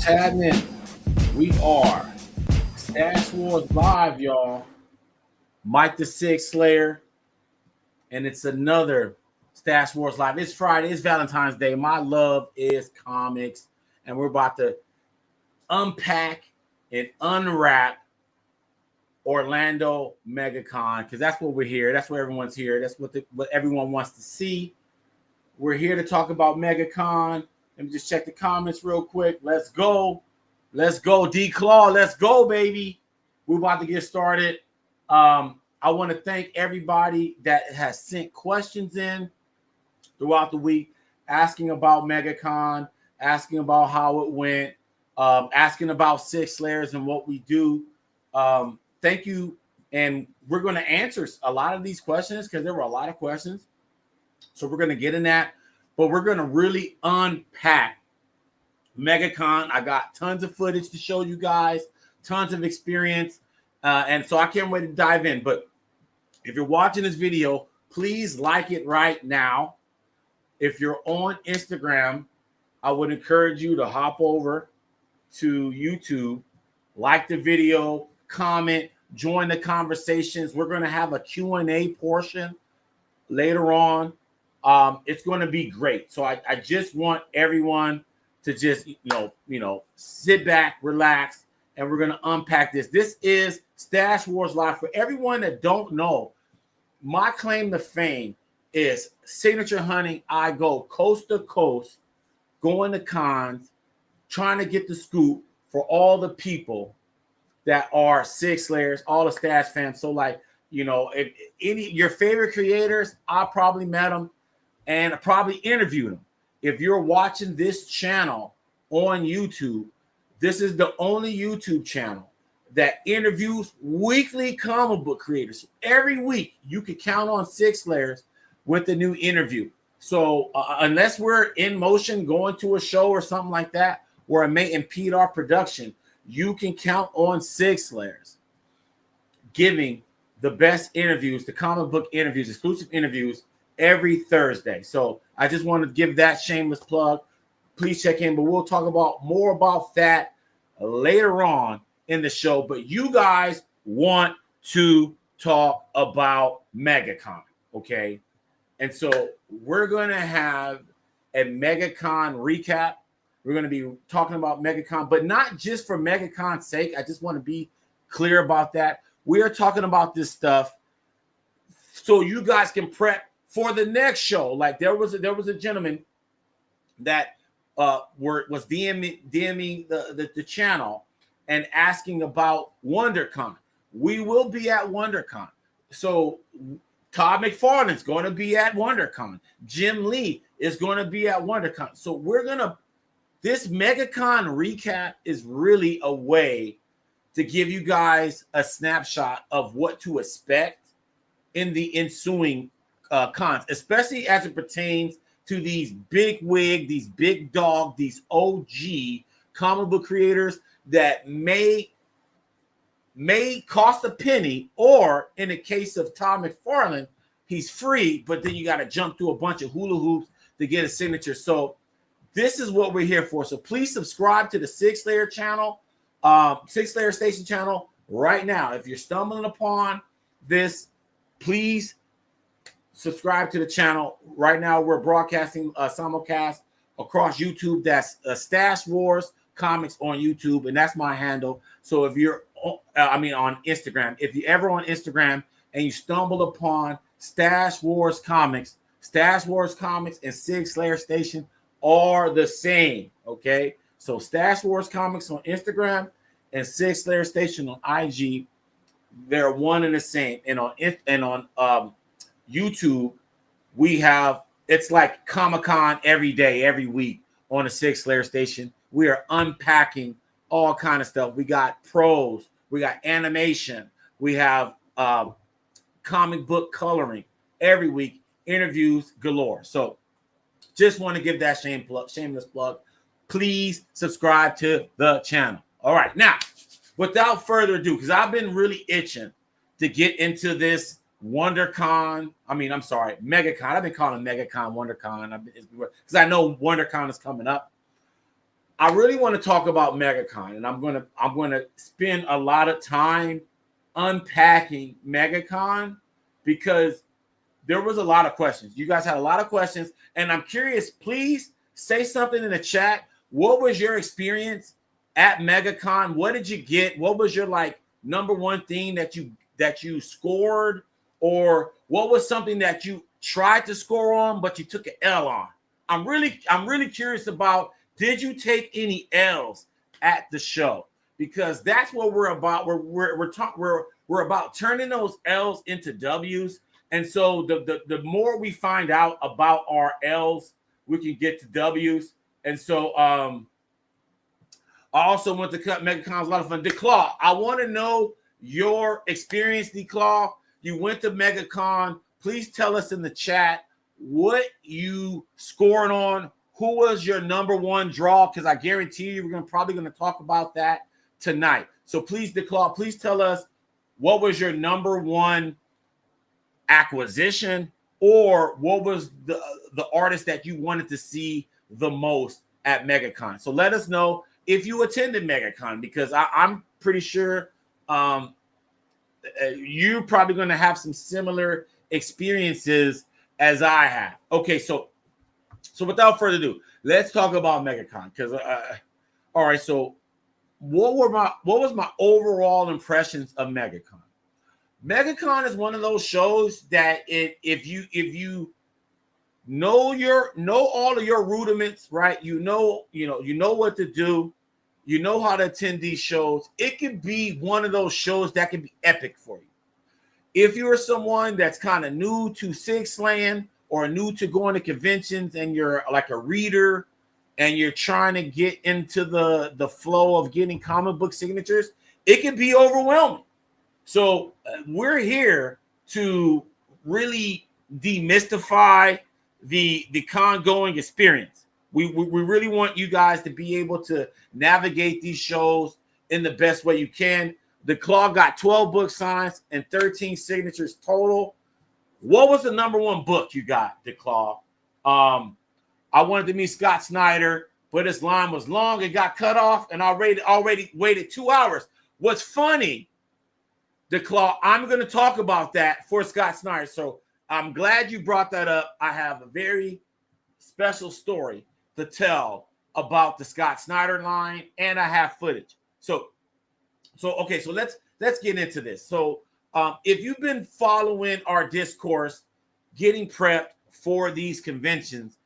happening? We are Stash Wars Live, y'all. Mike the Sig Slayer, and it's another Stash Wars Live. It's Friday, it's Valentine's Day. My love is comics, and we're about to unpack and unwrap Orlando Megacon, because that's what we're here. That's where everyone's here. That's what everyone wants to see. We're here to talk about Megacon. Let me just check the comments real quick. Let's go. Let's go, D-Claw. Let's go, baby. We're about to get started. I want to thank everybody that has sent questions in throughout the week, asking about Megacon, asking about how it went, asking about Sig Slayers and what we do. Thank you. And we're going to answer a lot of these questions because there were a lot of questions. So we're going to get in that. But we're going to really unpack Megacon. I got tons of footage to show you guys, tons of experience. And so I can't wait to dive in. But if you're watching this video, please like it right now. If you're on Instagram, I would encourage you to hop over to YouTube, like the video, comment, join the conversations. We're going to have a Q&A portion later on. It's going to be great. So I just want everyone to just, sit back, relax, and we're going to unpack this. This is Stash Wars Live. For everyone that don't know, my claim to fame is signature hunting. I go coast to coast, going to cons, trying to get the scoop for all the people that are Sig Slayers, all the Stash fans. So if any your favorite creators, I probably met them and I probably interviewed them. If you're watching this channel on YouTube, this is the only YouTube channel that interviews weekly comic book creators. Every week, you can count on Sig Slayers with a new interview. So unless we're in motion going to a show or something like that, where it may impede our production, you can count on Sig Slayers giving the best interviews, the comic book interviews, exclusive interviews every Thursday. So I just wanted to give that shameless plug. Please check in, but we'll talk about more about that later on in the show. But you guys want to talk about Megacon, okay? And so we're going to have a Megacon recap. We're going to be talking about Megacon, but not just for Megacon's sake. I just want to be clear about that. We are talking about this stuff so you guys can prep for the next show. Like there was a gentleman that was DMing the channel and asking about WonderCon. We will be at WonderCon. So Todd McFarlane is going to be at WonderCon. Jim Lee is going to be at WonderCon. So this Megacon recap is really a way to give you guys a snapshot of what to expect in the ensuing cons, especially as it pertains to these big wig, these big dog, these OG comic book creators that may cost a penny, or in the case of Todd McFarlane, he's free, but then you got to jump through a bunch of hula hoops to get a signature. So this is what we're here for. So please subscribe to the Sig Slayer channel, Sig Slayer Station channel right now. If you're stumbling upon this, please subscribe to the channel. Right now, we're broadcasting simulcast across YouTube. That's Stash Wars Comics on YouTube, and that's my handle. So if you're, on Instagram, if you're ever on Instagram and you stumble upon Stash Wars Comics and Sig Slayer Station are the same, okay? So Stash Wars Comics on Instagram and Sig Slayer Station on IG, they're one and the same. And on YouTube, we have, it's like Comic-Con every day, every week on the Sig Slayer Station. We are unpacking all kind of stuff. We got pros, we got animation, we have comic book coloring every week, interviews galore. So just want to give that shameless plug. Please subscribe to the channel. All right, now, without further ado, because I've been really itching to get into this Megacon. I've been calling Megacon WonderCon because I know WonderCon is coming up. I really want to talk about Megacon, and I'm gonna spend a lot of time unpacking Megacon because there was a lot of questions. You guys had a lot of questions, and I'm curious. Please say something in the chat. What was your experience at Megacon? What did you get? What was your like number one thing that you scored, or what was something that you tried to score on but you took an L on? I'm really curious about. Did you take any L's at the show? Because that's what we're about. We're about turning those L's into W's. And so the more we find out about our L's, we can get to W's. And so I also went to cut Megacon. Was a lot of fun. DeClaw, I want to know your experience, DeClaw. You went to Megacon. Please tell us in the chat what you scored on. Who was your number one draw? Because I guarantee you we're probably going to talk about that tonight. So please, DeClaw, please tell us what was your number one acquisition, or what was the artist that you wanted to see the most at Megacon. So let us know if you attended Megacon, because I'm pretty sure you're probably going to have some similar experiences as I have. Okay, so without further ado, let's talk about Megacon. Because all right, so what was my overall impressions of Megacon? Megacon is one of those shows that if you know all of your rudiments, right? You know what to do. You know how to attend these shows. It can be one of those shows that can be epic for you. If you're someone that's kind of new to Sig Slaying, or new to going to conventions, and you're like a reader and you're trying to get into the flow of getting comic book signatures, it can be overwhelming. So we're here to really demystify the con-going experience. We really want you guys to be able to navigate these shows in the best way you can. The Claw got 12 book signs and 13 signatures total. What was the number one book you got, DeClaw? I wanted to meet Scott Snyder, but his line was long. It got cut off, and I already waited 2 hours. What's funny, DeClaw, I'm going to talk about that for Scott Snyder. So I'm glad you brought that up. I have a very special story to tell about the Scott Snyder line, and I have footage. So okay, so let's get into this. So if you've been following our discourse, getting prepped for these conventions,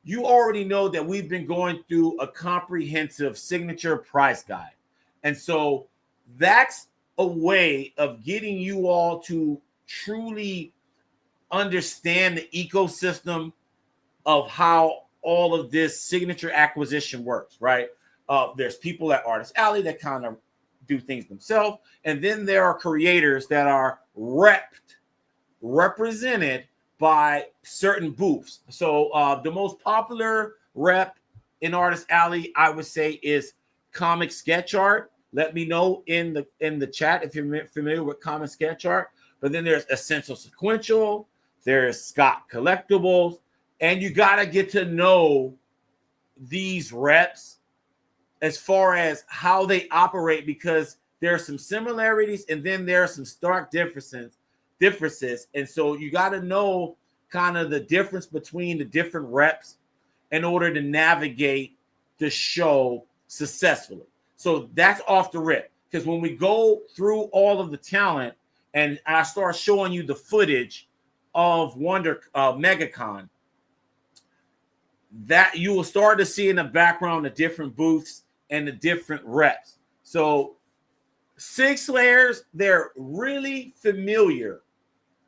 you already know that we've been going through a comprehensive signature price guide. And so that's a way of getting you all to truly understand the ecosystem of how all of this signature acquisition works, right? There's people at Artist Alley that kind of do things themselves, and then there are creators that are represented by certain booths. So the most popular rep in Artist Alley, I would say, is Comic Sketch Art. Let me know in the chat if you're familiar with Comic Sketch Art. But then there's Essential Sequential, there's Scott Collectibles, and you got to get to know these reps as far as how they operate, because there are some similarities and then there are some stark differences. And so you got to know kind of the difference between the different reps in order to navigate the show successfully. So that's off the rip, because when we go through all of the talent and I start showing you the footage of Megacon, that you will start to see in the background the different booths and the different reps. So Sig Slayers, they're really familiar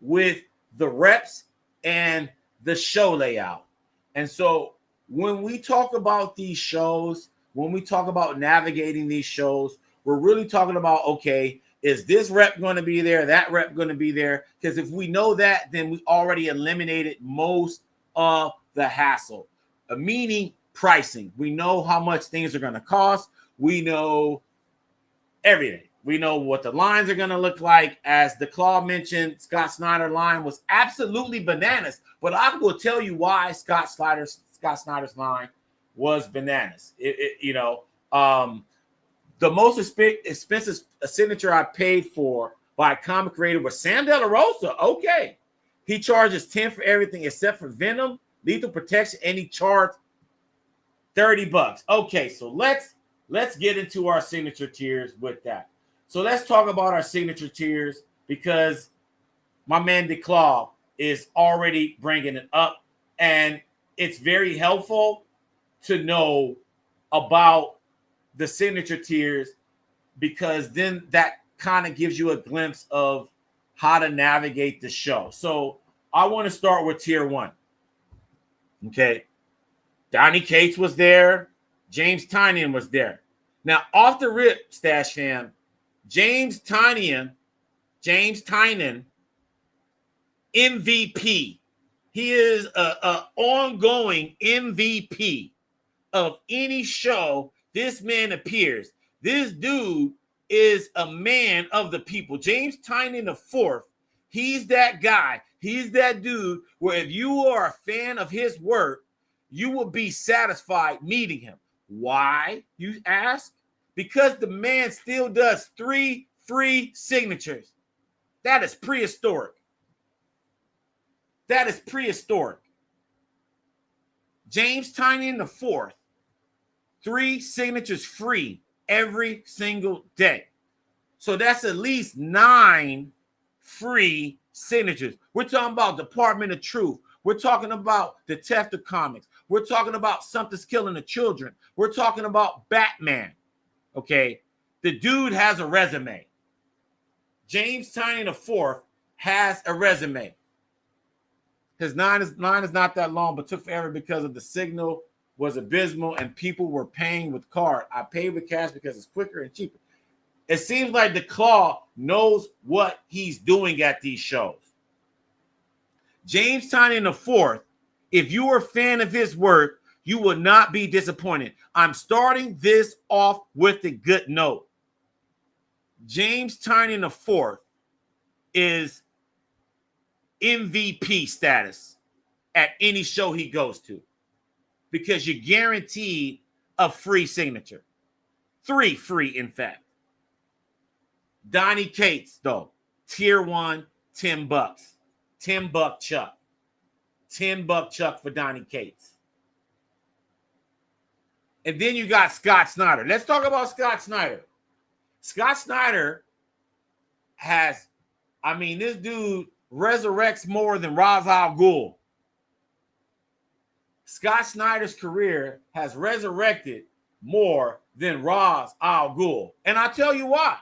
with the reps and the show layout. And so when we talk about these shows, when we talk about navigating these shows, we're really talking about, okay, is this rep going to be there, that rep going to be there? Because if we know that, then we already eliminated most of the hassle, meaning pricing. We know how much things are going to cost. We know everything. We know what the lines are going to look like. As the Claw mentioned, Scott Snyder line was absolutely bananas. But I will tell you why Scott Snyder's line was bananas. The most expensive signature I paid for by a comic creator was Sam De La Rosa. Okay. He charges 10 for everything except for Venom, Lethal Protection, and he charged $30. Okay, so let's get into our signature tiers with that. So let's talk about our signature tiers because my man DeClaw is already bringing it up, and it's very helpful to know about the signature tiers because then that kind of gives you a glimpse of how to navigate the show. So I want to start with tier 1. Okay. Donnie Cates was there. James Tynion was there. Now, off the rip, Stash Fam, James Tynion, MVP. He is a ongoing MVP of any show this man appears. This dude is a man of the people. James Tynion IV, he's that guy. He's that dude where if you are a fan of his work, you will be satisfied meeting him. Why, you ask? Because the man still does 3 free signatures. That is prehistoric. That is prehistoric. James Tynion IV, 3 signatures free every single day. So that's at least 9 free signatures. We're talking about Department of Truth. We're talking about Detective Comics. We're talking about Something's Killing the Children. We're talking about Batman. Okay. The dude has a resume. James Tynion IV has a resume. His line is not that long, but took forever because of the signal was abysmal and people were paying with card. I paid with cash because it's quicker and cheaper. It seems like the Claw knows what he's doing at these shows. James Tynion IV, if you are a fan of his work, you will not be disappointed. I'm starting this off with a good note. James Tynion IV is MVP status at any show he goes to because you're guaranteed a free signature. 3 free, in fact. Donnie Cates, though, tier 1, $10. $10 Chuck. $10 Chuck for Donnie Cates. And then you got Scott Snyder. Let's talk about Scott Snyder. Scott Snyder has, this dude resurrects more than Ra's al Ghul. Scott Snyder's career has resurrected more than Ra's al Ghul. And I'll tell you why.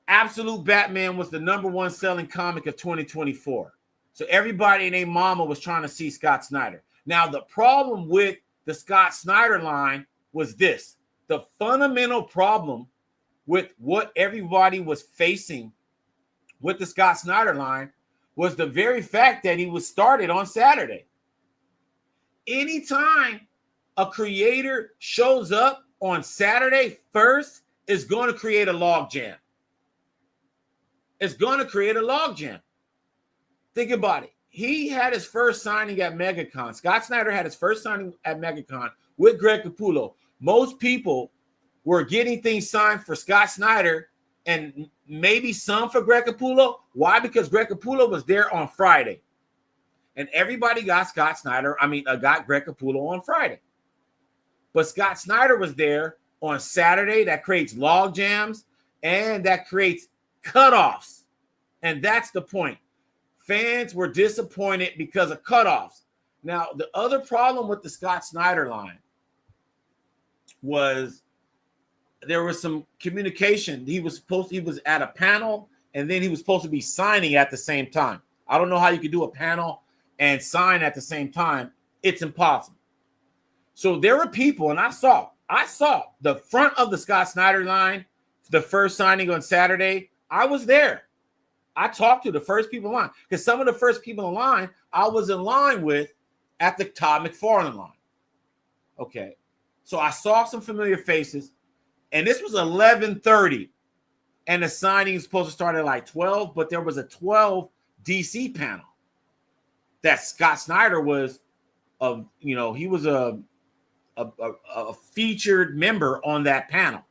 Absolute Batman was the #1 selling comic of 2024. So everybody and their mama was trying to see Scott Snyder. Now, the problem with the Scott Snyder line was this. The fundamental problem with what everybody was facing with the Scott Snyder line was the very fact that he was started on Saturday. Anytime a creator shows up on Saturday first, is going to create a logjam. It's going to create a logjam. Think about it. He had his first signing at Megacon. Scott Snyder had his first signing at Megacon with Greg Capullo. Most people were getting things signed for Scott Snyder and maybe some for Greg Capullo. Why? Because Greg Capullo was there on Friday. And everybody got got Greg Capullo on Friday. But Scott Snyder was there on Saturday. That creates log jams and that creates cutoffs. And that's the point. Fans were disappointed because of cutoffs. Now, the other problem with the Scott Snyder line was there was some communication. He was at a panel, and then he was supposed to be signing at the same time. I don't know how you could do a panel and sign at the same time. It's impossible. So there were people, and I saw the front of the Scott Snyder line, the first signing on Saturday. I was there. I talked to the first people in line because some of the first people in line I was in line with at the Todd McFarlane line. Okay. So I saw some familiar faces, and this was 11:30, and the signing was supposed to start at like 12, but there was a 12 DC panel that Scott Snyder was he was a featured member on that panel.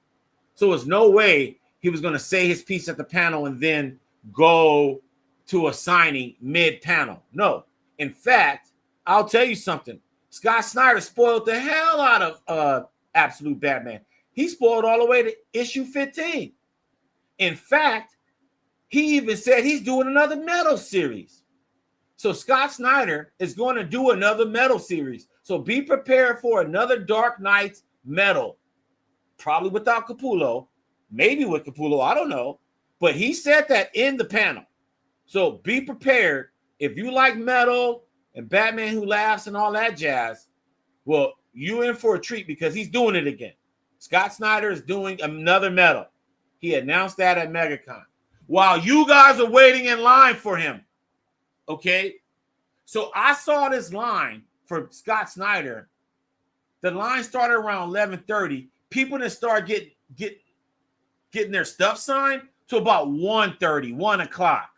So there's no way he was going to say his piece at the panel and then go to a signing mid-panel. No. In fact, I'll tell you something. Scott Snyder spoiled the hell out of Absolute Batman. He spoiled all the way to issue 15. In fact, he even said he's doing another metal series. So Scott Snyder is going to do another metal series. So be prepared for another Dark Knight metal. Probably without Capullo. Maybe with Capullo. I don't know. But he said that in the panel. So be prepared. If you like metal and Batman Who Laughs and all that jazz, well, you in for a treat because he's doing it again. Scott Snyder is doing another metal. He announced that at Megacon. While you guys are waiting in line for him. Okay? So I saw this line for Scott Snyder. The line started around 11:30. People didn't start getting their stuff signed to about 1:30, 1 o'clock.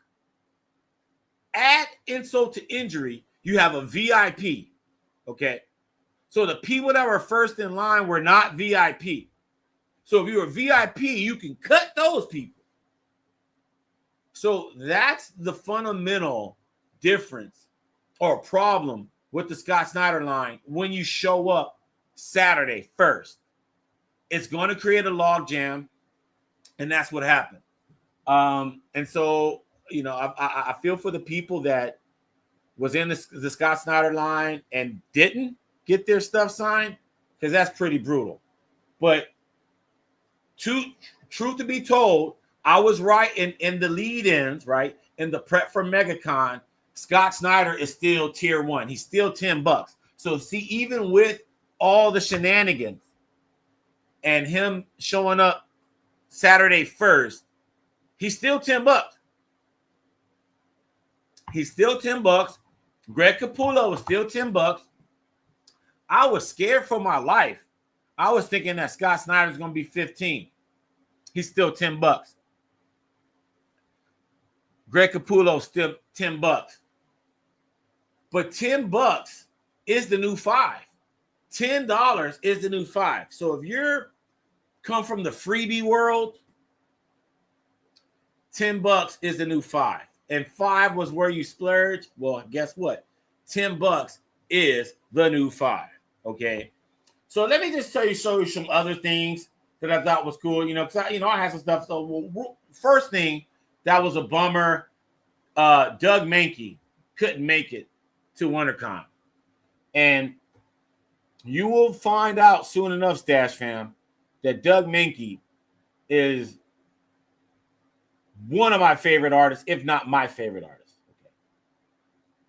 Add insult to injury, you have a VIP. Okay? So the people that were first in line were not VIP. So if you're a VIP, you can cut those people. So that's the fundamental difference or problem with the Scott Snyder line when you show up Saturday first. It's going to create a log jam, and that's what happened. And so, I feel for the people that was in the Scott Snyder line and didn't get their stuff signed, because that's pretty brutal. But truth to be told, I was right in the lead-ins, right? In the prep for Megacon, Scott Snyder is still tier 1. He's still $10. So see, even with all the shenanigans and him showing up Saturday first, he's still $10. He's still $10. Greg Capullo is still $10. I was scared for my life. I was thinking that Scott Snyder is going to be 15. He's still $10. Greg Capullo still $10. But $10 is the new $5. $10 is the new $5. So if you're come from the freebie world, $10 is the new $5. And $5 was where you splurge. Well, guess what? $10 is the new $5. Okay. So let me just show you some other things that I thought was cool. Because I had some stuff. So first thing that was a bummer. Doug Mahnke couldn't make it to WonderCon, and you will find out soon enough, Stash Fam, that Doug Mahnke is one of my favorite artists, if not my favorite artist. Okay.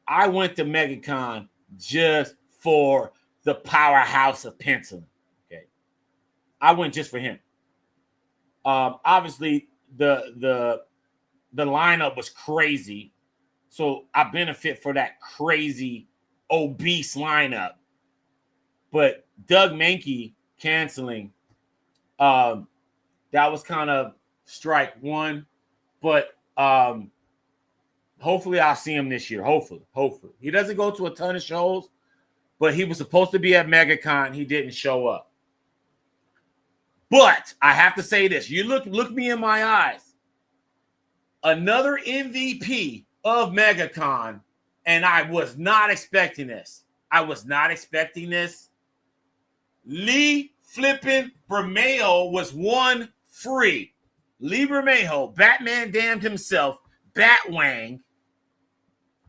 I went to Megacon just for the powerhouse of penciling. Okay, I went just for him. Obviously, the lineup was crazy, so I benefit for that crazy obese lineup. But Doug Mahnke canceling, that was kind of strike one. But hopefully I'll see him this year. Hopefully. He doesn't go to a ton of shows, but he was supposed to be at Megacon. He didn't show up. But I have to say this. You look me in my eyes. Another MVP of Megacon, and I was not expecting this. Lee flippin' Bermejo was one free. Lee Bermejo, Batman damned himself, Batwang,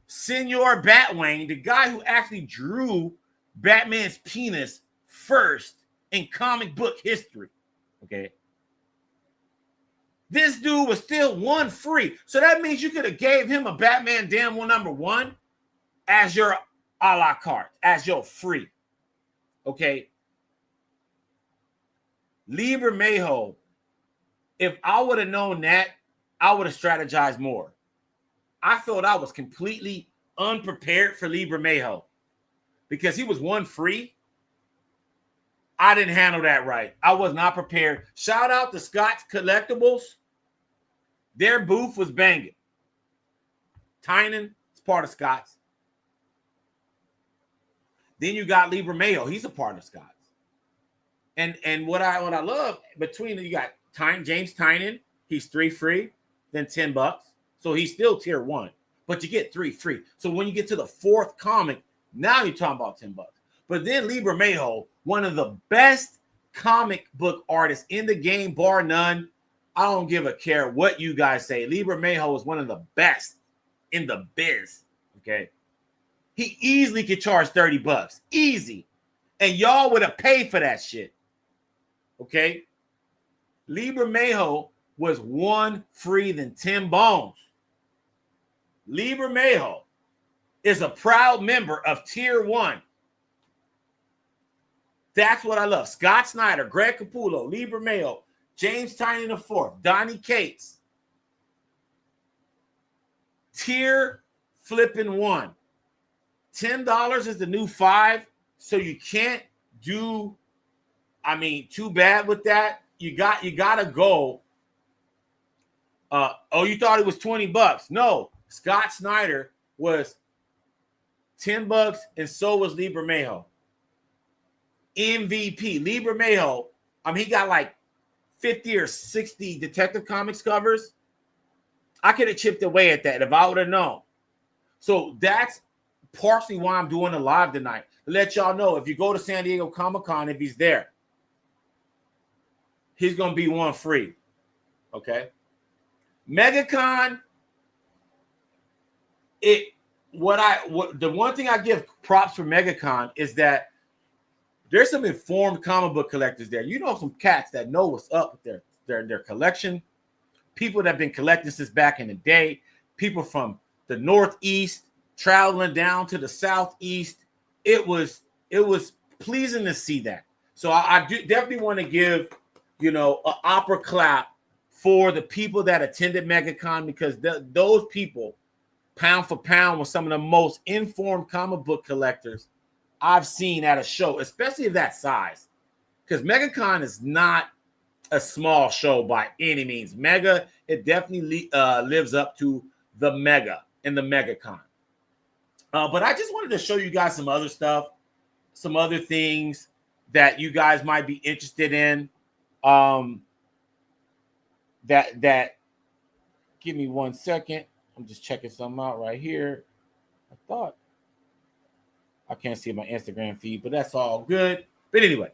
Senor Batwang, the guy who actually drew Batman's penis first in comic book history. Okay. This dude was still one free. So that means you could have gave him a Batman Damn One #1 as your a la carte, as your free. Okay. Lee Bermejo, if I would have known that, I would have strategized more. I thought I was completely unprepared for Lee Bermejo because he was one free. I didn't handle that right. I was not prepared. Shout out to Scott's Collectibles. Their booth was banging. Tynan is part of Scott's. Then you got Libra Mayo. He's a part of Scott's. And what I love between you got James Tynan. He's 3 free, then $10. So he's still tier 1, but you get 3 free. So when you get to the 4th comic, now you're talking about $10. But then Libra Mayo, one of the best comic book artists in the game, bar none. I don't give a care what you guys say. Libra Mayo is one of the best in the biz. Okay. He easily could charge $30. Easy. And y'all would have paid for that shit. Okay. Libra Mayo was 1 free than 10 bones. Libra Mayo is a proud member of tier 1. That's what I love. Scott Snyder, Greg Capullo, Libra Mayo, James Tynan IV, Donnie Cates. Tier flipping 1. $10 is the new 5. So you can't do, too bad with that. You gotta go. You thought it was $20. No, Scott Snyder was $10, and so was Libra Mayo. MVP. Libra Mayo, he got like 50 or 60 Detective Comics covers. I could have chipped away at that if I would have known. So that's partially why I'm doing a live tonight. To let y'all know, if you go to San Diego Comic-Con, if he's there, he's going to be 1 free. Okay? Megacon, the one thing I give props for Megacon is that there's some informed comic book collectors there. You know, some cats that know what's up with their collection. People that have been collecting since back in the day. People from the Northeast traveling down to the Southeast. It was pleasing to see that. So I do definitely want to give, an opera clap for the people that attended Megacon, because those people, pound for pound, were some of the most informed comic book collectors I've seen at a show, especially of that size. Because Megacon is not a small show by any means. Mega, it definitely lives up to the Mega in the Megacon. But I just wanted to show you guys some other stuff, some other things that you guys might be interested in. That give me 1 second. I'm just checking something out right here. I can't see my Instagram feed, but that's all good. But anyway,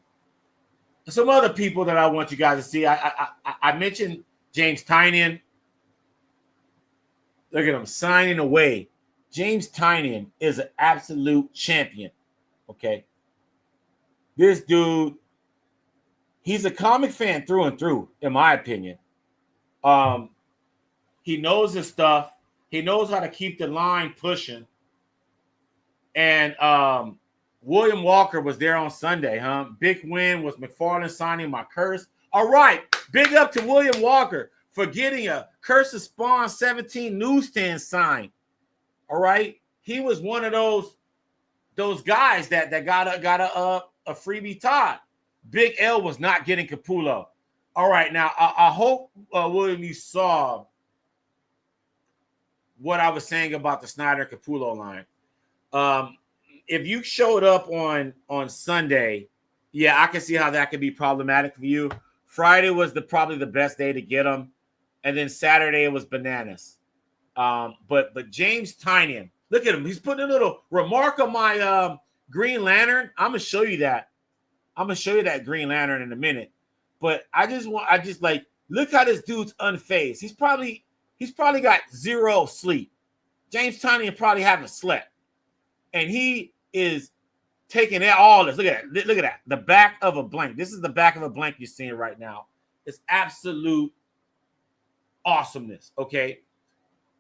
some other people that I want you guys to see. I mentioned James Tynan. Look at him signing away. James Tynan is an absolute champion. Okay. This dude, he's a comic fan through and through, in my opinion. He knows his stuff. He knows how to keep the line pushing. And William Walker was there on Sunday, huh? Big win was McFarlane signing my curse. All right. Big up to William Walker for getting a Curse of Spawn 17 newsstand sign. All right. He was one of those guys that got a freebie Todd. Big L was not getting Capullo. All right. Now, I hope, William, you saw what I was saying about the Snyder Capullo line. If you showed up on Sunday, yeah, I can see how that could be problematic for you. Friday was probably the best day to get them, and then Saturday it was bananas. But James Tynan, look at him. He's putting a little remark on my Green Lantern. I'm gonna show you that. I'm gonna show you that Green Lantern in a minute. But I just look how this dude's unfazed. He's probably got zero sleep. James Tynan probably haven't slept. And he is taking all this. Look at that. Look at that. The back of a blank. This is the back of a blank you're seeing right now. It's absolute awesomeness. Okay.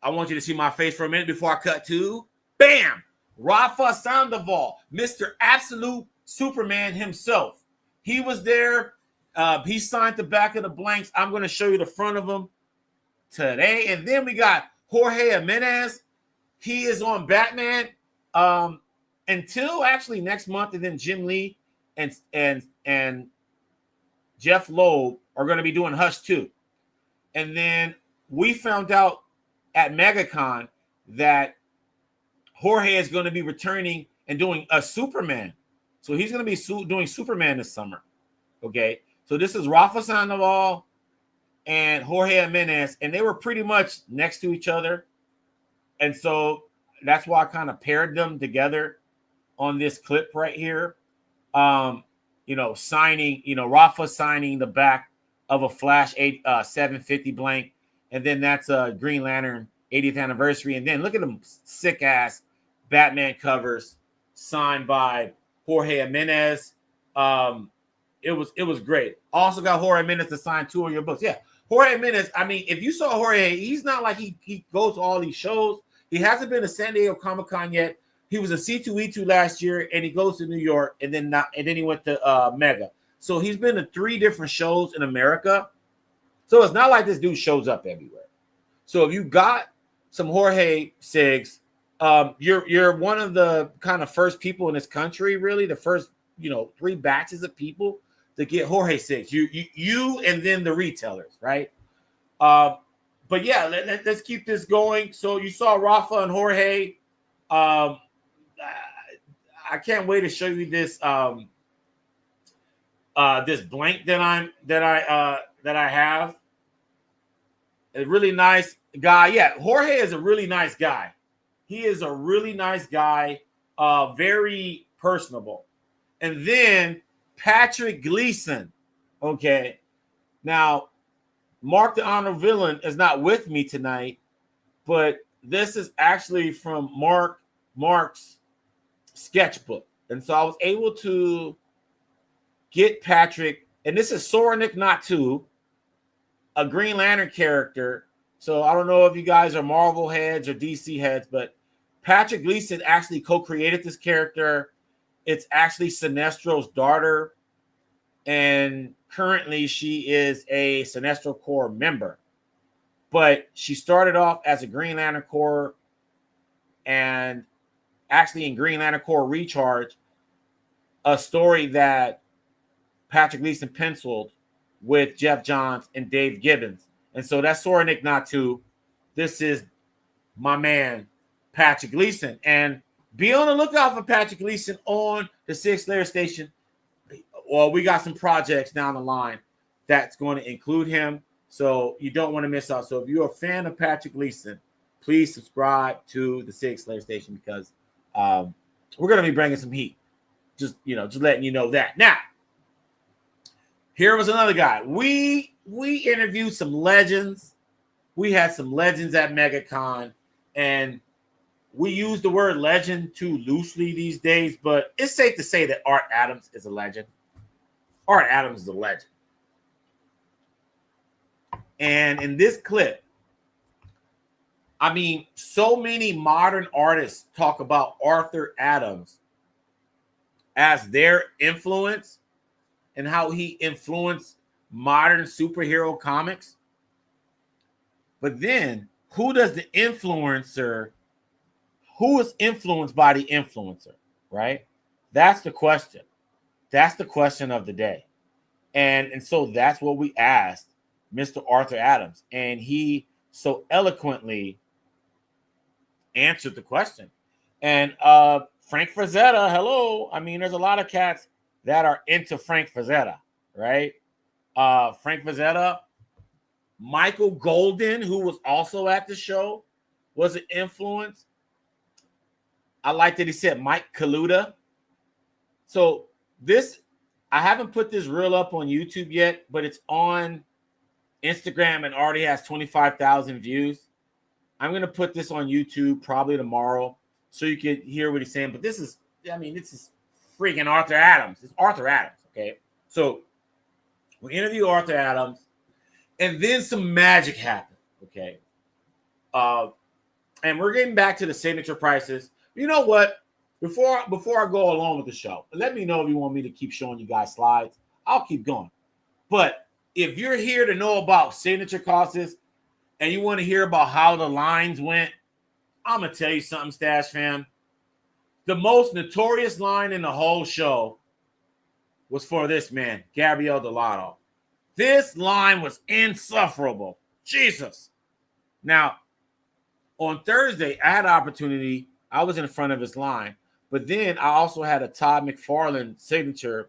I want you to see my face for a minute before I cut to bam. Rafa Sandoval, Mr. Absolute Superman himself. He was there. He signed the back of the blanks. I'm going to show you the front of them today. And then we got Jorge Jimenez. He is on Batman. Until actually next month, and then Jim Lee and Jeff Loeb are going to be doing Hush 2. And then we found out at MegaCon that Jorge is going to be returning and doing a Superman. So he's going to be doing Superman this summer. Okay. So this is Rafa Sandoval and Jorge Jimenez, and they were pretty much next to each other. And so that's why I kind of paired them together on this clip right here. Signing, Rafa signing the back of a Flash 750 blank. And then that's a Green Lantern 80th anniversary. And then look at them sick ass Batman covers signed by Jorge Jimenez. It was great. Also got Jorge Jimenez to sign 2 of your books. Yeah, Jorge Jimenez. I mean, if you saw Jorge, he's not like he goes to all these shows. He hasn't been to San Diego Comic-Con yet. He was a C2E2 last year, and he goes to New York, and then he went to Mega. So he's been to 3 different shows in America. So it's not like this dude shows up everywhere. So if you got some Jorge Sigs, you're one of the kind of first people in this country, really, the first 3 batches of people to get Jorge Sigs. You and then the retailers, right? But yeah, let's keep this going. So you saw Rafa and Jorge. I can't wait to show you this this blank that I have. A really nice guy. Yeah, Jorge is a really nice guy. He is a really nice guy, very personable. And then Patrick Gleason. Okay. Now, Mark the Honor Villain is not with me tonight, but this is actually from Mark's sketchbook. And so I was able to get Patrick, and this is Soranik Natu, a Green Lantern character. So I don't know if you guys are Marvel heads or DC heads, but Patrick Gleason actually co-created this character. It's actually Sinestro's daughter, and currently she is a Sinestro Corps member. But she started off as a Green Lantern Corps, and actually in Green Lantern Corps Recharge, a story that Patrick Gleason penciled with Jeff Johns and Dave Gibbons. And so that's Soranik Natu. This is my man, Patrick Gleason. And be on the lookout for Patrick Gleason on the Sig Slayers station. Well, we got some projects down the line that's going to include him. So you don't want to miss out. So if you're a fan of Patrick Gleason, please subscribe to the Sig Slayers station, because we're going to be bringing some heat. Just letting you know that. Now, here was another guy. We interviewed some legends. We had some legends at Megacon, and we use the word legend too loosely these days, but it's safe to say that Art Adams is a legend. Art Adams is a legend. And in this clip, I mean, so many modern artists talk about Arthur Adams as their influence and how he influenced modern superhero comics. But then, who is influenced by the influencer, right? That's the question. That's the question of the day. And so that's what we asked Mr. Arthur Adams. And he so eloquently answered the question. And Frank Frazetta, hello. I mean, there's a lot of cats that are into Frank Frazetta, right? Frank Frazetta, Michael Golden, who was also at the show, was an influence. I like that he said Mike Kaluta. So this, I haven't put this reel up on YouTube yet, but it's on Instagram and already has 25,000 views. I'm going to put this on YouTube probably tomorrow so you can hear what he's saying. But this is freaking Arthur Adams. It's Arthur Adams, okay? So we interview Arthur Adams, and then some magic happened, okay? And we're getting back to the signature prices. You know what? Before I go along with the show, let me know if you want me to keep showing you guys slides. I'll keep going. But if you're here to know about signature costs and you want to hear about how the lines went, I'm going to tell you something, Stash fam. The most notorious line in the whole show was for this man, Gabriel Delato. This line was insufferable. Jesus. Now, on Thursday, I had an opportunity. I was in front of his line. But then I also had a Todd McFarlane signature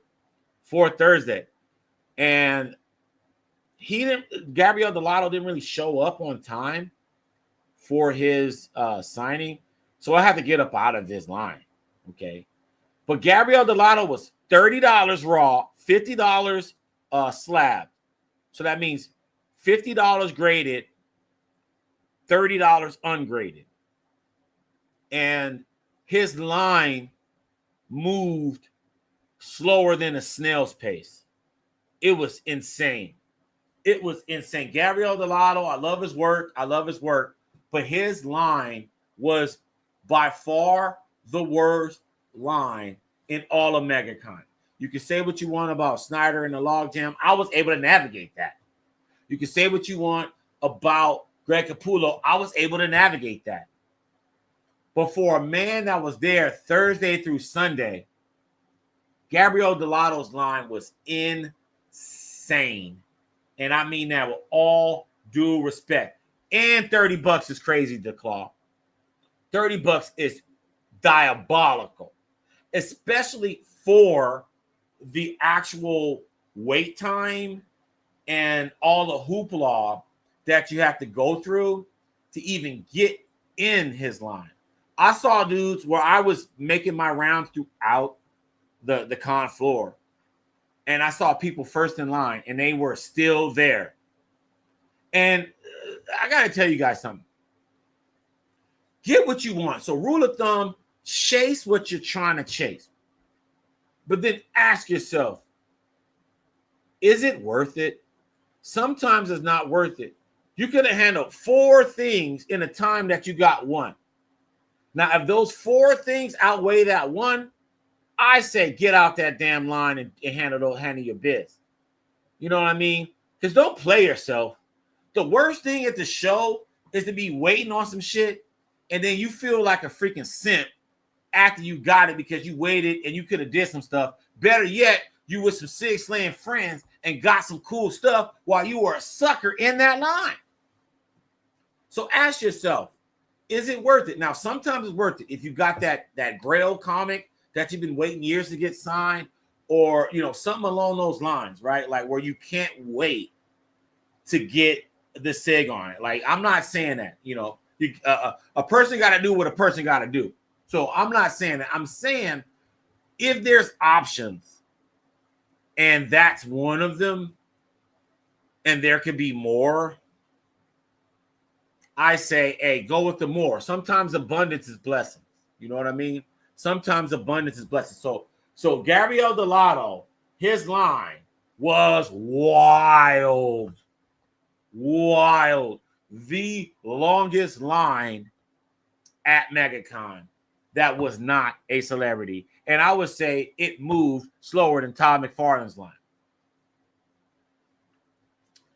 for Thursday. And Gabriel Delato didn't really show up on time for his signing. So I had to get up out of his line. Okay. But Gabriel Delato was $30 raw, $50 slab. So that means $50 graded, $30 ungraded. And his line moved slower than a snail's pace. It was insane. It was insane. Gabriel Delato, I love his work. But his line was by far the worst line in all of Megacon. You can say what you want about Snyder and the logjam. I was able to navigate that. You can say what you want about Greg Capullo. I was able to navigate that. But for a man that was there Thursday through Sunday, Gabriel Delato's line was insane. And I mean that with all due respect. And $30 is crazy, DeClaw. $30 is diabolical, especially for the actual wait time and all the hoopla that you have to go through to even get in his line. I saw dudes where I was making my rounds throughout the con floor, and I saw people first in line, and they were still there. And I got to tell you guys something. Get what you want. So rule of thumb, chase what you're trying to chase. But then ask yourself, is it worth it? Sometimes it's not worth it. You could have handled 4 things in a time that you got 1. Now, if those 4 things outweigh that 1, I say get out that damn line and handle your biz. You know what I mean? Because don't play yourself. The worst thing at the show is to be waiting on some shit, and then you feel like a freaking simp after you got it because you waited and you could have did some stuff. Better yet, you with some Sig Slaying friends and got some cool stuff while you were a sucker in that line. So ask yourself, is it worth it? Now, sometimes it's worth it if you got that Grail comic that you've been waiting years to get signed, or something along those lines, right? Like where you can't wait to get the Sig on it. Like, I'm not saying that, a person got to do what a person got to do. So I'm not saying that. I'm saying if there's options and that's one of them, and there could be more, I say, hey, go with the more. Sometimes abundance is blessings. You know what I mean? Sometimes abundance is blessings. So Gabriel Delato, his line was wild. The longest line at Megacon that was not a celebrity. And I would say it moved slower than Todd McFarlane's line.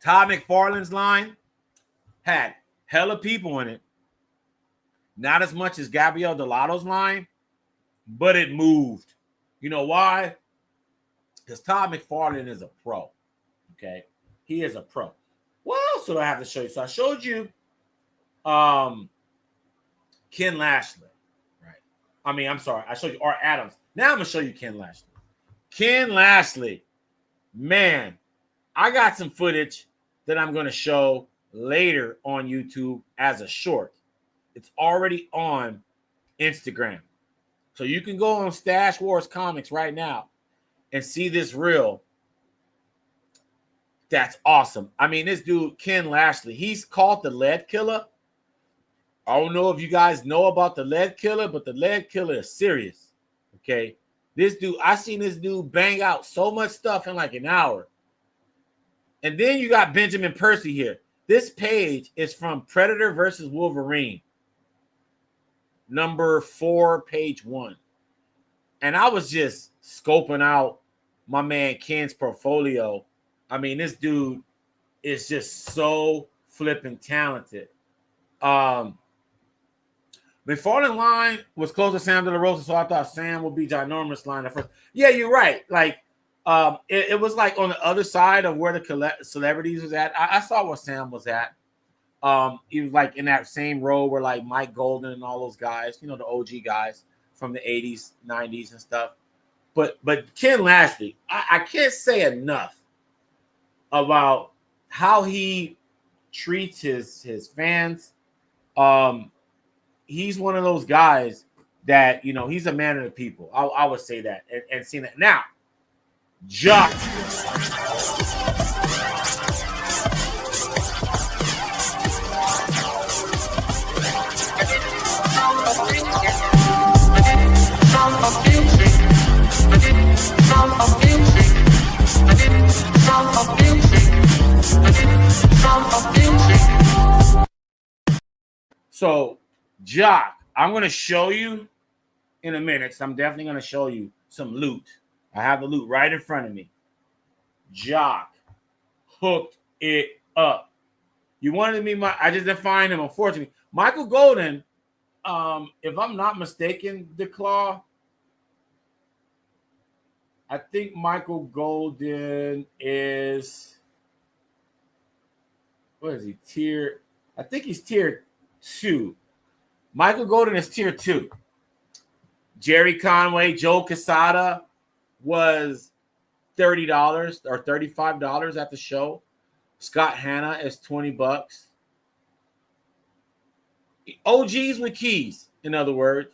Todd McFarlane's line had hella people in it. Not as much as Gabriel Delato's line, but it moved. You know why? Because Todd McFarlane is a pro. Okay? He is a pro. What else do I have to show you? So I showed you Ken Lashley. Right. I'm sorry. I showed you Art Adams. Now I'm going to show you Ken Lashley. Ken Lashley. Man, I got some footage that I'm going to show later on YouTube as a short. It's already on Instagram. So you can go on Stash Wars Comics right now and see this reel. That's awesome. This dude, Ken Lashley, he's called the Lead Killer. I don't know if you guys know about the Lead Killer, but the Lead Killer is serious. Okay. This dude, I seen this dude bang out so much stuff in like an hour. And then you got Benjamin Percy here. This page is from Predator versus Wolverine. Number 4, page 1. And I was just scoping out my man Ken's portfolio. This dude is just so flipping talented. McFarlane line was close to Sam De La Rosa, so I thought Sam would be ginormous line at first. Yeah, you're right. Like, it was like on the other side of where the celebrities was at. I saw where Sam was at. He was like in that same row where like Mike Golden and all those guys, the OG guys, from the 80s, 90s and stuff. But Ken Lashley, I can't say enough about how he treats his fans. He's one of those guys that, you know, he's a man of the people. I would say that and seeing that. Now, Jock. So, Jock, I'm going to show you in a minute. So I'm definitely going to show you some loot. I have the loot right in front of me. Jock hooked it up. You wanted me, I just didn't find him, unfortunately. Michael Golden, if I'm not mistaken, the Claw, I think Michael Golden is, what is he, I think he's tier 2. Michael Golden is tier 2. Jerry Conway, Joe Quesada was $30 or $35 at the show. Scott Hanna is $20. OGs with keys, in other words.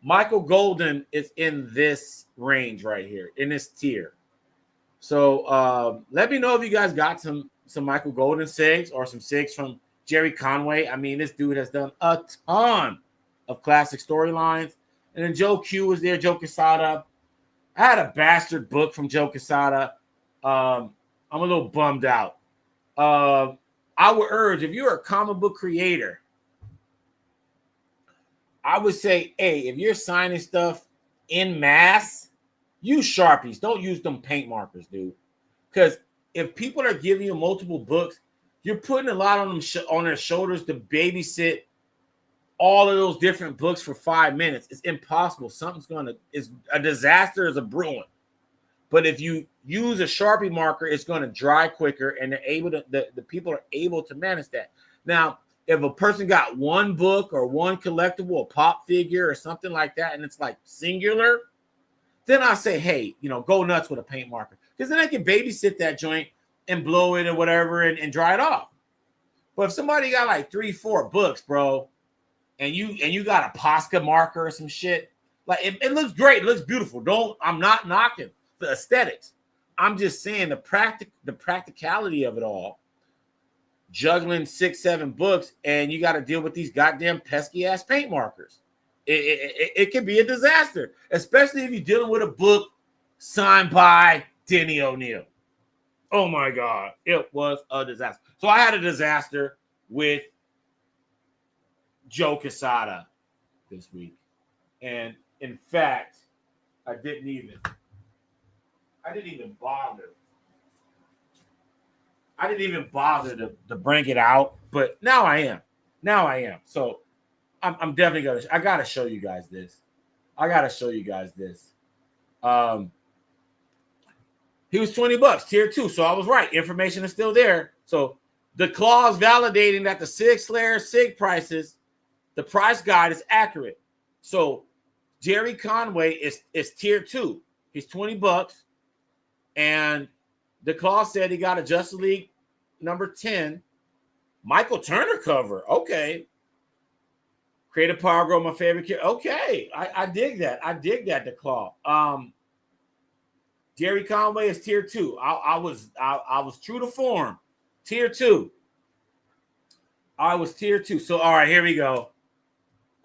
Michael Golden is in this range right here, in this tier. So let me know if you guys got some Michael Golden SIGs or some SIGs from Jerry Conway. I mean, this dude has done a ton of classic storylines. And then Joe Q was there, Joe Quesada. I had a bastard book from Joe Quesada. I'm a little bummed out. I would urge, if you're a comic book creator, I would say, hey, if you're signing stuff in mass, use Sharpies. Don't use them paint markers, dude. Because if people are giving you multiple books, you're putting a lot on them on their shoulders to babysit all of those different books for 5 minutes. It's impossible. It's a disaster is a brewing. But if you use a Sharpie marker, it's going to dry quicker, and the people are able to manage that. Now, if a person got one book or one collectible, a pop figure or something like that, and it's like singular, then I say, hey, go nuts with a paint marker. Because then I can babysit that joint and blow it or whatever and dry it off. But if somebody got like 3-4 books, bro, and you got a Posca marker or some shit, like it looks great, it looks beautiful. I'm not knocking the aesthetics. I'm just saying the practicality of it all. Juggling 6-7 books, and you got to deal with these goddamn pesky ass paint markers. It can be a disaster, especially if you're dealing with a book signed by Denny O'Neil. Oh my God, it was a disaster. So I had a disaster with Joe Quesada this week, and in fact, I didn't even bother. I didn't even bother to bring it out, but now I am. So I'm definitely I gotta show you guys this. He was $20, tier 2, so I was right. Information is still there. So the clause validating that the Sig Slayers Sig prices, the price guide is accurate. So Jerry Conway is tier 2. He's $20, and the clause said he got a Justice League number 10. Michael Turner cover. Okay. Creative Power Girl, my favorite kid. Okay. I dig that. The claw. Jerry Conway is tier 2. I was true to form. Tier 2. I was tier 2. So all right, here we go.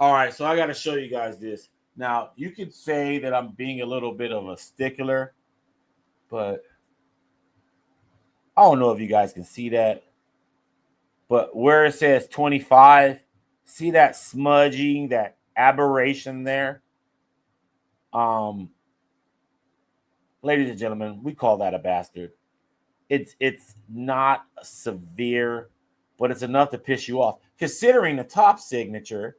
All right, so I got to show you guys this. Now, you could say that I'm being a little bit of a stickler, but I don't know if you guys can see that. But where it says 25, see that smudging, that aberration there? Ladies and gentlemen, we call that a bastard. It's not severe, but it's enough to piss you off. Considering the top signature,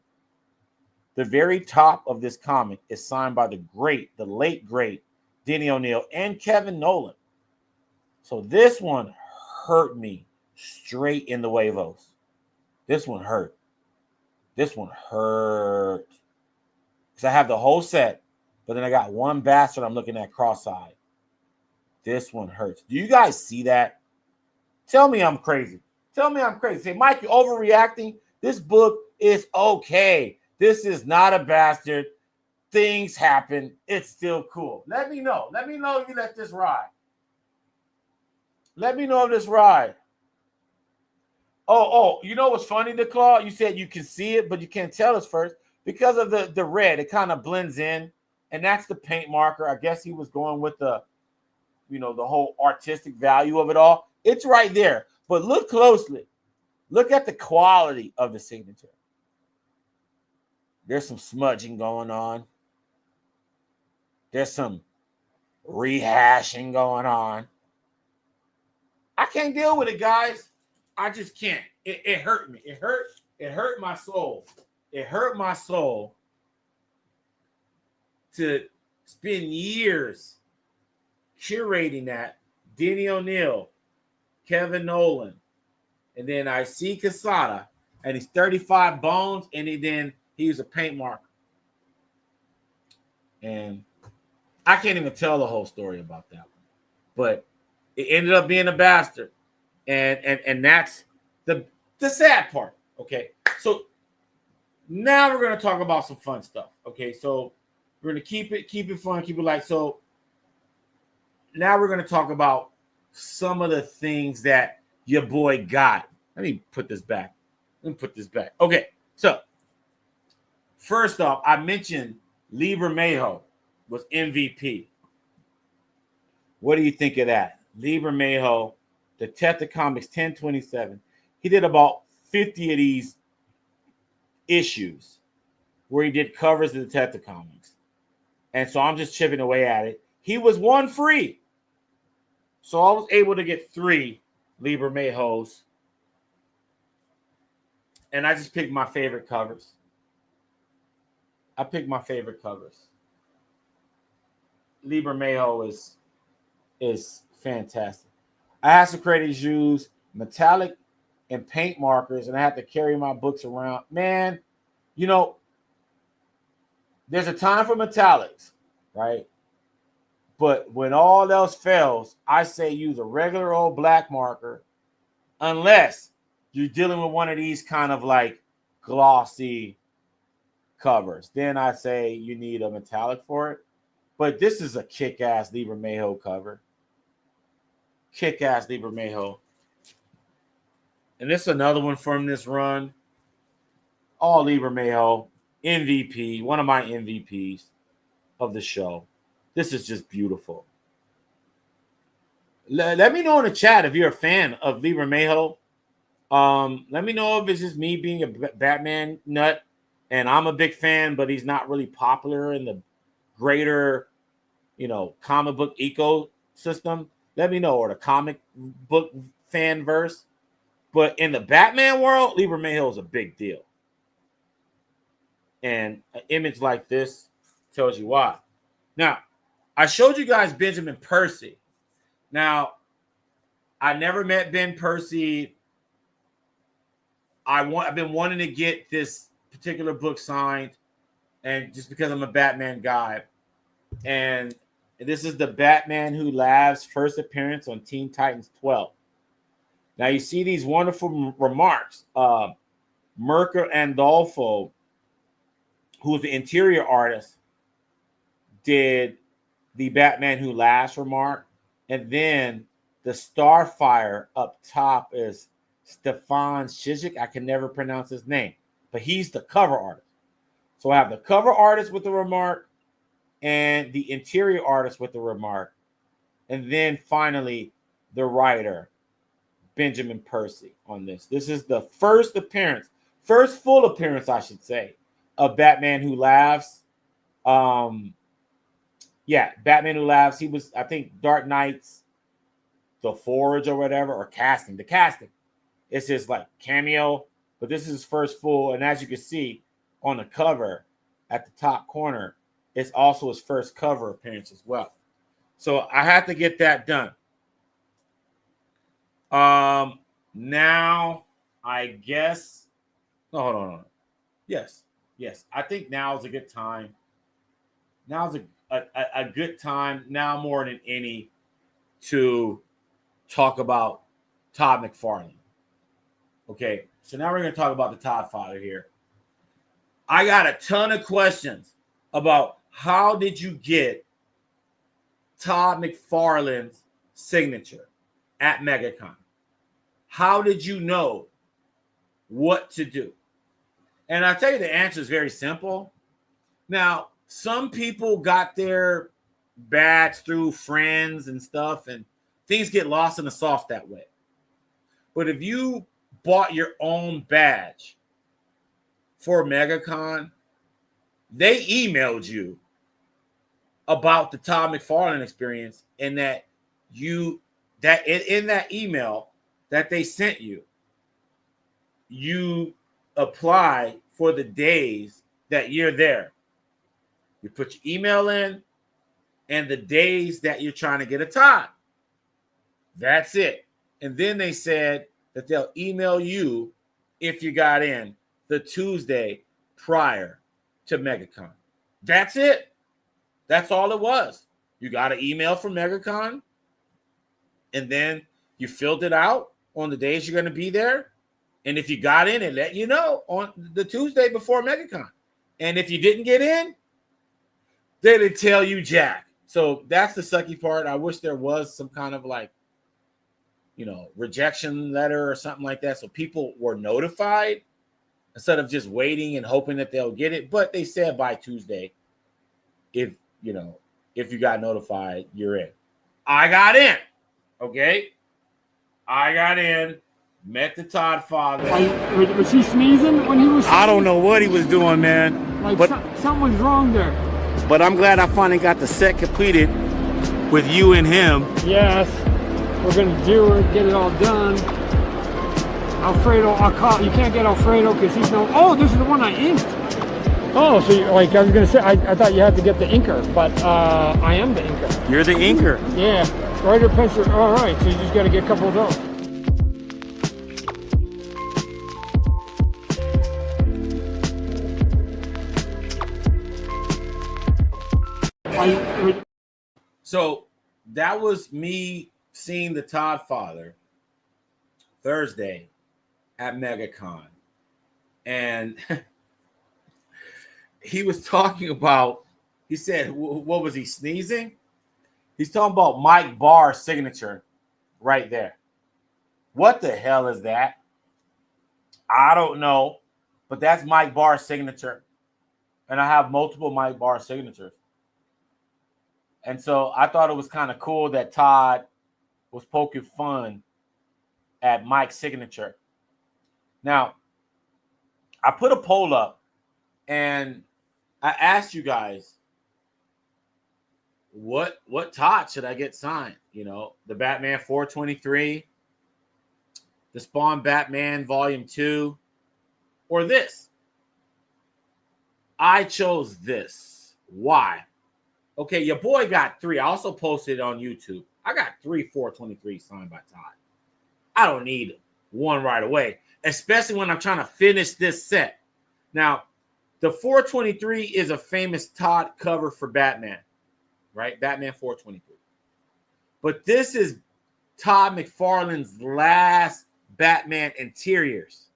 the very top of this comic is signed by the late great Denny O'Neil and Kevin Nolan. So this one hurt me straight in the huevos. This one hurt. because I have the whole set, but then I got one bastard I'm looking at cross-eyed. This one hurts. Do you guys see that? Tell me I'm crazy. Tell me I'm crazy. Say, Mike, you're overreacting. This book is okay. This is not a bastard. Things happen. It's still cool. Let me know. Let me know if you let this ride. Let me know if this ride. Oh, you know what's funny, DeClaw? You said you can see it, but you can't tell us first. Because of the red, it kind of blends in. And that's the paint marker. I guess he was going with the, the whole artistic value of it all. It's right there. But look closely. Look at the quality of the signature. There's some smudging going on. There's some rehashing going on. I can't deal with it, guys. I just can't. It hurt me. It hurt my soul. It hurt my soul to spend years curating that. Denny O'Neil, Kevin Nolan, and then I see Casada, and he's 35 bones, and he used a paint marker. And I can't even tell the whole story about that one. But it ended up being a bastard. And that's the sad part. Okay. So now we're gonna talk about some fun stuff. Okay, so we're gonna keep it fun, keep it light. So now we're gonna talk about some of the things that your boy got. Let me put this back. Okay, so first off, I mentioned Lee Bermejo was MVP. What do you think of that? Lee Bermejo, Detective Comics 1027. He did about 50 of these issues where he did covers of Detective Comics. And so I'm just chipping away at it. He was one free. So I was able to get 3 Lee Bermejos. And I just picked my favorite covers. Lee Bermejo is fantastic. I had some creators use metallic and paint markers, and I had to carry my books around. Man, there's a time for metallics, right? But when all else fails, I say use a regular old black marker, unless you're dealing with one of these kind of like glossy covers. Then I say you need a metallic for it. But this is a kick-ass Lee Bermejo cover. Kick-ass Lee Bermejo. And this is another one from this run. All Lee Bermejo. MVP. One of my MVPs of the show. This is just beautiful. Let me know in the chat if you're a fan of Lee Bermejo. Let me know if it's just me being a Batman nut and I'm a big fan, but he's not really popular in the greater, comic book ecosystem. Let me know, or the comic book fan verse. But in the Batman world, Lee Bermejo is a big deal. And an image like this tells you why. Now, I showed you guys Benjamin Percy. Now, I never met Ben Percy. I've been wanting to get this particular book signed, and just because I'm a Batman guy. And this is the Batman Who Laughs first appearance on Teen Titans 12. Now you see these wonderful remarks. Mirka Andolfo, who's the interior artist, did the Batman Who Laughs remark. And then the Starfire up top is Stefan Shizik. I can never pronounce his name, but he's the cover artist. So I have the cover artist with the remark and the interior artist with the remark. And then finally, the writer, Benjamin Percy, on this. This is the first full appearance, I should say, of Batman Who Laughs. Batman Who Laughs. He was, I think, Dark Knight's The Forge or whatever, or casting. The casting. It's his like cameo, but this is his first full. And as you can see on the cover at the top corner, it's also his first cover appearance as well. So I had to get that done. Now I guess. No, hold on. Yes. I think now is a good time now's a good time now more than any to talk about Todd McFarlane. Okay, so now we're going to talk about the Todd father here. I got a ton of questions about how did you get Todd McFarlane's signature at Megacon? How did you know what to do? And I'll tell you the answer is very simple. Now, some people got their badge through friends and stuff, and things get lost in the sauce that way. But if you bought your own badge for Megacon, they emailed you about the Todd McFarlane experience, and that in that email that they sent you, you apply for the days that you're there. You put your email in and the days that you're trying to get a Todd. That's it. And then they said that they'll email you if you got in the Tuesday prior to Megacon. That's it. That's all it was. You got an email from Megacon, and then you filled it out on the days you're going to be there. And if you got in, it let you know on the Tuesday before Megacon. And if you didn't get in, they didn't tell you jack. So that's the sucky part. I wish there was some kind of rejection letter or something like that, so people were notified instead of just waiting and hoping that they'll get it. But they said by Tuesday, if you got notified, you're in. I got in. Okay. I got in, met the Todd father. Was he sneezing when he was sneezing? I don't know what he was doing, man. But something was wrong there. But I'm glad I finally got the set completed with you and him. Yes. We're going to do it, get it all done. Alfredo, I'll call. You can't get Alfredo because he's no. Oh, this is the one I inked. Oh, so I was going to say, I thought you had to get the inker, but I am the inker. You're the inker. Yeah. Writer, pencil. All right. So you just got to get a couple of those. So that was me seeing the Todd father Thursday at Megacon. And he was talking about, he said, what was he sneezing? He's talking about Mike Barr's signature right there. What the hell is that? I don't know, but that's Mike Barr's signature. And I have multiple Mike Barr signatures. And so I thought it was kind of cool that Todd was poking fun at Mike's signature. Now, I put a poll up and I asked you guys, what Todd should I get signed? The Batman 423, the Spawn Batman Volume 2, or this. I chose this. Why? Okay, your boy got 3. I also posted it on YouTube. I got 3 423 signed by Todd. I don't need one right away, especially when I'm trying to finish this set. Now, the 423 is a famous Todd cover for Batman, right? Batman 423. But this is Todd McFarlane's last Batman interiors.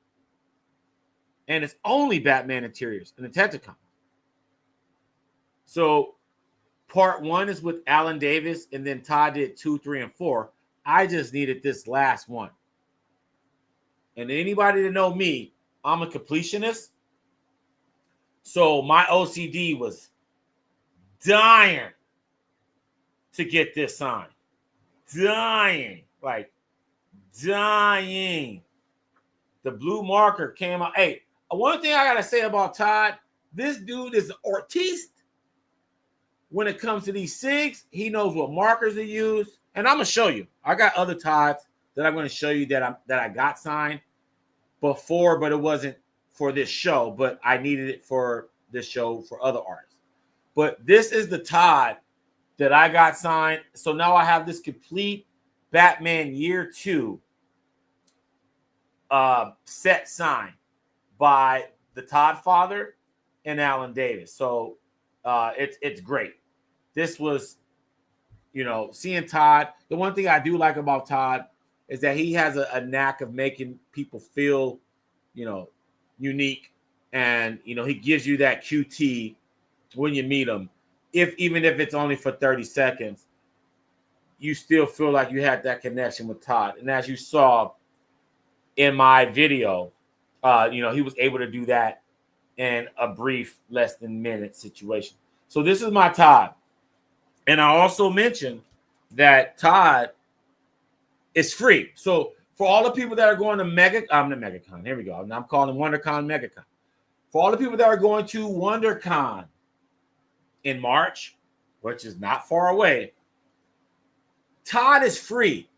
And it's only Batman interiors in the Tetracon. So part 1 is with Alan Davis, and then Todd did 2, 3, and 4. I just needed this last one. And anybody that know me, I'm a completionist. So my OCD was dying to get this signed. Dying. The blue marker came out. Hey, one thing I got to say about Todd, this dude is an artiste. When it comes to these SIGs, he knows what markers to use. And I'm going to show you. I got other Todds that I'm going to show you that I got signed before, but it wasn't for this show. But I needed it for this show for other artists. But this is the Todd that I got signed. So now I have this complete Batman Year 2 set signed by the Todd father and Alan Davis. So It's great. This was, seeing Todd. The one thing I do like about Todd is that he has a knack of making people feel, unique, and he gives you that QT when you meet him. Even if it's only for 30 seconds, you still feel like you had that connection with Todd. And as you saw in my video, he was able to do that in a brief, less than minute situation. So this is my Todd. And I also mentioned that Todd is free. So for all the people that are going to Megacon, here we go. Now I'm calling WonderCon Megacon. For all the people that are going to WonderCon in March, which is not far away, Todd is free.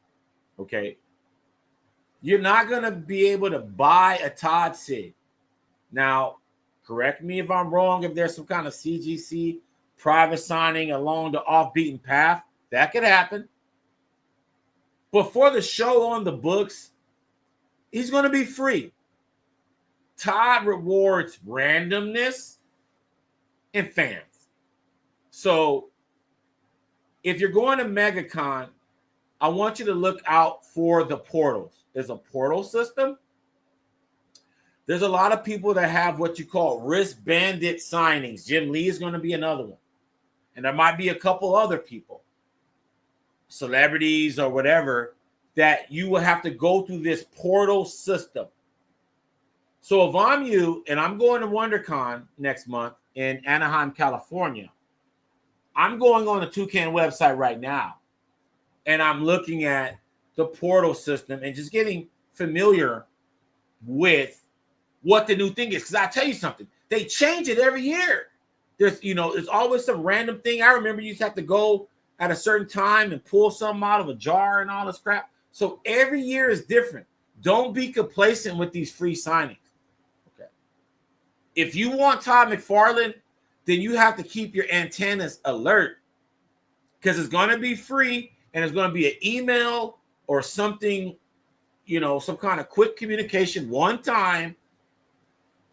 Okay. You're not going to be able to buy a Todd Sig. Now, correct me if I'm wrong, if there's some kind of CGC private signing along the off-beaten path, that could happen. But for the show on the books, he's going to be free. Todd rewards randomness and fans. So if you're going to Megacon, I want you to look out for the portals. There's a portal system. There's a lot of people that have what you call wrist bandit signings. Jim Lee is going to be another one. And there might be a couple other people, celebrities or whatever, that you will have to go through this portal system. So if I'm you and I'm going to WonderCon next month in Anaheim, California, I'm going on the Toucan website right now, and I'm looking at the portal system and just getting familiar with what the new thing is. Because I tell you something, they change it every year. There's always some random thing. I remember you used to have to go at a certain time and pull something out of a jar and all this crap. So every year is different. Don't be complacent with these free signings. Okay. If you want Todd McFarlane, then you have to keep your antennas alert, because it's going to be free and it's going to be an email or something, some kind of quick communication one time,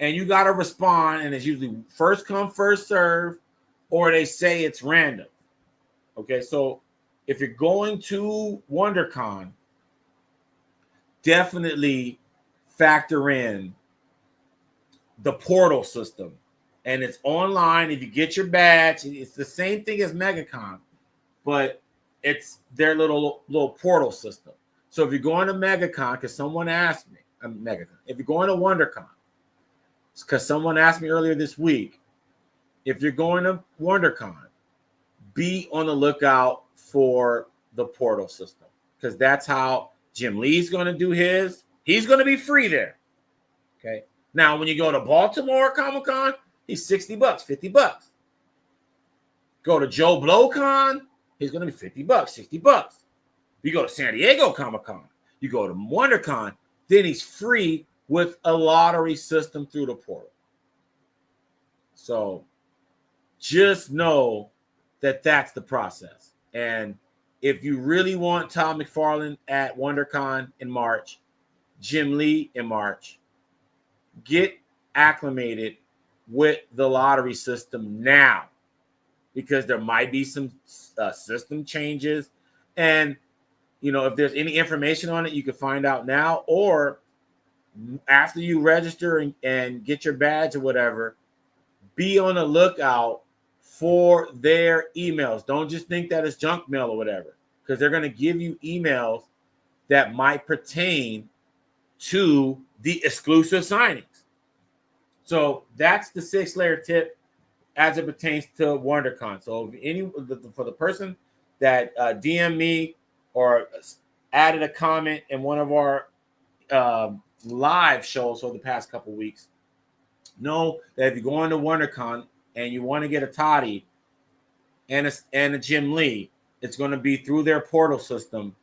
and you got to respond. And it's usually first come, first serve, or they say it's random. Okay. So if you're going to WonderCon, definitely factor in the portal system. And it's online. If you get your badge, it's the same thing as Megacon, but it's their little portal system. So if you're going to Megacon, because someone asked me, if you're going to WonderCon, because someone asked me earlier this week, if you're going to WonderCon, be on the lookout for the portal system, because that's how Jim Lee's going to do his. He's going to be free there. Okay. Now, when you go to Baltimore Comic-Con, he's $60, $50. Go to Joe BlowCon, he's going to be $50, $60. You go to San Diego Comic-Con, you go to WonderCon, then he's free with a lottery system through the portal. So just know that that's the process. And if you really want Todd McFarlane at WonderCon in March, Jim Lee in March, get acclimated with the lottery system now, because there might be some system changes. And, if there's any information on it, you can find out now, or after you register and get your badge or whatever, be on the lookout for their emails. Don't just think that it's junk mail or whatever, because they're going to give you emails that might pertain to the exclusive signings. So that's the Sig Slayer tip as it pertains to WonderCon. So for the person that DM me or added a comment in one of our live shows over the past couple weeks, know that if you're going to WonderCon and you want to get a Toddy and a Jim Lee, it's going to be through their portal system,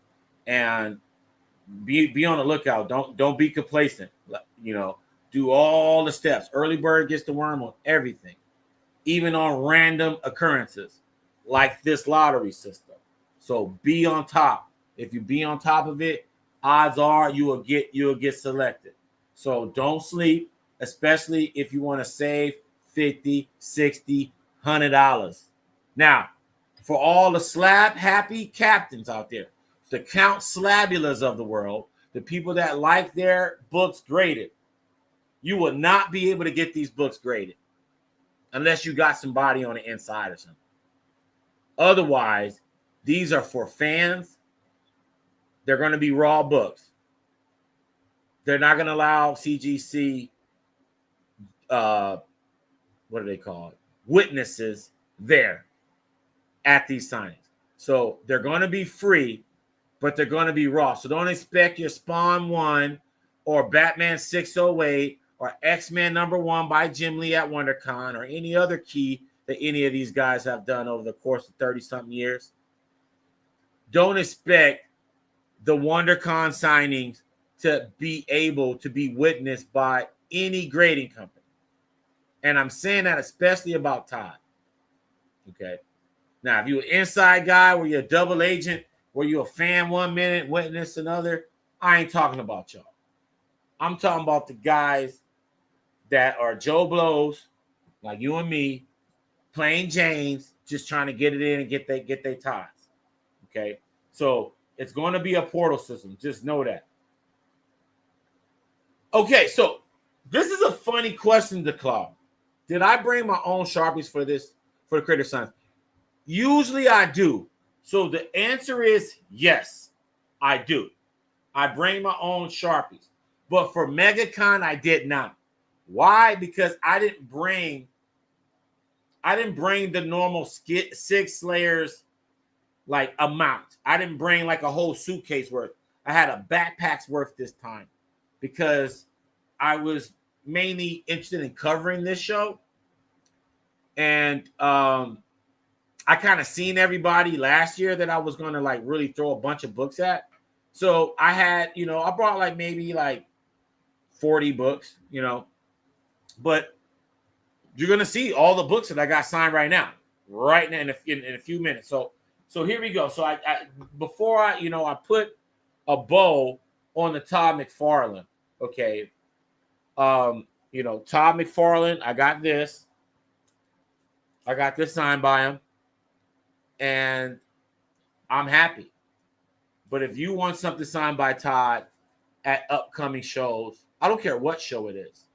and be on the lookout. Don't be complacent. Do all the steps. Early bird gets the worm on everything, even on random occurrences like this lottery system. So be on top. If you be on top of it, odds are you will get selected. So don't sleep, especially if you want to save 50, 60, $100. Now, for all the slab happy captains out there, the Count Slabulas of the world, the people that like their books graded, you will not be able to get these books graded unless you got somebody on the inside or something. Otherwise, these are for fans. They're going to be raw books. They're not going to allow CGC, what do they call it? Witnesses there at these signings. So they're going to be free, but they're going to be raw. So don't expect your Spawn 1 or Batman 608 or X-Men #1 by Jim Lee at WonderCon or any other key that any of these guys have done over the course of 30-something years. Don't expect the WonderCon signings to be able to be witnessed by any grading company. And I'm saying that especially about Todd. Okay. Now, if you're an inside guy where you're a double agent, where you're a fan 1 minute, witness another, I ain't talking about y'all. I'm talking about the guys that are Joe Blows, like you and me, plain Janes, just trying to get it in and get their ties. Okay. So it's going to be a portal system. Just know that. Okay, so this is a funny question to Claude. Did I bring my own Sharpies for this, for the Creator Science? Usually I do. So the answer is yes, I do. I bring my own Sharpies. But for Megacon, I did not. Why? Because I didn't bring the normal Sig Slayers like amount. I didn't bring like a whole suitcase worth. I had a backpack's worth this time because I was mainly interested in covering this show. And I kind of seen everybody last year that I was going to like really throw a bunch of books at. So I had, I brought like maybe like 40 books, but you're going to see all the books that I got signed right now in a few minutes. So here we go. So I before I put a bow on the Todd McFarlane. Okay. Todd McFarlane, I got this signed by him and I'm happy. But if you want something signed by Todd at upcoming shows, I don't care what show it is,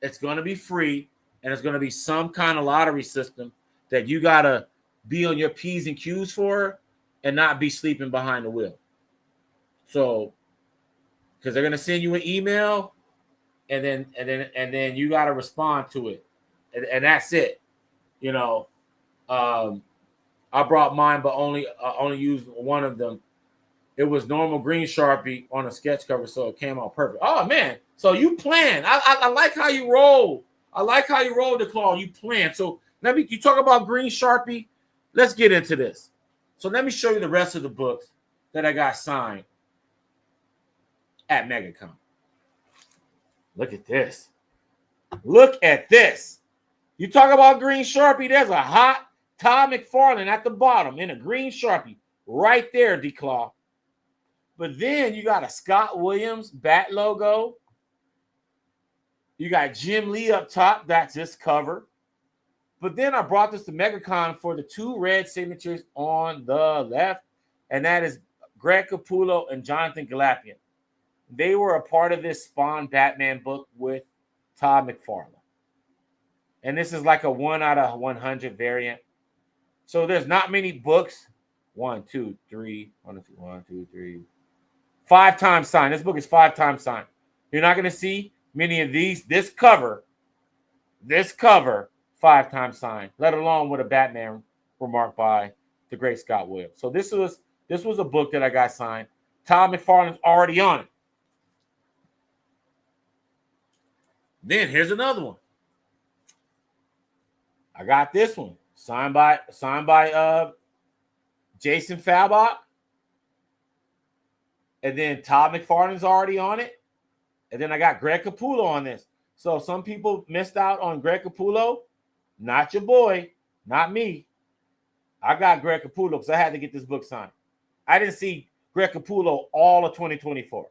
it's going to be free and it's going to be some kind of lottery system that you got to be on your P's and Q's for and not be sleeping behind the wheel. So, because they're going to send you an email and then you got to respond to it. And that's it. I brought mine, but only used one of them. It was normal green Sharpie on a sketch cover, so it came out perfect. Oh, man. So you plan. I like how you roll. I like how you roll the claw. You plan. So you talk about green Sharpie. Let's get into this. So let me show you the rest of the books that I got signed at Megacon. Look at this. Look at this. You talk about green Sharpie, there's a hot Todd McFarlane at the bottom in a green Sharpie right there, D-Claw. But then you got a Scott Williams bat logo. You got Jim Lee up top. That's his cover. But then I brought this to Megacon for the 2 red signatures on the left, and that is Greg Capullo and Jonathan Galapian. They were a part of this Spawn Batman book with Todd McFarlane. And this is like a 1 out of 100 variant. So there's not many books. 1, 2, 3. 1, 2, 3. 5 times signed. This book is 5 times signed. You're not going to see many of these. This cover, 5 times signed, let alone with a Batman remark by the great Scott Williams. So this was a book that I got signed. Todd McFarlane's already on it. Then here's another one. I got this one signed by Jason Fabok. And then Todd McFarlane's already on it. And then I got Greg Capullo on this. So some people missed out on Greg Capullo. Not your boy, not me. I got Greg Capullo because I had to get this book signed. I didn't see Greg Capullo all of 2024.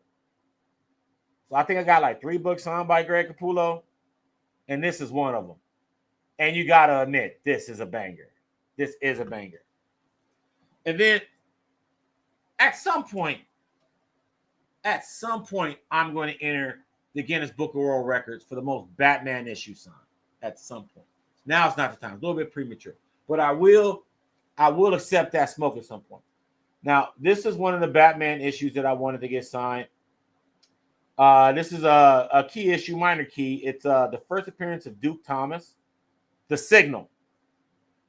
So I think I got like 3 books signed by Greg Capullo, and this is one of them. And you got to admit, this is a banger. This is a banger. And then at some point, I'm going to enter the Guinness Book of World Records for the most Batman issue signed at some point. Now it's not the time. It's a little bit premature. But I will accept that smoke at some point. Now, this is one of the Batman issues that I wanted to get signed. This is a key issue, minor key. It's the first appearance of Duke Thomas, The Signal.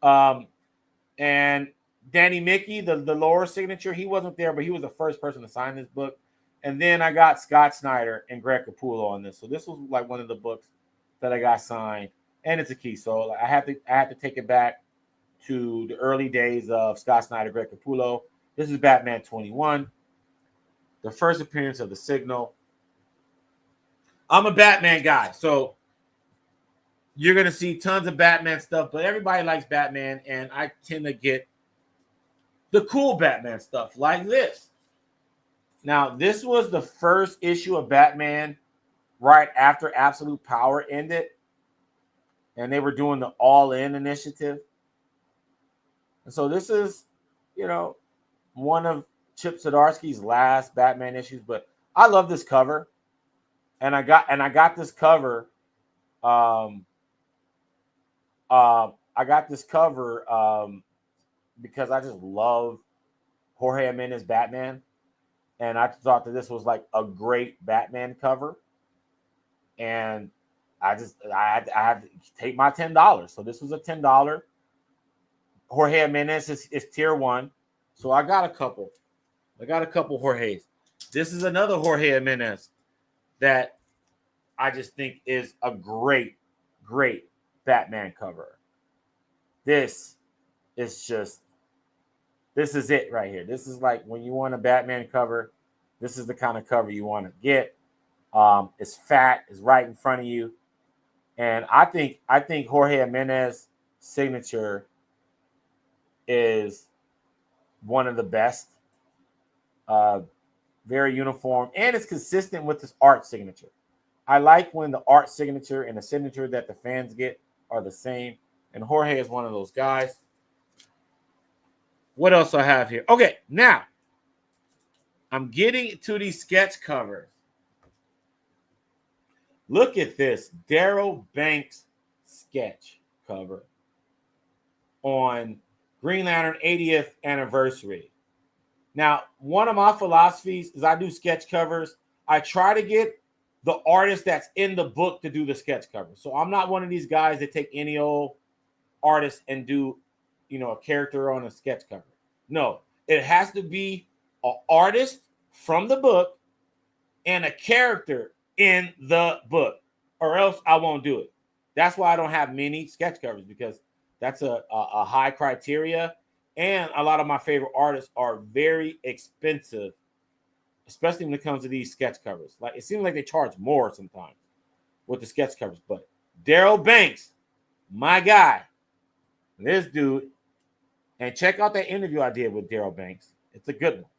And Danny Mickey, the lower signature, he wasn't there, but he was the first person to sign this book. And then I got Scott Snyder and Greg Capullo on this. So this was like one of the books that I got signed, and it's a key. So I had to take it back to the early days of Scott Snyder, Greg Capullo. This is Batman 21, the first appearance of The Signal. I'm a Batman guy, so you're going to see tons of Batman stuff, but everybody likes Batman, and I tend to get the cool Batman stuff like this. Now, this was the first issue of Batman right after Absolute Power ended, and they were doing the All In initiative. And so this is, one of Chip Zdarsky's last Batman issues, but I love this cover. And I got this cover. I got this cover because I just love Jorge Jimenez Batman. And I thought that this was like a great Batman cover. And I had to take my $10. So this was a $10. Jorge Jimenez is tier 1. So I got a couple. Jorge's. This is another Jorge Jimenez that I just think is a great, great Batman cover. This is it right here. This is like when you want a Batman cover, this is the kind of cover you want to get. It's fat, it's right in front of you. And I think Jorge Jimenez signature is one of the best. Very uniform, and it's consistent with his art signature. I like when the art signature and the signature that the fans get are the same, and Jorge is one of those guys. What else I have here? Okay, now I'm getting to these sketch covers. Look at this Darryl Banks sketch cover on Green Lantern 80th anniversary. Now, one of my philosophies is I do sketch covers. I try to get the artist that's in the book to do the sketch cover. So I'm not one of these guys that take any old artist and do, a character on a sketch cover. No, it has to be an artist from the book and a character in the book, or else I won't do it. That's why I don't have many sketch covers, because that's a high criteria. And a lot of my favorite artists are very expensive, especially when it comes to these sketch covers. Like, it seems like they charge more sometimes with the sketch covers. But Darryl Banks, my guy, this dude, and check out that interview I did with Darryl Banks. It's a good one.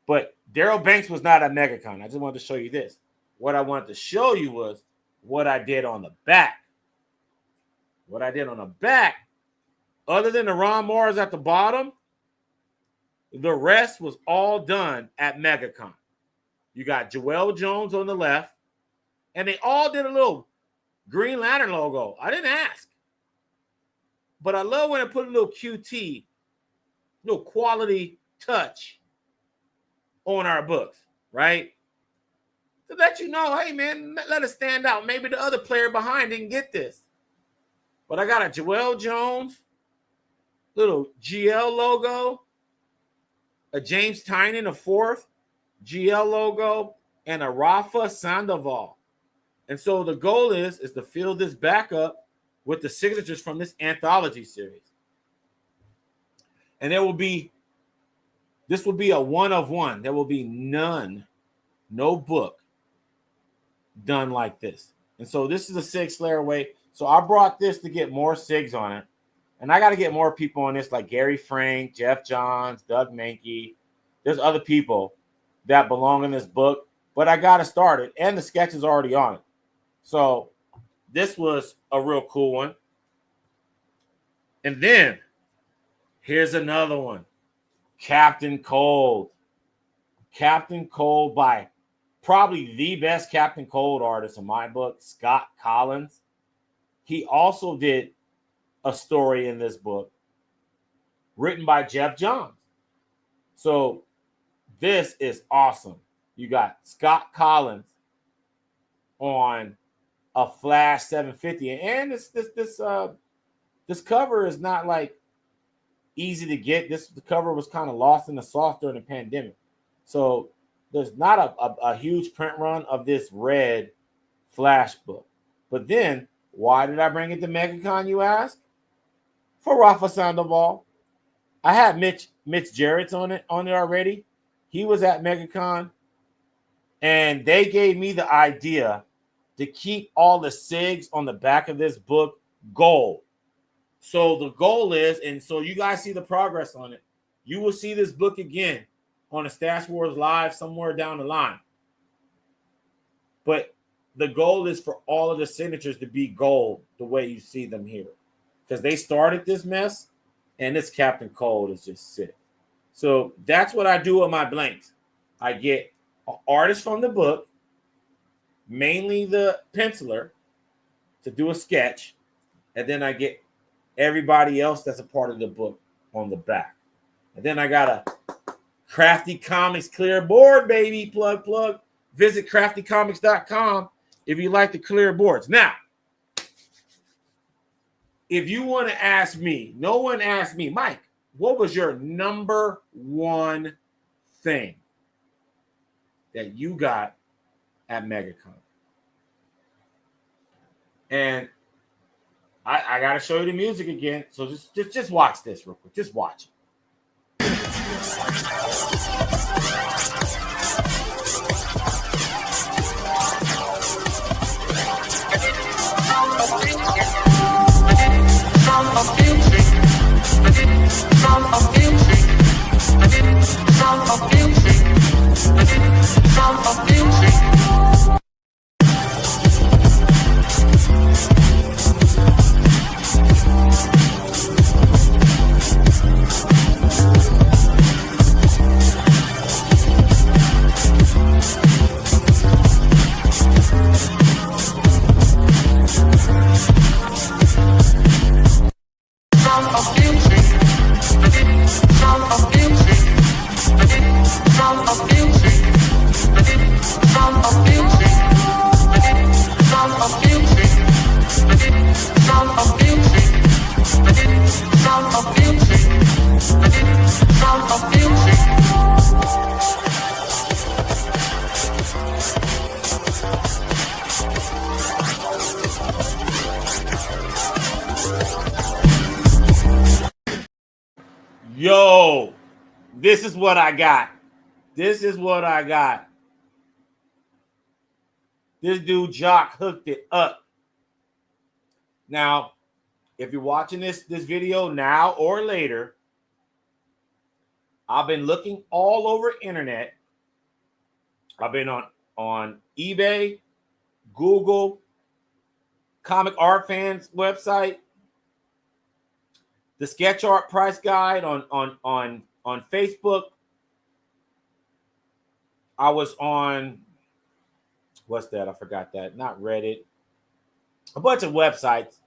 But Darryl Banks was not at Megacon. I just wanted to show you this. What I wanted to show you was what I did on the back. What I did on the back, other than the Ron Mars at the bottom, the rest was all done at Megacon. You got Joel Jones on the left, and they all did a little Green Lantern logo. I didn't ask. But I love when I put a little QT, little quality touch on our books, right? To let you know, hey, man, let it stand out. Maybe the other player behind didn't get this. But I got a Joel Jones, little GL logo, a James Tynion, a fourth GL logo, and a Rafa Sandoval. And so the goal is to fill this back up with the signatures from this anthology series. And this will be a one of one. There will be no book done like this. And so this is a Sig Slayer way. So I brought this to get more Sigs on it. And I got to get more people on this, like Gary Frank, Jeff Johns, Doug Mankey. There's other people that belong in this book, but I got to start it. And the sketch is already on it. So this was a real cool one. And then here's another one. Captain Cold. Captain Cold by probably the best Captain Cold artist in my book, Scott Collins. He also did a story in this book written by Jeff Johns. So this is awesome. You got Scott Collins on a Flash 750, and this cover is not like easy to get. The cover was kind of lost in the sauce during the pandemic, so there's not a huge print run of this red Flash book. But then, why did I bring it to Megacon, you ask? For Rafa Sandoval. I had Mitch Jarrett's on it already. He was at Megacon, and they gave me the idea to keep all the SIGs on the back of this book gold. So the goal is, and so you guys see the progress on it, you will see this book again on a Stash Wars Live somewhere down the line. But the goal is for all of the signatures to be gold the way you see them here. Because they started this mess, and this Captain Cold is just sick. So that's what I do with my blanks. I get an artist from the book, mainly the penciler, to do a sketch, and then I get everybody else that's a part of the book on the back. And then I got a Crafty Comics clear board, baby. Plug. Visit craftycomics.com if you like the clear boards. Now, if you want to ask me, no one asked me, Mike, what was your number one thing that you got at Megacon? And I got to show you the music again. So just watch this real quick. Just watch it. Yo, this is what I got. This dude Jock hooked it up. Now, if you're watching this video now or later, I've been looking all over internet. I've been on eBay, Google, Comic Art Fans website, the Sketch Art Price Guide on Facebook. I was on, what's that? I forgot that. Not Reddit. A bunch of websites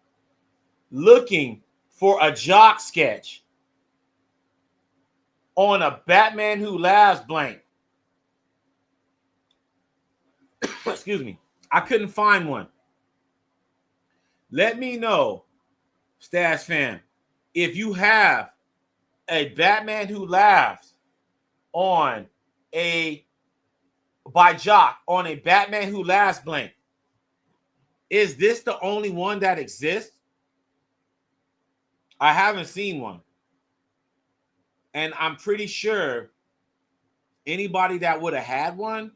looking for a Jock sketch on a Batman Who Laughs blank. Excuse me. I couldn't find one. Let me know, Stash fam, if you have a Batman Who Laughs by Jock on a Batman Who Laughs blank. Is this the only one that exists? I haven't seen one. And I'm pretty sure anybody that would have had one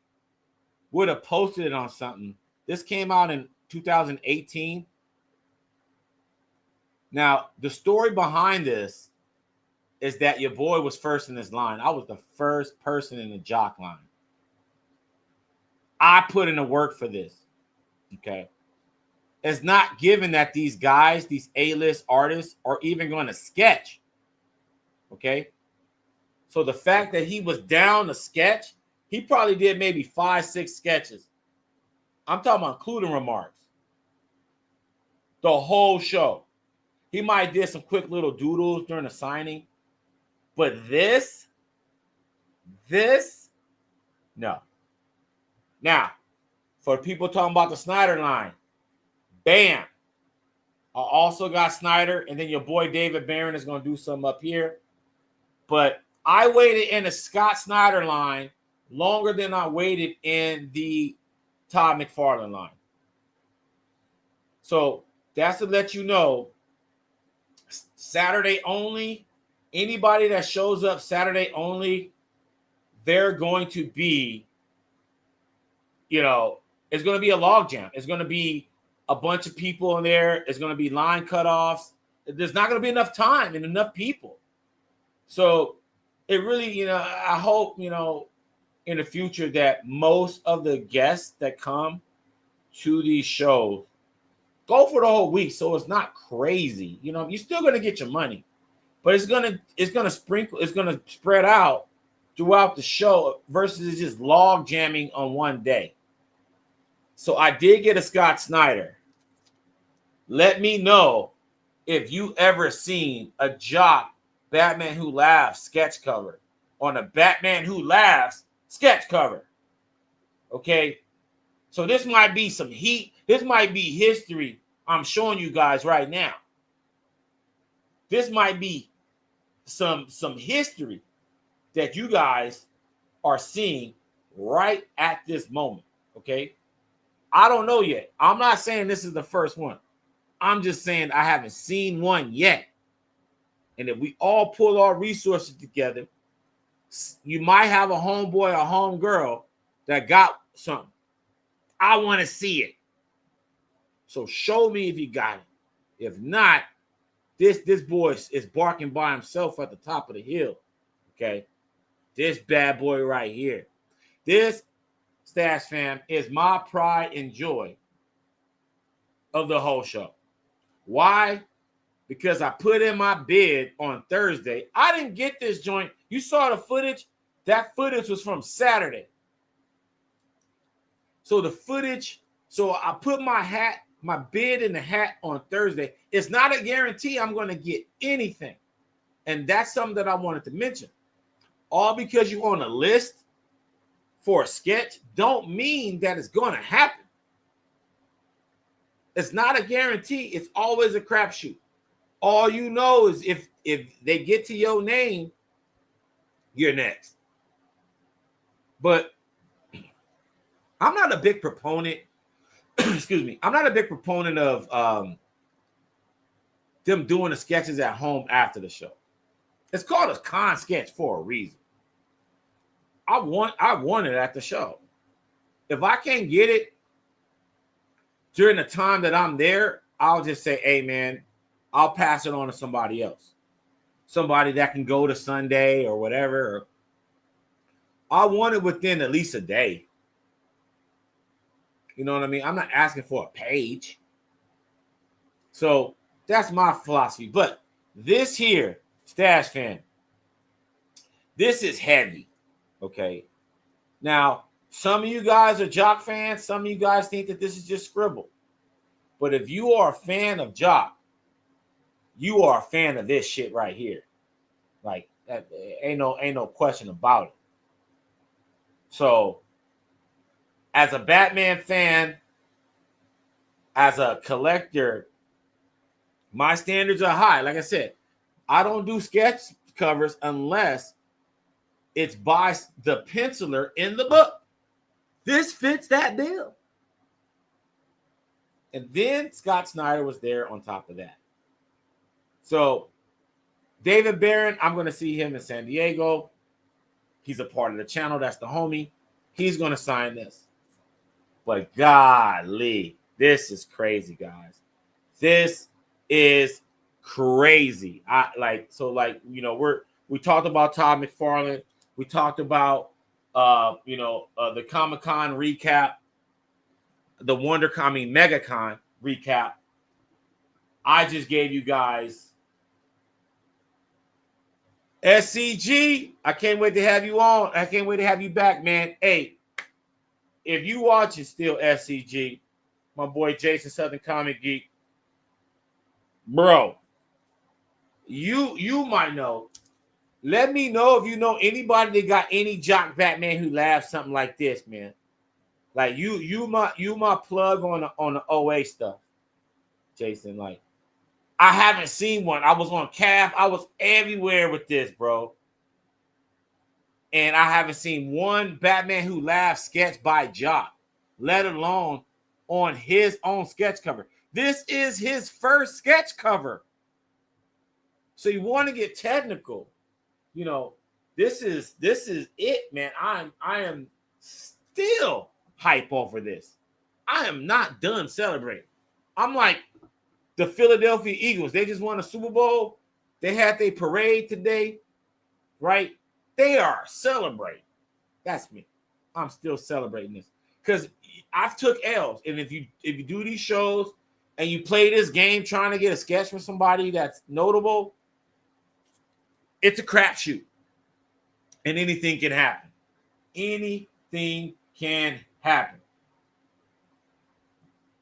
would have posted it on something. This came out in 2018. Now, the story behind this is that your boy was first in this line. I was the first person in the Jock line. I put in the work for this. Okay. is not given that these guys, these A-list artists, are even going to sketch. Okay? So the fact that he was down to sketch, he probably did maybe 5, 6 sketches. I'm talking about including remarks. The whole show. He might did some quick little doodles during the signing. But this, no. Now, for people talking about the Snyder line, bam. I also got Snyder, and then your boy David Barron is going to do something up here. But I waited in the Scott Snyder line longer than I waited in the Todd McFarlane line. So that's to let you know, Saturday only, anybody that shows up Saturday only, they're going to be, it's going to be a logjam. It's going to be a bunch of people in there. It's going to be line cutoffs. There's not going to be enough time and enough people. So it really, I hope, in the future that most of the guests that come to these shows go for the whole week, so it's not crazy. You're still going to get your money, but it's going to spread out throughout the show versus just log jamming on one day. So I did get a Scott Snyder. Let me know if you ever seen a Jock Batman Who Laughs sketch cover on a Batman Who Laughs sketch cover. Okay? So this might be some heat. This might be history I'm showing you guys right now. This might be some history that you guys are seeing right at this moment. Okay? I don't know yet. I'm not saying this is the first one. I'm just saying I haven't seen one yet. And if we all pull our resources together, you might have a homeboy or homegirl that got something. I want to see it. So show me if you got it. If not, this boy is barking by himself at the top of the hill. Okay? This bad boy right here. This, Stash fam, is my pride and joy of the whole show. Why? Because I put in my bid on Thursday. I didn't get this joint. You saw the footage. That footage was from Saturday. So the footage, so I put my bid in the hat on Thursday. It's not a guarantee I'm going to get anything. And that's something that I wanted to mention. All because you're on a list for a sketch don't mean that it's going to happen. It's not a guarantee. It's always a crapshoot. All you know is if they get to your name, you're next. But I'm not a big proponent. Excuse me. I'm not a big proponent of them doing the sketches at home after the show. It's called a con sketch for a reason. I want it at the show. If I can't get it during the time that I'm there, I'll just say, hey, man, I'll pass it on to somebody else. Somebody that can go to Sunday or whatever. I want it within at least a day. You know what I mean? I'm not asking for a page. So that's my philosophy. But this here, Stash fan, this is heavy. Okay. Now, some of you guys are Jock fans. Some of you guys think that this is just scribble. But if you are a fan of Jock, you are a fan of this shit right here. Like, that ain't no question about it. So, as a Batman fan, as a collector, my standards are high. Like I said, I don't do sketch covers unless it's by the penciler in the book. This fits that bill. And then Scott Snyder was there on top of that. So, David Barron, I'm going to see him in San Diego. He's a part of the channel. That's the homie. He's going to sign this. But golly, this is crazy, guys. This is crazy. We talked about Todd McFarlane. We talked about the Comic-Con recap, the Megacon. recap. I just gave you guys SCG. I can't wait to have you on. I can't wait to have you back, man. Hey, if you watch it still, SCG, my boy Jason Southern Comic Geek, bro, you might know. Let me know if you know anybody that got any jock Batman who laughs something like this, man. Like you my plug on the OA stuff, Jason. Like, I haven't seen one. I was on CAF. I was everywhere with this, bro. And I haven't seen one Batman who laughs sketch by Jock, let alone on his own sketch cover. This is his first sketch cover. So you want to get technical. You know, this is it, man. I am still hype over this. I am not done celebrating. I'm like the Philadelphia Eagles. They just won a Super Bowl. They had their parade today, right? They are celebrating. That's me. I'm still celebrating this because I've took L's, and if you do these shows and you play this game trying to get a sketch from somebody that's notable, it's a crapshoot, and anything can happen. Anything can happen.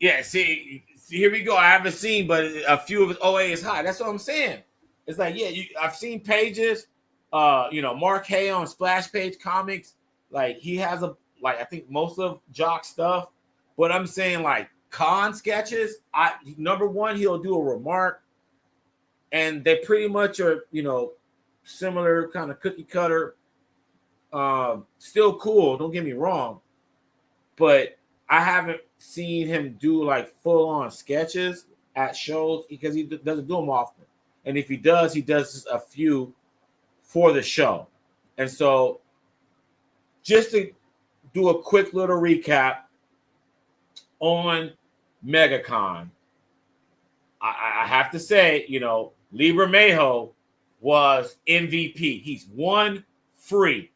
Yeah, see, here we go. I haven't seen, but a few of his OA is high. That's what I'm saying. It's like, yeah, I've seen pages. Mark Hay on Splash Page Comics, like he has I think most of Jock stuff, but I'm saying like con sketches. Number one, he'll do a remark, and they pretty much are similar kind of cookie cutter. Still cool. Don't get me wrong, but I haven't seen him do like full on sketches at shows because he doesn't do them often, and if he does a few for the show. And so just to do a quick little recap on Megacon, I have to say, Libra Mayo was MVP. He's one free.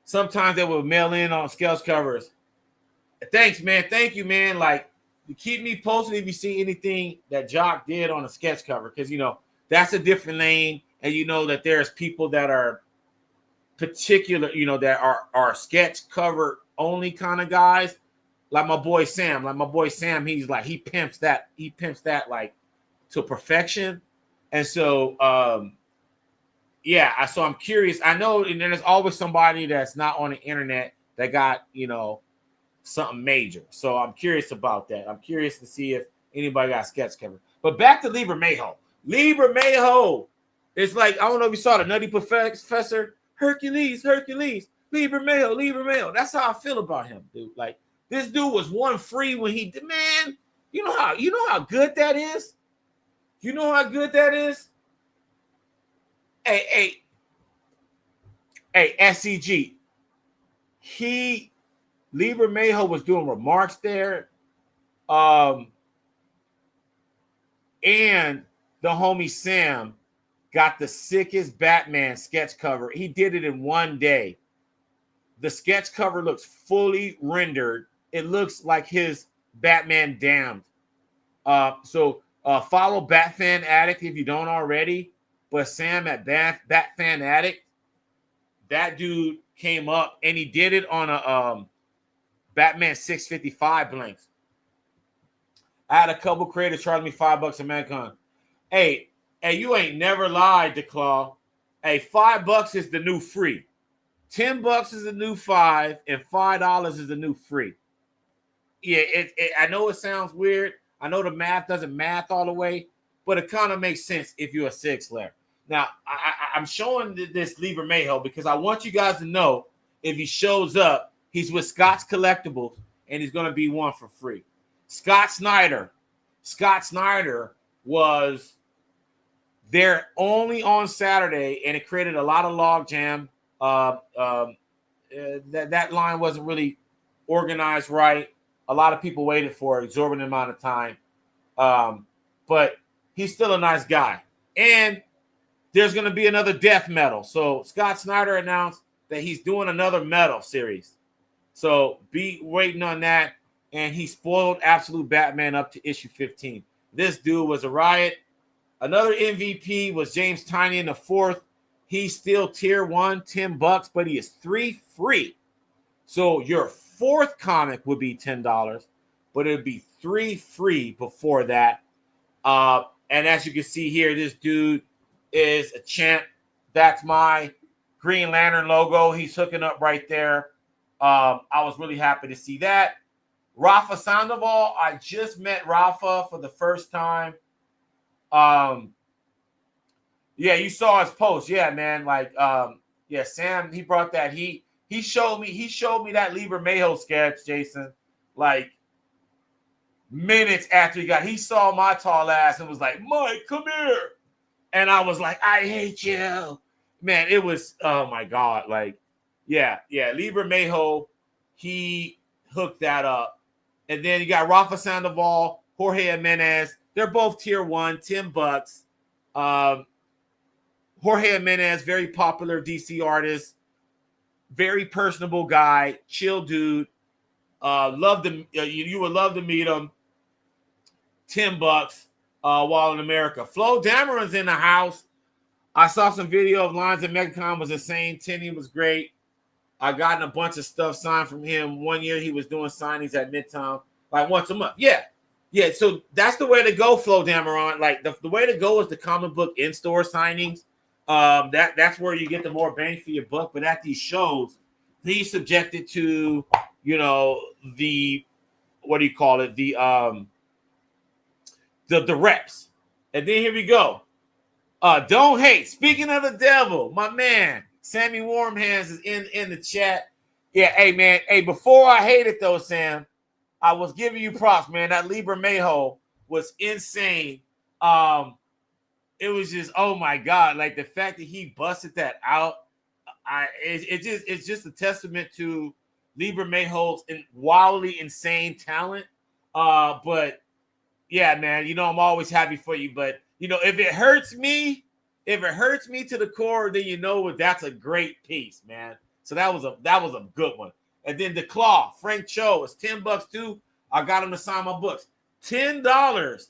Sometimes they will mail in on sketch covers. Thanks, man. Thank you, man. Like, you keep me posted if you see anything that Jock did on a sketch cover, because that's a different lane, and that there's people that are particular, that are sketch cover only kind of guys, like my boy Sam. He's like he pimps that like to perfection, and so so I'm curious. I know, and there's always somebody that's not on the internet that got something major. So I'm curious about that. I'm curious to see if anybody got sketch cover. But back to Libra Mayo. Libra Mayo. It's like, I don't know if you saw the Nutty Professor. Hercules. Libra Mayo. That's how I feel about him, dude. Like, this dude was one free when he did, man. You know how good that is? You know how good that is? Hey, SCG. Libra Mayo was doing remarks there. And the homie Sam got the sickest Batman sketch cover. He did it in one day. The sketch cover looks fully rendered. It looks like his Batman Damned. So follow Batfan Addict if you don't already. But Sam at Batfan Addict, that dude came up and he did it on a Batman 655 blanks. I had a couple creators charge me $5 a Megacon. Hey, you ain't never lied, DeClaw. Hey, $5 is the new free. $10 is the new $5, and $5 is the new free. Yeah, I know it sounds weird. I know the math doesn't math all the way, but it kind of makes sense if you're a Sig Slayer. Now, I'm showing this Libra Mayo because I want you guys to know if he shows up, he's with Scott's Collectibles, and he's going to be one for free. Scott Snyder was there only on Saturday, and it created a lot of logjam. That line wasn't really organized right. A lot of people waited for an exorbitant amount of time. But he's still a nice guy. And there's going to be another death metal. So Scott Snyder announced that he's doing another metal series. So be waiting on that. And he spoiled Absolute Batman up to issue 15. This dude was a riot. Another MVP was James Tynion, the fourth. He's still tier 1, $10, but he is 3 free. So your fourth comic would be $10, but it would be 3 free before that. And as you can see here, this dude is a champ. That's my Green Lantern logo. He's hooking up right there. I was really happy to see that. Rafa Sandoval, I just met Rafa for the first time. Yeah, you saw his post. Yeah, man. Like, yeah, Sam, he brought that heat. He showed me that Lieber Mayho sketch, Jason, like minutes after he saw my tall ass and was like, Mike, come here. And I was like, I hate you. Man, it was, oh my God. Like, yeah, Lieber Mayho, he hooked that up. And then you got Rafa Sandoval, Jorge Jimenez. They're both tier 1, $10. Jorge Jimenez, very popular DC artist, very personable guy, chill dude. Love to you would love to meet him. $10 while in America. Flo Dameron's in the house. I saw some video of lines at Megacon was insane. Tinny was great. I gotten a bunch of stuff signed from him. One year he was doing signings at Midtown, like once a month. Yeah. So that's the way to go, Flo Dameron. Like the way to go is the comic book in-store signings. That's where you get the more bang for your buck. But at these shows, he's subjected to, the what do you call it? The reps. And then here we go. Don't hate. Speaking of the devil, my man Sammy Warmhands is in the chat. Yeah, hey man. Hey, before I hate it though, Sam, I was giving you props, man. That Lieber Mayho was insane. It was just, oh my God, like the fact that he busted that out. It's just a testament to Lieber Mayho's wildly insane talent. But yeah, man, I'm always happy for you. But if it hurts me to the core, then that's a great piece, man. So that was a good one. And then the Claw, Frank Cho, is $10 too. I got him to sign my books. $10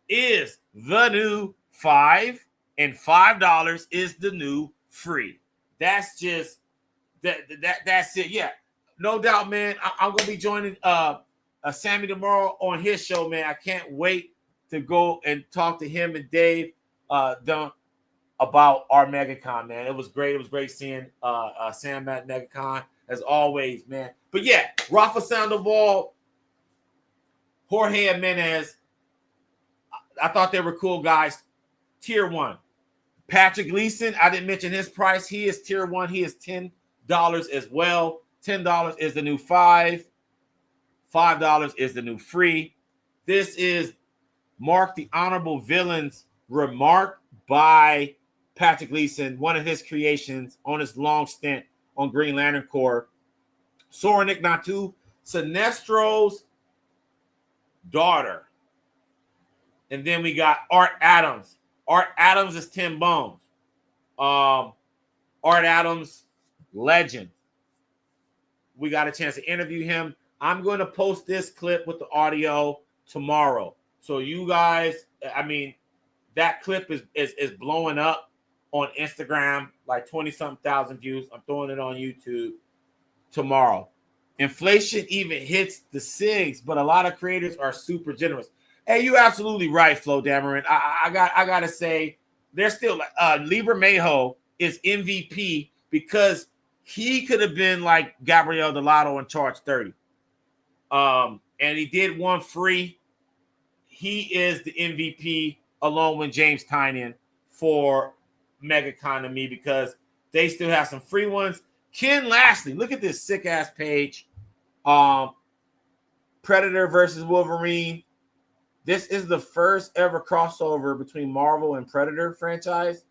is the new $5, and $5 is the new free. That's just that's it. Yeah, no doubt, man. I'm gonna be joining Sammy tomorrow on his show, man. I can't wait to go and talk to him and Dave about our Megacon, man. It was great. It was great seeing Sam at Megacon as always, man. But yeah, Rafa Sandoval, Jorge Jimenez, I thought they were cool guys. Tier 1. Patrick Gleason, I didn't mention his price. He is tier 1. He is $10 as well. $10 is the new $5. $5 is the new free. This is Mark the Honorable Villain's remark by Patrick Gleason, one of his creations on his long stint on Green Lantern Corps. Soranik Natu, Sinestro's daughter. And then we got Art Adams. Art Adams is 10 bones. Art Adams, legend. We got a chance to interview him. I'm going to post this clip with the audio tomorrow. So you guys, that clip is blowing up on Instagram, like 20-something thousand views. I'm throwing it on YouTube tomorrow. Inflation even hits the SIGs, but a lot of creators are super generous. Hey, you're absolutely right, Flo Dameron. I gotta say, there's still Lieber Mayho is MVP because he could have been like Gabriel Delato and charge 30. And he did one free. He is the MVP along with James Tynion for Megacon to me because they still have some free ones. Ken Lashley, look at this sick ass page. Predator versus Wolverine. This is the first ever crossover between Marvel and Predator franchise.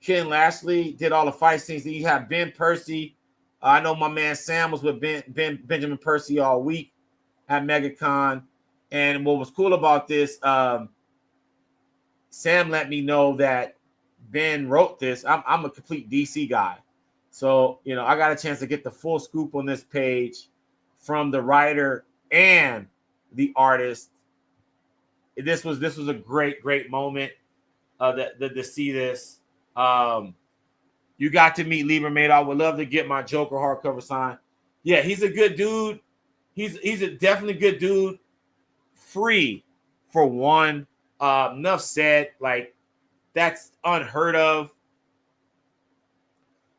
Ken Lashley did all the fight scenes. Then you have Ben Percy. I know my man Sam was with Benjamin Percy all week at Megacon. And what was cool about this, Sam let me know that Ben wrote this. I'm a complete DC guy. So, I got a chance to get the full scoop on this page. from the writer and the artist. This was a great moment to see this. You got to meet Lieber Madoff. Would love to get my Joker hardcover signed. Yeah, he's a good dude. He's a definitely good dude. Free for one. Enough said. Like, that's unheard of.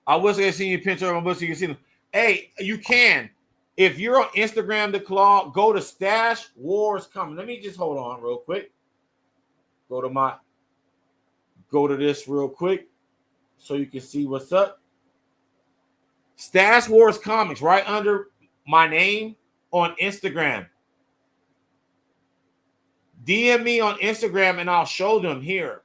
I wish I could see your picture. I wish you could see them. Hey, you can. If you're on Instagram, the claw, go to Stash Wars Coming. Let me just hold on real quick. Go to this real quick so you can see what's up. Stash Wars Comics, right under my name on Instagram. DM me on Instagram and I'll show them here.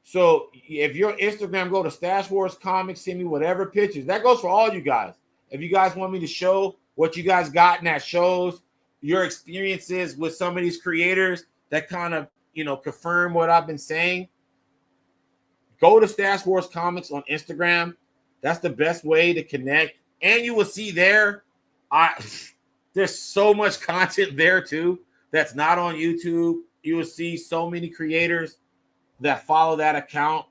So if you're on Instagram, go to Stash Wars Comics, send me whatever pictures. That goes for all you guys. If you guys want me to show what you guys got in that shows, your experiences with some of these creators that kind of, confirm what I've been saying, go to Stash Wars Comics on Instagram. That's the best way to connect. And you will see there, there's so much content there too that's not on YouTube. You will see so many creators that follow that account.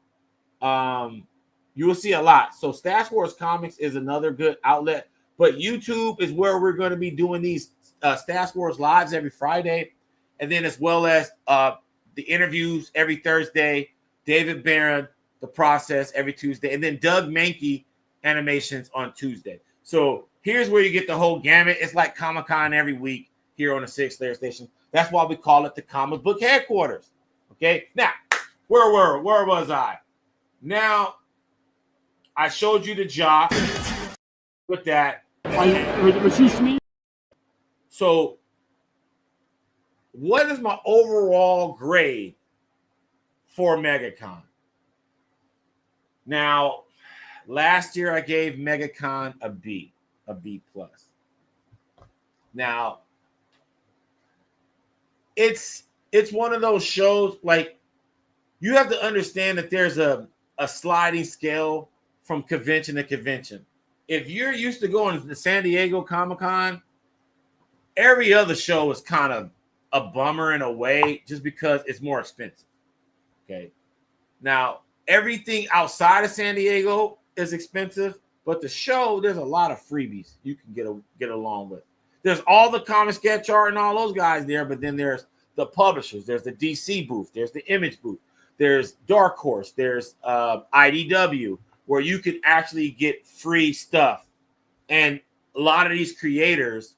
You will see a lot. So Stash Wars Comics is another good outlet, but YouTube is where we're going to be doing these Stash Wars lives every Friday, and then as well as the interviews every Thursday, David Barron, The Process every Tuesday, and then Doug Mankey animations on Tuesday. So here's where you get the whole gamut. It's like Comic-Con every week here on the Sig Slayers Station. That's why we call it the comic book headquarters. Okay, now where was I? Now I showed you the jock with that. Was he sneezing? So what is my overall grade for Megacon? Now, last year I gave Megacon a B plus. Now, it's one of those shows, like, you have to understand that there's a sliding scale from convention to convention. If you're used to going to the San Diego Comic-Con, every other show is kind of a bummer in a way just because it's more expensive. Okay. Now, everything outside of San Diego is expensive, but the show, there's a lot of freebies you can get along with. There's all the comic sketch art and all those guys there, but then there's the publishers. There's the DC booth. There's the Image booth. There's Dark Horse. There's IDW, where you can actually get free stuff. And a lot of these creators,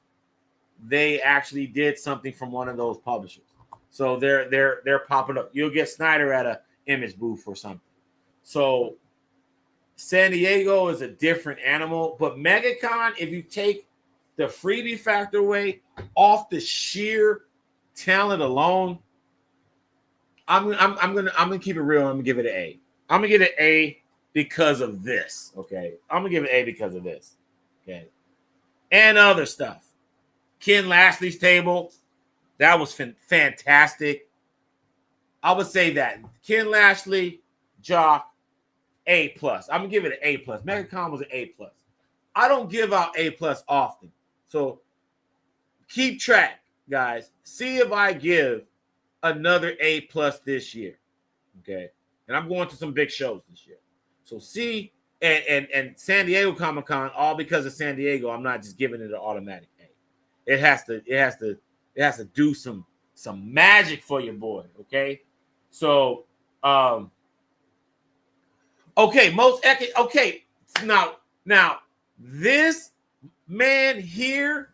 they actually did something from one of those publishers. So they're popping up. You'll get Snyder at a Image booth or something. So San Diego is a different animal, but Megacon, if you take the freebie factor away off the sheer talent alone, I'm gonna keep it real. I'm gonna give it an A. I'm gonna give it an A because of this. Okay, I'm gonna give it an A because of this. Okay, and other stuff. Ken Lashley's table, that was fantastic. I would say that Ken Lashley, Jock, A plus. I'm gonna give it an A plus. Megacon was an A plus. I don't give out A plus often, so keep track, guys. See if I give another A plus this year. Okay, and I'm going to some big shows this year. So see, and San Diego Comic-Con, all because of San Diego, I'm not just giving it an automatic A. It has to do some magic for your boy. Okay, so okay, now this man here,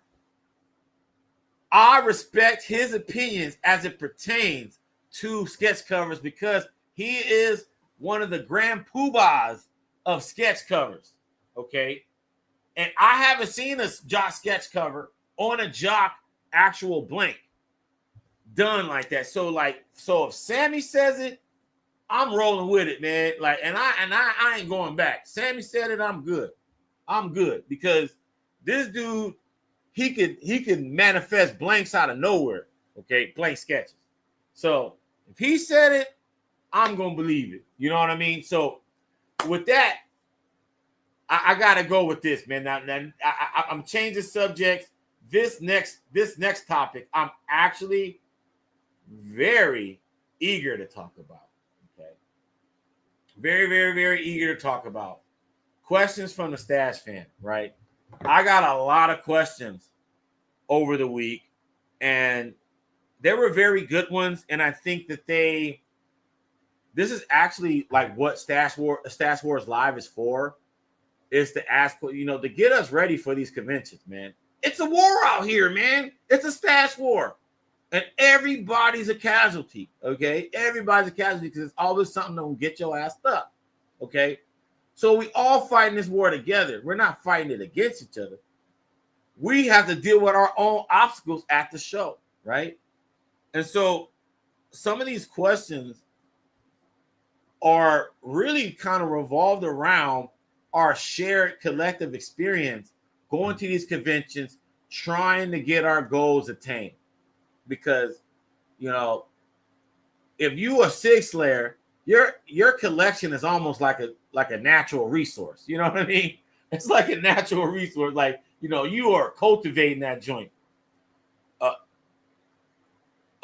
I respect his opinions as it pertains to sketch covers because he is one of the grand poobahs of sketch covers. Okay, and I haven't seen a Jock sketch cover on a Jock actual blank done like that. So if Sammy says it, I'm rolling with it, man. Like, and I ain't going back. Sammy said it, I'm good. I'm good because this dude, he could manifest blanks out of nowhere. Okay, blank sketches. So if he said it, I'm gonna believe it. You know what I mean? So with that, I gotta go with this, man. Now I'm changing subjects. This next topic, I'm actually very eager to talk about. Okay, very, very, very eager to talk about. Questions from the Stash fan, right? I got a lot of questions over the week, and there were very good ones, and I think that this is actually like what Stash Wars Live is for, is to ask, to get us ready for these conventions, man. It's a war out here, man. It's a stash war. And everybody's a casualty, okay? Everybody's a casualty because it's always something that will get your ass up, okay? So we all fighting this war together. We're not fighting it against each other. We have to deal with our own obstacles at the show, right? And so some of these questions are really kind of revolved around our shared collective experience going to these conventions, trying to get our goals attained. Because, if you are Sig Slayer, your collection is almost like a natural resource. You know what I mean? It's like a natural resource. Like, you are cultivating that joint.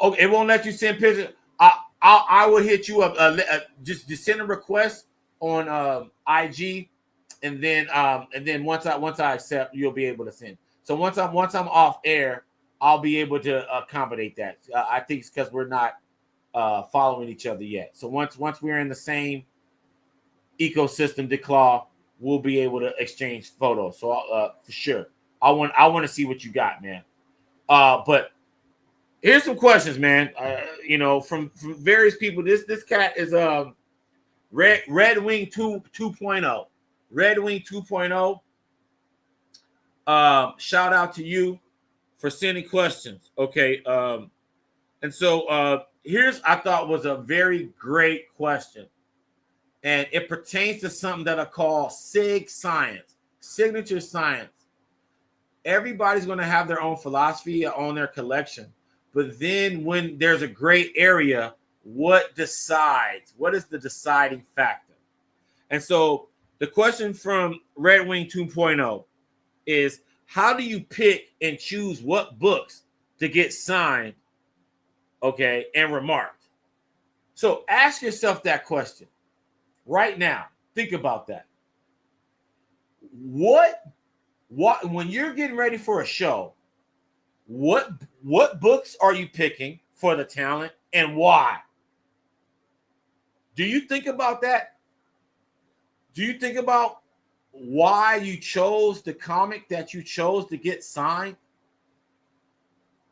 Okay, it won't let you send pictures. I will hit you up. Just send a request on IG. And then once I accept, you'll be able to send. So once I'm off air, I'll be able to accommodate that. I think it's because we're not following each other yet. So once we're in the same ecosystem, Declaw, we'll be able to exchange photos. So for sure, I want to see what you got, man. But here's some questions, man. From various people. This cat is Red Wing 2.0. Red Wing 2.0. Shout out to you for sending questions. Okay. And so here's, I thought was a very great question. And it pertains to something that I call SIG science, signature science. Everybody's going to have their own philosophy on their collection. But then when there's a gray area, what decides? What is the deciding factor? And so the question from Red Wing 2.0 is, how do you pick and choose what books to get signed, okay, and remarked? So ask yourself that question right now. Think about that. What when you're getting ready for a show, what books are you picking for the talent and why? Do you think about that? Do you think about why you chose the comic that you chose to get signed?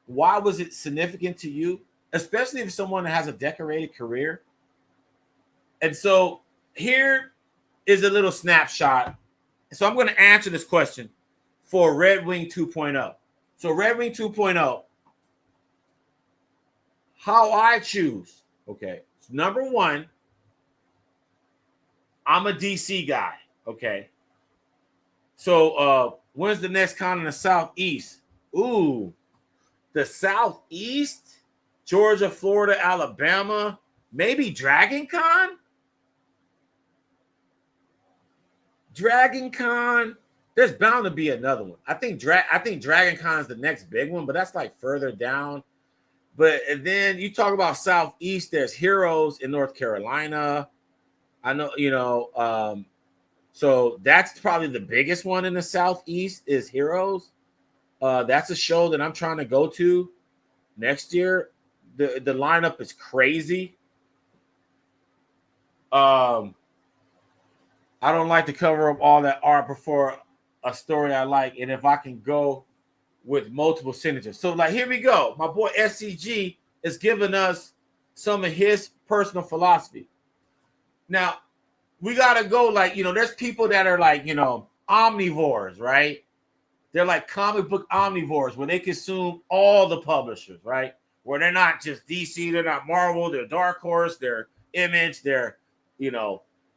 Why was it significant to you? Especially if someone has a decorated career. And so here is a little snapshot. So I'm going to answer this question for Red Wing 2.0. So Red Wing 2.0, how I choose. Okay. So number one, I'm a DC guy. Okay. So when's the next con in the Southeast? Ooh, the Southeast? Georgia, Florida, Alabama, maybe Dragon Con? Dragon Con. There's bound to be another one. I think Dragon Con is the next big one, but that's like further down. But and then you talk about Southeast, there's Heroes in North Carolina. I know, so that's probably the biggest one in the Southeast is Heroes. That's a show that I'm trying to go to next year. The lineup is crazy. I don't like to cover up all that art before a story I like, and if I can go with multiple signatures. So, like, here we go. My boy SCG is giving us some of his personal philosophy. Now, we got to go, like, there's people that are like, omnivores, right? They're like comic book omnivores where they consume all the publishers, right? Where they're not just DC, they're not Marvel, they're Dark Horse, they're Image, they're,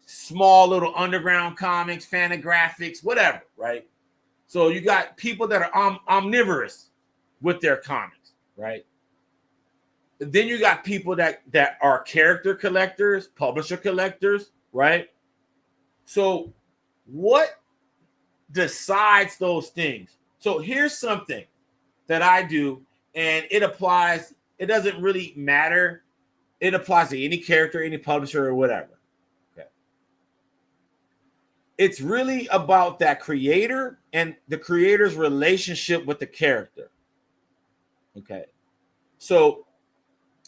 small little underground comics, Fantagraphics, whatever, right? So you got people that are omnivorous with their comics, right? And then you got people that are character collectors, publisher collectors, right? So what decides those things. So here's something that I do, and it applies. It doesn't really matter. It applies to any character, any publisher, or whatever. Okay. It's really about that creator and the creator's relationship with the character. Okay. So,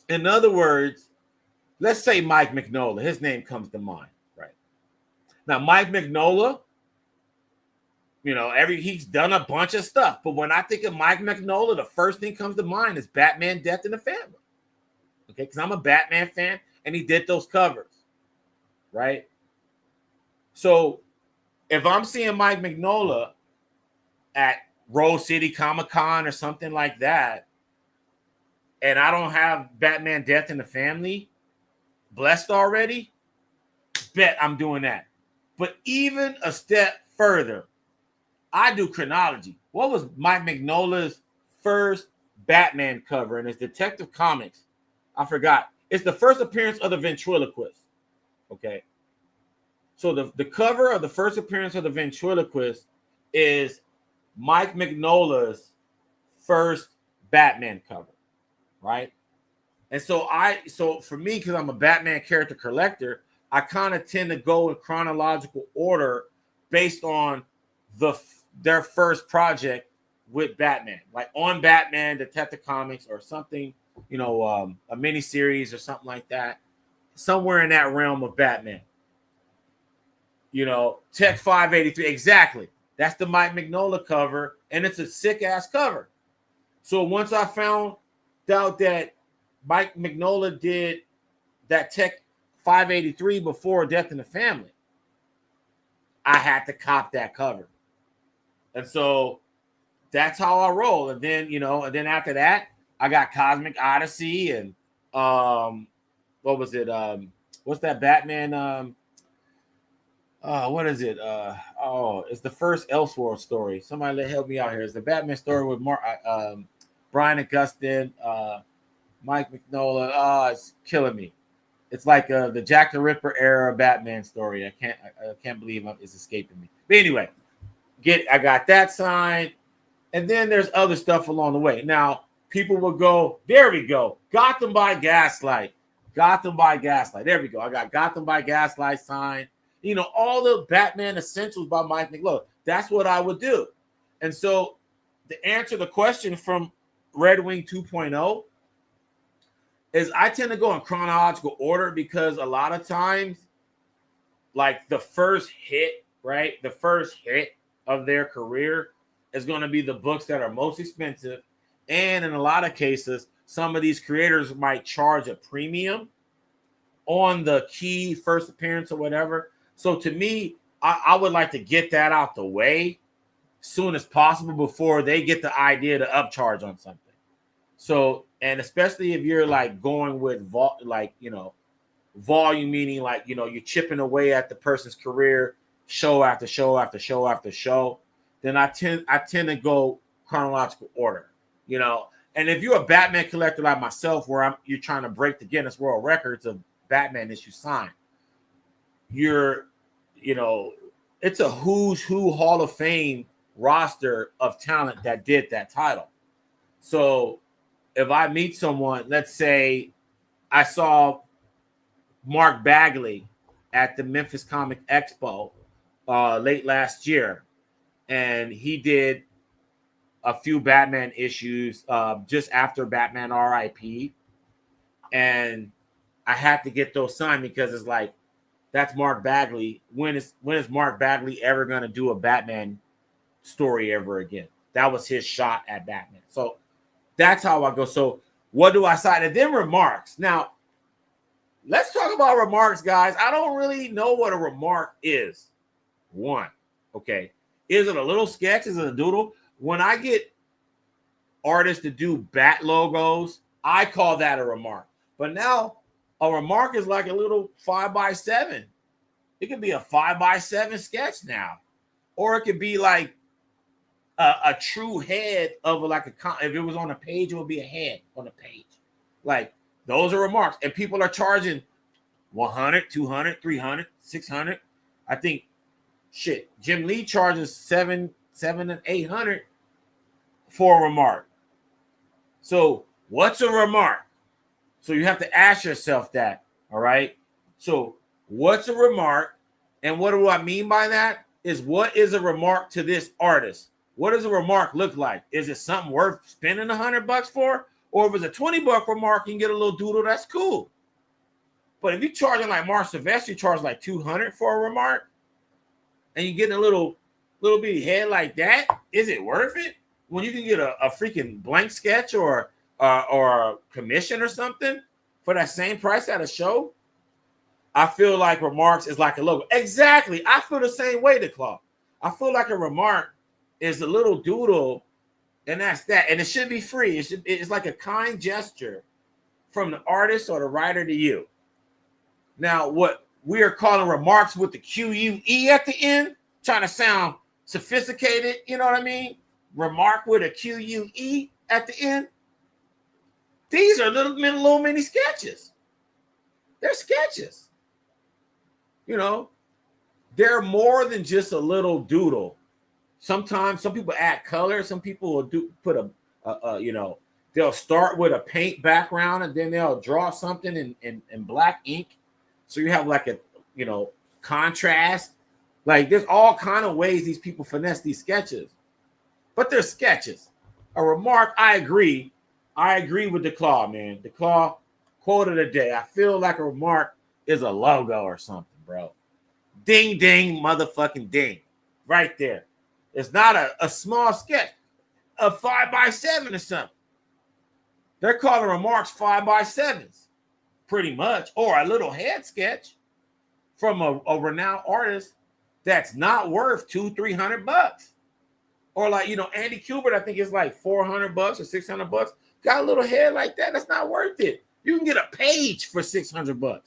in other words, let's say Mike Mignola. His name comes to mind, right? Now, Mike Mignola, you know, he's done a bunch of stuff. But when I think of Mike Mignola, the first thing comes to mind is Batman: Death in the Family. Okay, because I'm a Batman fan, and he did those covers, right? So if I'm seeing Mike Mignola at Rose City Comic Con or something like that, and I don't have Batman: Death in the Family blessed already, bet I'm doing that. But even a step further, I do chronology. What was Mike Mignola's first Batman cover in his Detective Comics? I forgot. It's the first appearance of the ventriloquist. Okay. So the cover of the first appearance of the ventriloquist is Mike Mignola's first Batman cover, right? And so for me, because I'm a Batman character collector, I kind of tend to go in chronological order based on their first project with Batman, like on Batman, Detective Comics, or something, you know, a miniseries or something like that, somewhere in that realm of Batman. You know, Tech 583, exactly. That's the Mike Mignola cover, and it's a sick ass cover. So once I found out that Mike Mignola did that Tech 583 before Death in the Family, I had to cop that cover. And so that's how I roll. And then, you know, and then after that, I got Cosmic Odyssey and what was it? What's that Batman? What is it? It's the first Elseworld story. Somebody help me out here. It's the Batman story with Brian Augustine, Mike Mignola. Oh, it's killing me. It's like the Jack the Ripper era Batman story. I can't believe it's escaping me. But anyway, I got that signed, and then there's other stuff along the way. Now people will go, there we go, Gotham by Gaslight. There we go. I got Gotham by Gaslight signed. You know, all the Batman essentials by Mike Mignola. That's what I would do. And so to answer the question from Red Wing 2.0 is I tend to go in chronological order because a lot of times, like the first hit, right? The first hit of their career is going to be the books that are most expensive. And in a lot of cases, some of these creators might charge a premium on the key first appearance or whatever. So to me, I would like to get that out the way as soon as possible before they get the idea to upcharge on something. So, and especially if you're like going with volume, meaning like, you know, you're chipping away at the person's career show after show after show after show, then I tend to go chronological order, you know. And if you're a Batman collector like myself, where you're trying to break the Guinness World Records of Batman issues signed, it's a who's who Hall of Fame roster of talent that did that title. So if I meet someone, let's say I saw Mark Bagley at the Memphis Comic Expo late last year, and he did a few Batman issues just after Batman RIP, and I had to get those signed because it's like, that's Mark Bagley. When is Mark Bagley ever going to do a Batman story ever again? That was his shot at Batman. So that's how I go. So what do I sign? And then remarks. Now, let's talk about remarks, guys. I don't really know what a remark is. One, okay. Is it a little sketch? Is it a doodle? When I get artists to do bat logos, I call that a remark. But now a remark is like a little 5x7. It could be a 5x7 sketch now. Or it could be like a true head of if it was on a page, it would be a head on a page. Like, those are remarks. And people are charging 100, 200, 300, 600. I think Shit, Jim Lee charges $700 and $800 for a remark. So what's a remark? So you have to ask yourself that. All right. So what's a remark? And what do I mean by that? Is what is a remark to this artist? What does a remark look like? Is it something worth spending $100 for? Or if it's a $20 remark, you can get a little doodle, that's cool. But if you're charging like Mark Sylvester, you charge like $200 for a remark, and you get a little bitty head like that, is it worth it? When you can get a freaking blank sketch or a commission or something for that same price at a show, I feel like remarks is like a logo. Exactly. I feel the same way, the Claw. I feel like a remark is a little doodle, and that's that. And it should be free. It's like a kind gesture from the artist or the writer to you. Now, what we are calling remarks with the QUE at the end, trying to sound sophisticated, you know what I mean? Remark with a QUE at the end. These are little mini sketches. They're sketches. You know, they're more than just a little doodle. Sometimes some people add color. Some people will put they'll start with a paint background and then they'll draw something in black ink. So you have like a, contrast. Like there's all kind of ways these people finesse these sketches, but they're sketches. A remark, I agree with the Claw, man. The Claw quote of the day. I feel like a remark is a logo or something, bro. Ding, ding, motherfucking ding. Right there. It's not a small sketch, a 5x7 or something. They're calling remarks 5x7s, pretty much, or a little head sketch from a renowned artist that's not worth $200-300. Or like, Andy Kubert, I think it's like $400 or $600. Got a little head like that. That's not worth it. You can get a page for $600,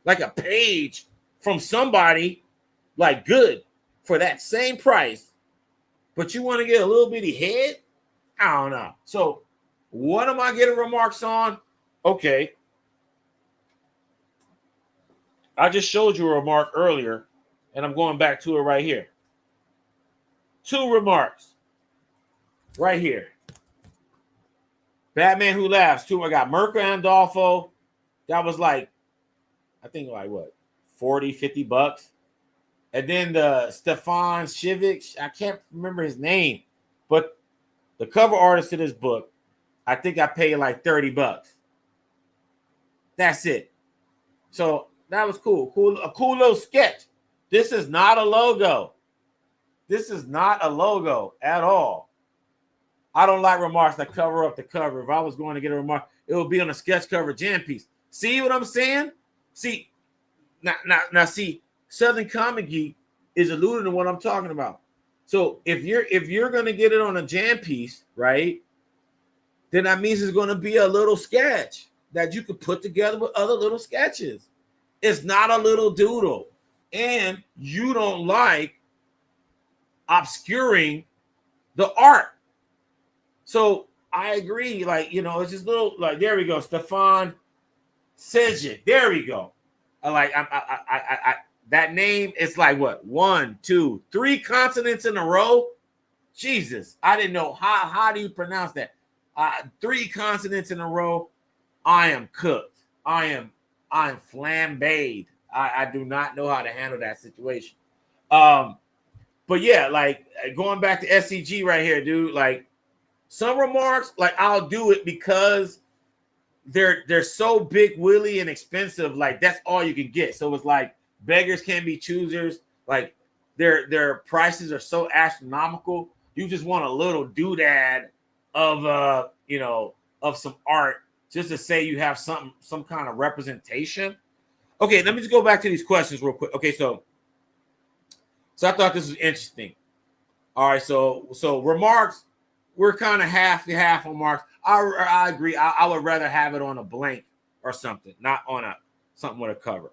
like a page from somebody like good for that same price. But you want to get a little bitty head? I don't know. So what am I getting remarks on? Okay. I just showed you a remark earlier, and I'm going back to it right here. 2 remarks right here. Batman Who Laughs, 2. I got Mirka Andolfo. That was like, I think like what, $40-50. And then the Stefan Shivik, I can't remember his name, but the cover artist of this book, I think I paid like $30. That's it. So that was cool. A cool little sketch. This is not a logo. This is not a logo at all. I don't like remarks that cover up the cover. If I was going to get a remark, it would be on a sketch cover jam piece. See what I'm saying? See, now see, Southern Comic Geek is alluding to what I'm talking about. So if you're going to get it on a jam piece, right, then that means it's going to be a little sketch that you could put together with other little sketches. It's not a little doodle. And you don't like obscuring the art. So I agree. Like, it's just little, like, there we go. Stefan Sejic. There we go. I that name is like what? 1, 2, 3 consonants in a row. Jesus. I didn't know. How do you pronounce that? 3 consonants in a row. I am cooked. I'm flambéed. I do not know how to handle that situation. But yeah, like going back to SCG right here, dude. Like some remarks, like I'll do it because they're so big willy and expensive. Like that's all you can get. So it's like beggars can't be choosers. Like their prices are so astronomical. You just want a little doodad of of some art just to say you have some kind of representation. Okay, let me just go back to these questions real quick. Okay, so I thought this was interesting. All right, so remarks, we're kind of half on remarks. I agree. I would rather have it on a blank or something, not on something with a cover.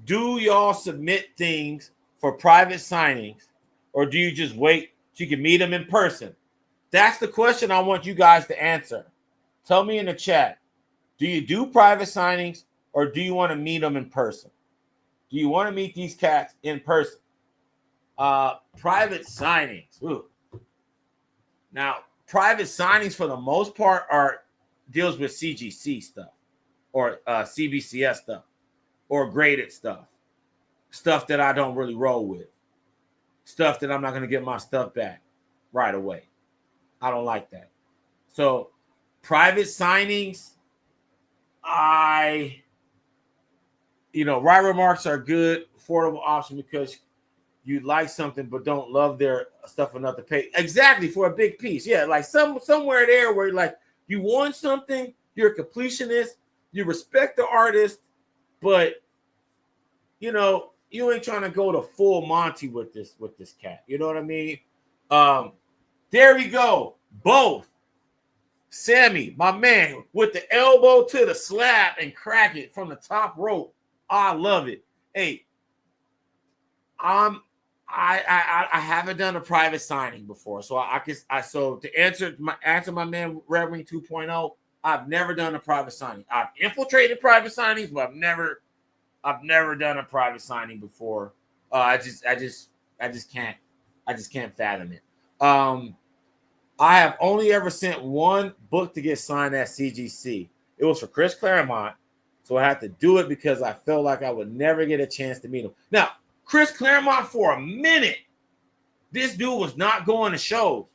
Do y'all submit things for private signings, or do you just wait so you can meet them in person? That's the question I want you guys to answer. Tell me in the chat. Do you do private signings, or do you want to meet them in person? Do you want to meet these cats in person? Private signings. Ooh. Now, private signings for the most part deals with CGC stuff or CBCS stuff or graded stuff that I don't really roll with, stuff that I'm not going to get my stuff back right away. I don't like that. So private signings, right remarks are good, affordable option because you like something but don't love their stuff enough to pay. Exactly, for a big piece. Yeah, like somewhere there where like you want something, you're a completionist, you respect the artist, but you ain't trying to go to full Monty with this cat. You know what I mean? There we go. Both. Sammy, my man, with the elbow to the slab and crack it from the top rope. I love it. Hey, I haven't done a private signing before, so so to answer my man Red Wing 2.0, I've never done a private signing. I've infiltrated private signings, but I've never done a private signing before. I just can't fathom it. I have only ever sent one book to get signed at CGC. It was for Chris Claremont, so I had to do it because I felt like I would never get a chance to meet him. Now, Chris Claremont, for a minute, this dude was not going to shows.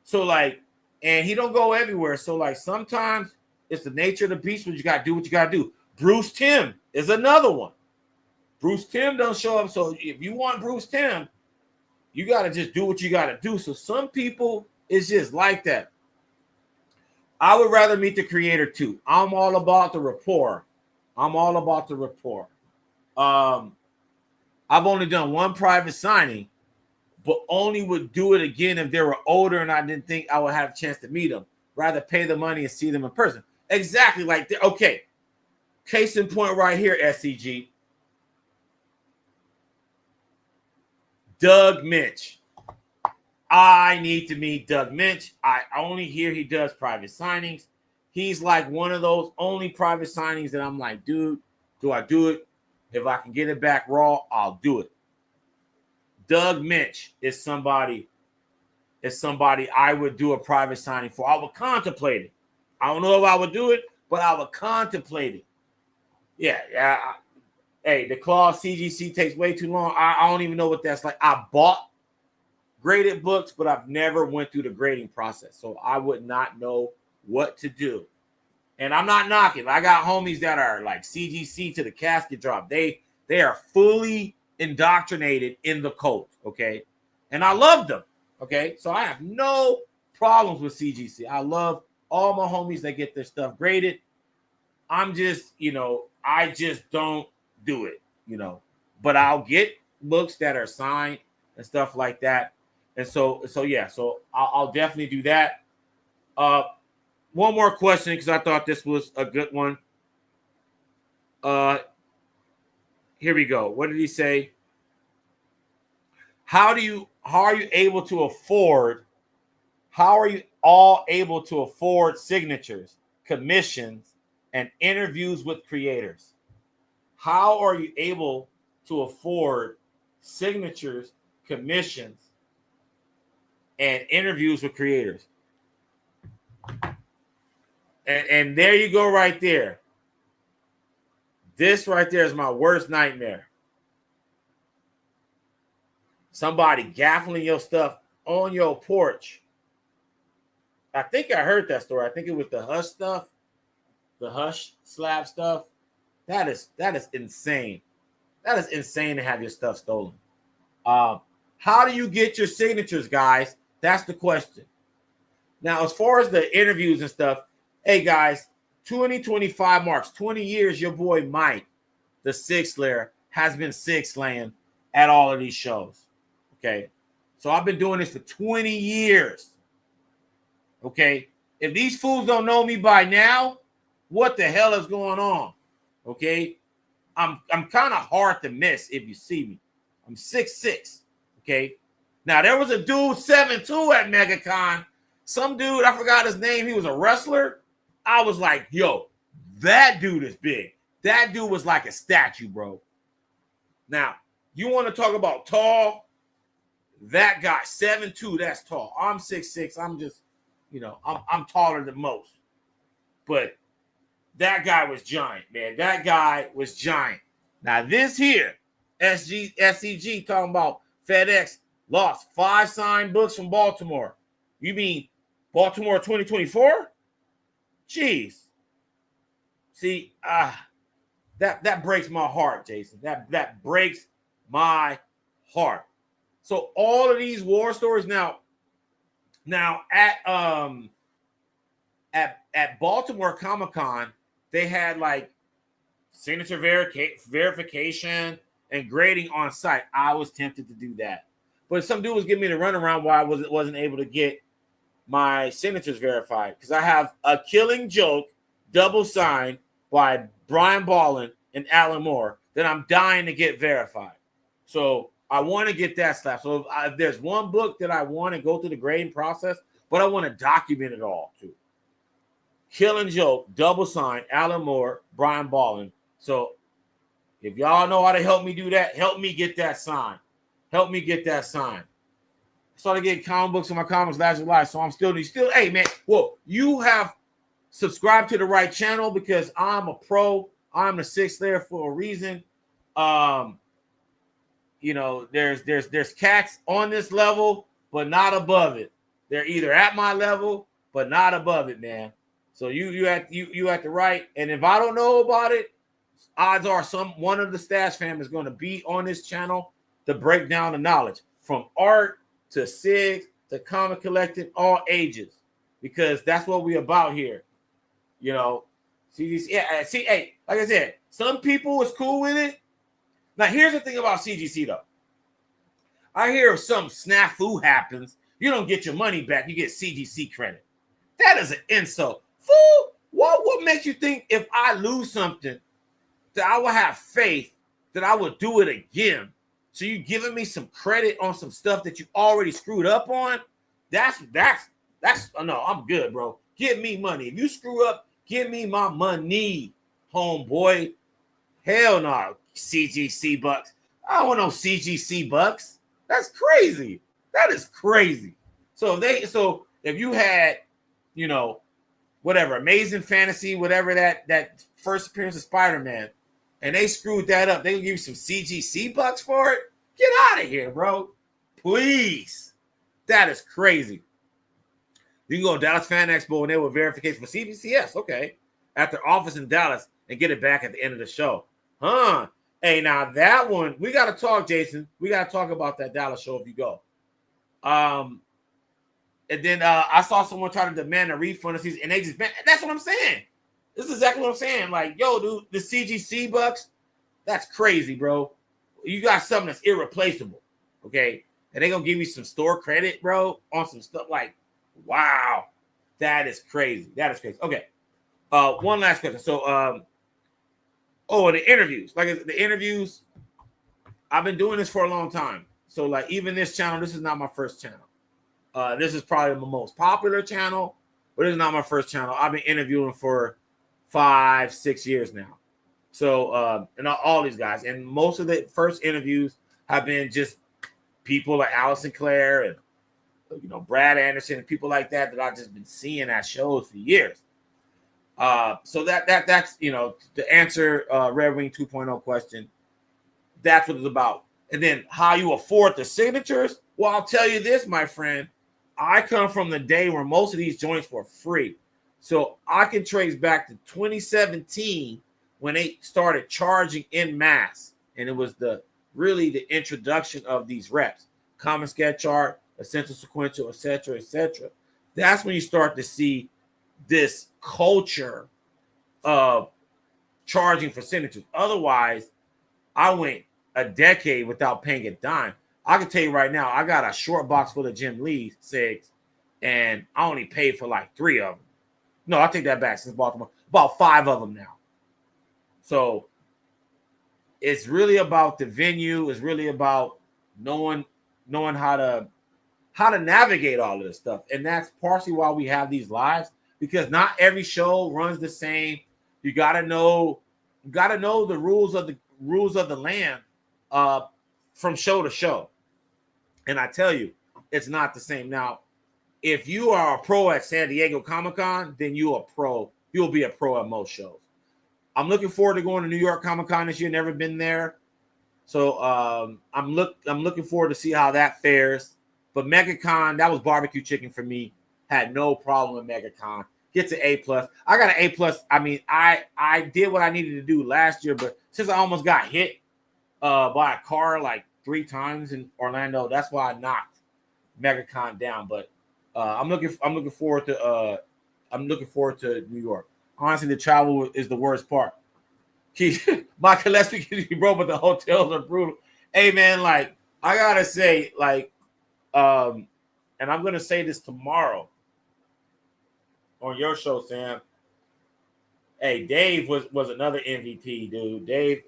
So, and he don't go everywhere. So, sometimes it's the nature of the beast, but you got to do what you got to do. Bruce Timm is another one. Bruce Timm don't show up. So, if you want Bruce Timm, you got to just do what you got to do. So, some people, it's just like that. I would rather meet the creator, too. I'm all about the rapport. I've only done one private signing, but only would do it again if they were older and I didn't think I would have a chance to meet them. Rather pay the money and see them in person. Exactly. Okay. Case in point right here, SCG. Doug Minch. I need to meet Doug Minch. I only hear he does private signings. He's like one of those only private signings that I'm like, dude, do I do it? If I can get it back raw, I'll do it. Doug Minch is somebody I would do a private signing for. I would contemplate it. I don't know if I would do it, but I would contemplate it. Yeah. Hey, the clause CGC takes way too long. I don't even know what that's like. I bought graded books, but I've never went through the grading process, so I would not know what to do. And I'm not knocking. I got homies that are like CGC to the casket drop. They are fully indoctrinated in the cult, okay? And I love them, okay? So I have no problems with CGC. I love all my homies that get their stuff graded. I'm just, I just don't do it, But I'll get books that are signed and stuff like that. And so I'll definitely do that. One more question, because I thought this was a good one. Here we go. What did he say? How are you able to afford signatures, commissions, and interviews with creators? How are you able to afford signatures, commissions, and interviews with creators? And there you go right there. This right there is my worst nightmare. Somebody gaffling your stuff on your porch. I think I heard that story. I think it was the Hush stuff, the Hush slab stuff. That is insane. That is insane to have your stuff stolen. How do you get your signatures, guys? That's the question. Now, as far as the interviews and stuff, hey, guys, 2025 marks 20 years. Your boy Mike, the Sig Slayer, has been Sig slaying at all of these shows. Okay, so I've been doing this for 20 years. Okay, if these fools don't know me by now, what the hell is going on? Okay, I'm kind of hard to miss if you see me. I'm 6'6". Okay, now there was a dude 7'2" at Megacon. Some dude, I forgot his name. He was a wrestler. I was like, yo, that dude is big. That dude was like a statue, bro. Now, you want to talk about tall? That guy, 7'2", that's tall. I'm 6'6". I'm just, I'm taller than most. But that guy was giant, man. That guy was giant. Now, this here, SCG talking about FedEx lost 5 signed books from Baltimore. You mean Baltimore 2024? Jeez. See, that breaks my heart, Jason. That breaks my heart. So all of these war stories now at Baltimore Comic-Con, they had like signature verification and grading on site. I was tempted to do that, but some dude was giving me the runaround why I wasn't able to get my signatures verified, because I have A Killing Joke double signed by Brian Ballin and Alan Moore that I'm dying to get verified. So I want to get that slap. So if there's one book that I want to go through the grading process, but I want to document it all too. Killing Joke double signed, Alan Moore, Brian Ballin. So if y'all know how to help me do that, help me get that signed. Help me get that signed. I started getting comic books in my comics last July, so I'm still, hey man, well, you have subscribed to the right channel because I'm a pro. I'm the Sig Slayer for a reason. There's cats on this level, but not above it. They're either at my level, but not above it, man. So you at the right. And if I don't know about it, odds are one of the Stash fam is going to be on this channel to break down the knowledge from art to Sig to comic collecting, all ages, because that's what we're about here. Hey, like I said, some people is cool with it. Now, here's the thing about CGC, though. I hear if some snafu happens, you don't get your money back. You get CGC credit. That is an insult. Fool, what makes you think if I lose something that I will have faith that I will do it again? So you giving me some credit on some stuff that you already screwed up on? That's no, I'm good, bro. Give me money. If you screw up, give me my money, homeboy. Hell no, CGC bucks. I don't want no CGC bucks. That's crazy. That is crazy. So if you had, whatever, Amazing Fantasy, whatever that first appearance of Spider-Man, and they screwed that up, they give you some CGC bucks for it? Get out of here, bro. Please. That is crazy. You can go to Dallas Fan Expo and they will verification for CBCS, okay, at their office in Dallas and get it back at the end of the show. Huh. Hey, now that one, we got to talk, Jason. We got to talk about that Dallas show if you go. And then I saw someone try to demand a refund of season, and they just, that's what I'm saying. This is exactly what I'm saying. Like, yo, dude, the CGC bucks, that's crazy, bro. You got something that's irreplaceable, okay? And they going to give you some store credit, bro, on some stuff like, wow, that is crazy. That is crazy. Okay. One last question. So, the interviews. Like the interviews, I've been doing this for a long time. So, like, even this channel, this is not my first channel. This is probably my most popular channel, but this is not my first channel. I've been interviewing for 5-6 years now. So, and all these guys, and most of the first interviews have been just people like Allison Clare and Brad Anderson and people like that I've just been seeing at shows for years. So that's to answer Red Wing 2.0 question. That's what it's about. And then how you afford the signatures. Well, I'll tell you this, my friend. I come from the day where most of these joints were free. So I can trace back to 2017 when they started charging en masse. And it was really the introduction of these reps. Common sketch art, essential sequential, etc., etc. That's when you start to see this culture of charging for signatures. Otherwise, I went a decade without paying a dime. I can tell you right now, I got a short box full of Jim Lee Sigs, and I only paid for like 3 of them. No, I take that back. Since Baltimore, about 5 of them now. So it's really about the venue. It's really about knowing how to navigate all of this stuff, and that's partially why we have these lives, because not every show runs the same. You gotta know the rules of the land from show to show. And I tell you, it's not the same. Now, if you are a pro at San Diego Comic-Con, then you're a pro. You'll be a pro at most shows. I'm looking forward to going to New York Comic-Con this year. Never been there. So I'm looking forward to see how that fares. But Megacon, that was barbecue chicken for me. Had no problem with Megacon. Gets an A+. I got an A+. I mean, I did what I needed to do last year, but since I almost got hit by a car like 3 times in Orlando, that's why I knocked Megacon down. But I'm looking forward to New York. Honestly, the travel is the worst part. My Gillespie can be broke, but the hotels are brutal. Hey man, like I gotta say, like, and I'm gonna say this tomorrow on your show, Sam. Hey, Dave was another MVP, dude. Dave,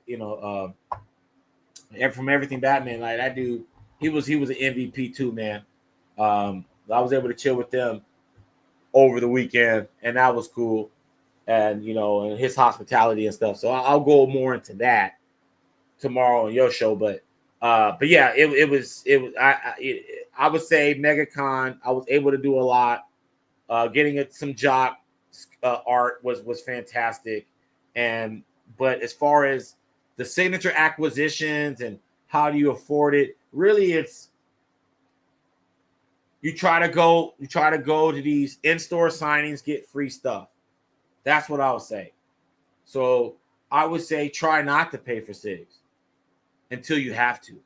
from Everything Batman, like that dude, he was an MVP too, man. I was able to chill with them over the weekend, and that was cool. And and his hospitality and stuff. So I'll go more into that tomorrow on your show. But yeah, it was. I would say Megacon. I was able to do a lot. Getting it some jock art was fantastic. But as far as the signature acquisitions and how do you afford it, really, it's you try to go to these in-store signings, get free stuff. That's what I would say. So I would say try not to pay for SIGs until you have to.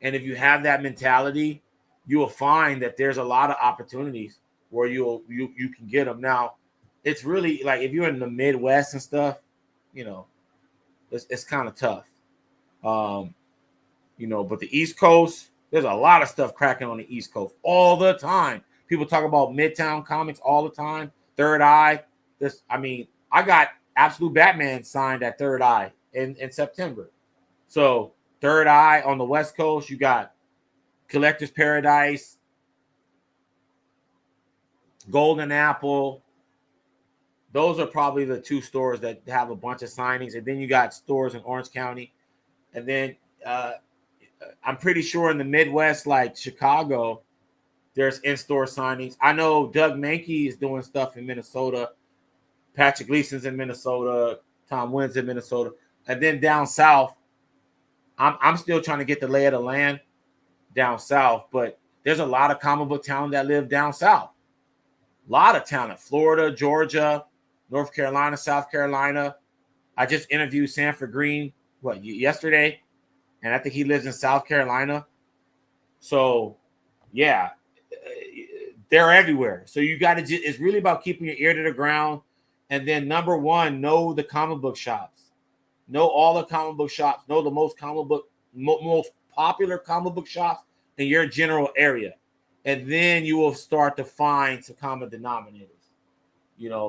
And if you have that mentality, you will find that there's a lot of opportunities where you can get them. Now, it's really like if you're in the Midwest and stuff, it's kind of tough. But the East Coast, there's a lot of stuff cracking on the East Coast all the time. People talk about Midtown Comics all the time. Third Eye. I got Absolute Batman signed at Third Eye in September. So Third Eye on the West Coast, you got Collector's Paradise, Golden Apple. Those are probably the 2 stores that have a bunch of signings. And then you got stores in Orange County. And then I'm pretty sure in the Midwest, like Chicago, there's in-store signings. I know Doug Mankey is doing stuff in Minnesota. Patrick Gleason's in Minnesota, Tom Wynn's in Minnesota, and then down south, I'm still trying to get the lay of the land down south, but there's a lot of comic book talent that live down south. A lot of talent, Florida, Georgia, North Carolina, South Carolina. I just interviewed Sanford Green, yesterday, and I think he lives in South Carolina. So, yeah, they're everywhere. So you got to it's really about keeping your ear to the ground. And then number 1, know the comic book shops. Know all the comic book shops. Know the most popular comic book shops in your general area. And then you will start to find some common denominators.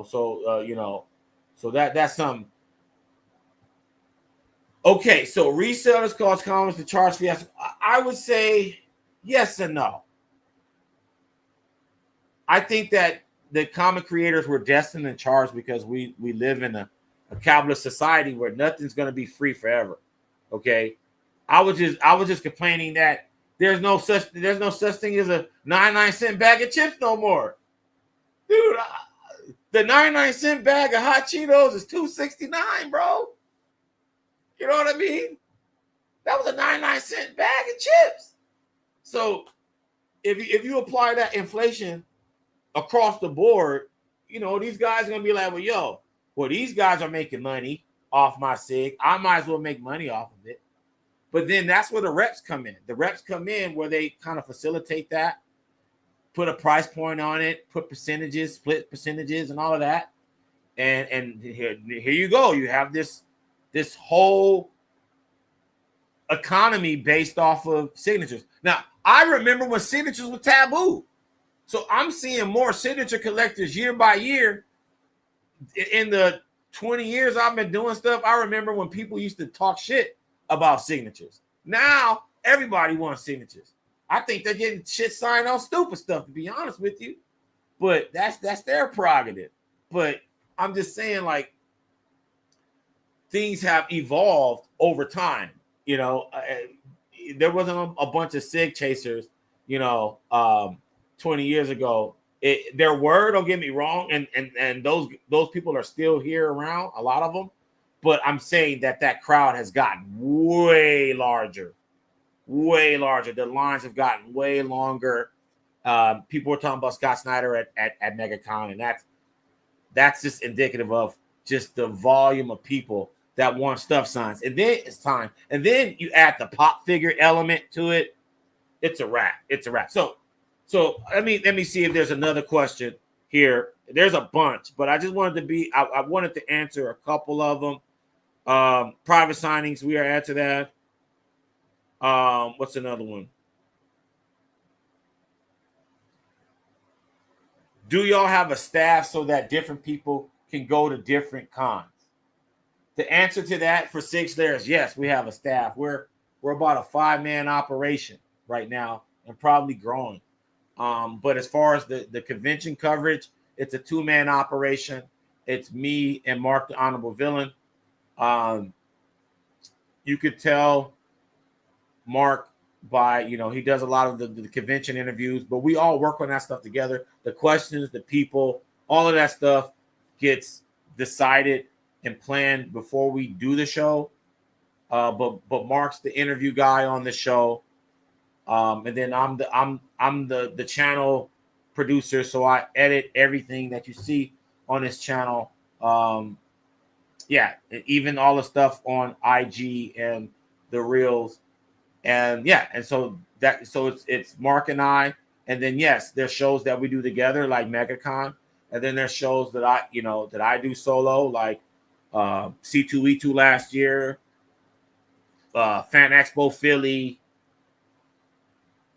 So that's some. Okay, so resellers cause comics to charge fees. I would say yes and no. I think that the comic creators were destined and charged because we live in a capitalist society where nothing's going to be free forever. Okay, I was just complaining that there's no such thing as a 99-cent bag of chips no more, dude. The 99-cent bag of hot Cheetos is $2.69, bro. You know what I mean? That was a 99-cent bag of chips. So if you apply that inflation across the board, these guys are going to be like, these guys are making money off my SIG. I might as well make money off of it. But then that's where the reps come in. The reps come in where they kind of facilitate that, put a price point on it, put percentages, split percentages and all of that. And here you go. You have this whole economy based off of signatures. Now, I remember when signatures were taboo. So I'm seeing more signature collectors year by year. In the 20 years I've been doing stuff, I remember when people used to talk shit about signatures. Now everybody wants signatures. I think they're getting shit signed on stupid stuff, to be honest with you. But that's their prerogative. But I'm just saying, like, things have evolved over time. You know, there wasn't a bunch of Sig chasers, 20 years ago. There were, don't get me wrong, and those people are still here around, a lot of them. But I'm saying that crowd has gotten way larger, way larger. The lines have gotten way longer. People were talking about Scott Snyder at Megacon, and that's just indicative of just the volume of people that want stuff signs. And then it's time. And then you add the pop figure element to it. It's a wrap. It's a wrap. So let me see if there's another question here. There's a bunch, but I just wanted to I wanted to answer a couple of them. Private signings, we are answer that. What's another one? Do y'all have a staff so that different people can go to different cons? The answer to that for Sig Slayers, yes, we have a staff. We're about a 5-man operation right now and probably growing. But as far as the convention coverage, it's a 2-man operation. It's me and Mark the Honorable Villain. You could tell Mark by, he does a lot of the convention interviews, but we all work on that stuff together. The questions, the people, all of that stuff gets decided and planned before we do the show. But Mark's the interview guy on the show. And then I'm the channel producer, so I edit everything that you see on this channel. Even all the stuff on IG and the reels. And so it's Mark and I, and then yes, there's shows that we do together like Megacon, and then there's shows that I do solo like C2E2 last year, Fan Expo Philly.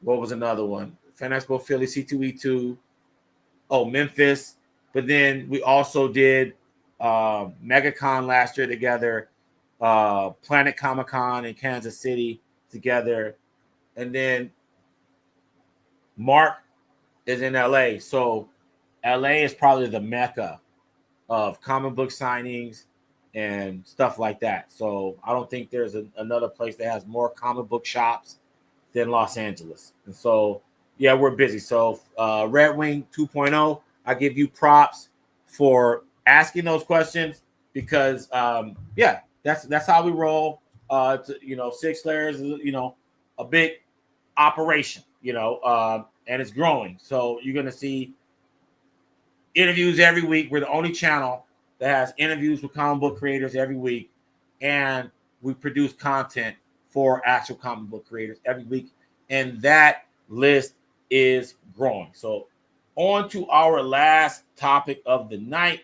What was another one? Fan Expo Philly, C2E2. Oh, Memphis. But then we also did Megacon last year together, Planet Comic-Con in Kansas City together, and then Mark is in LA. So LA is probably the mecca of comic book signings and stuff like that. So I don't think there's another place that has more comic book shops than Los Angeles. And so, yeah, we're busy. So Red Wing 2.0, I give you props for asking those questions because, that's how we roll. Sig Slayers is, a big operation, and it's growing. So you're going to see interviews every week. We're the only channel that has interviews with comic book creators every week. And we produce content for actual comic book creators every week. And that list is growing. So on to our last topic of the night.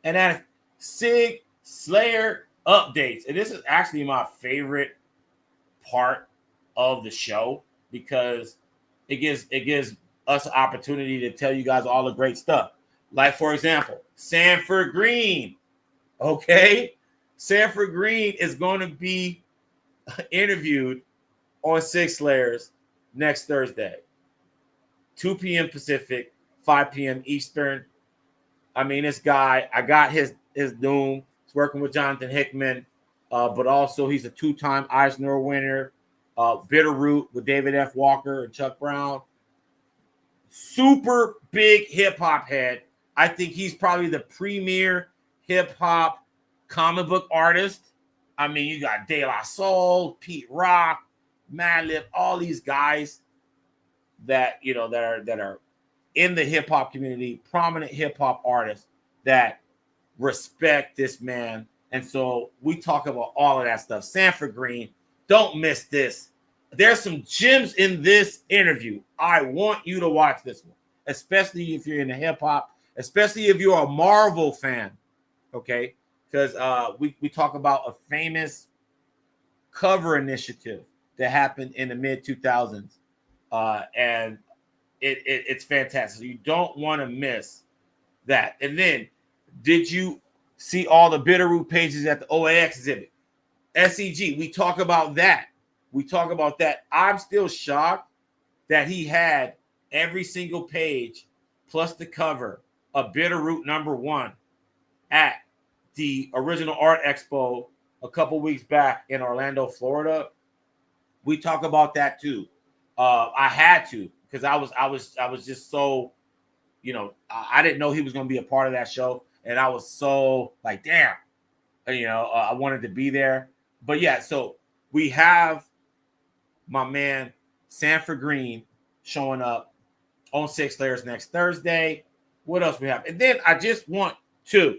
And that is Sig Slayer Updates. And this is actually my favorite part of the show because it gives us an opportunity to tell you guys all the great stuff. Like, for example, Sanford Green. Okay? Sanford Green is going to be interviewed on Sig Slayers next Thursday. 2 p.m. Pacific, 5 p.m. Eastern. I mean, this guy, I got his Doom. He's working with Jonathan Hickman, but also he's a 2-time Eisner winner. Bitterroot with David F. Walker and Chuck Brown. Super big hip-hop head. I think he's probably the premier hip-hop comic book artist. I mean, you got De La Soul, Pete Rock, Madlib, all these guys that are in the hip hop community, prominent hip hop artists that respect this man. And so we talk about all of that stuff. Sanford Green, don't miss this. There's some gems in this interview. I want you to watch this one, especially if you're into hip hop, especially if you're a Marvel fan. Okay. Because we talk about a famous cover initiative that happened in the mid 2000s, and it's fantastic. So you don't want to miss that. And then, did you see all the Bitterroot pages at the OAX exhibit? SEG, we talk about that. I'm still shocked that he had every single page plus the cover of Bitterroot #1 at the Original Art Expo a couple weeks back in Orlando, Florida. We talk about that too. I had to because I was just so, I didn't know he was going to be a part of that show, and I was so like, damn, I wanted to be there. But yeah, so we have my man Sanford Green showing up on Sig Slayers next Thursday. What else we have? And then I just want to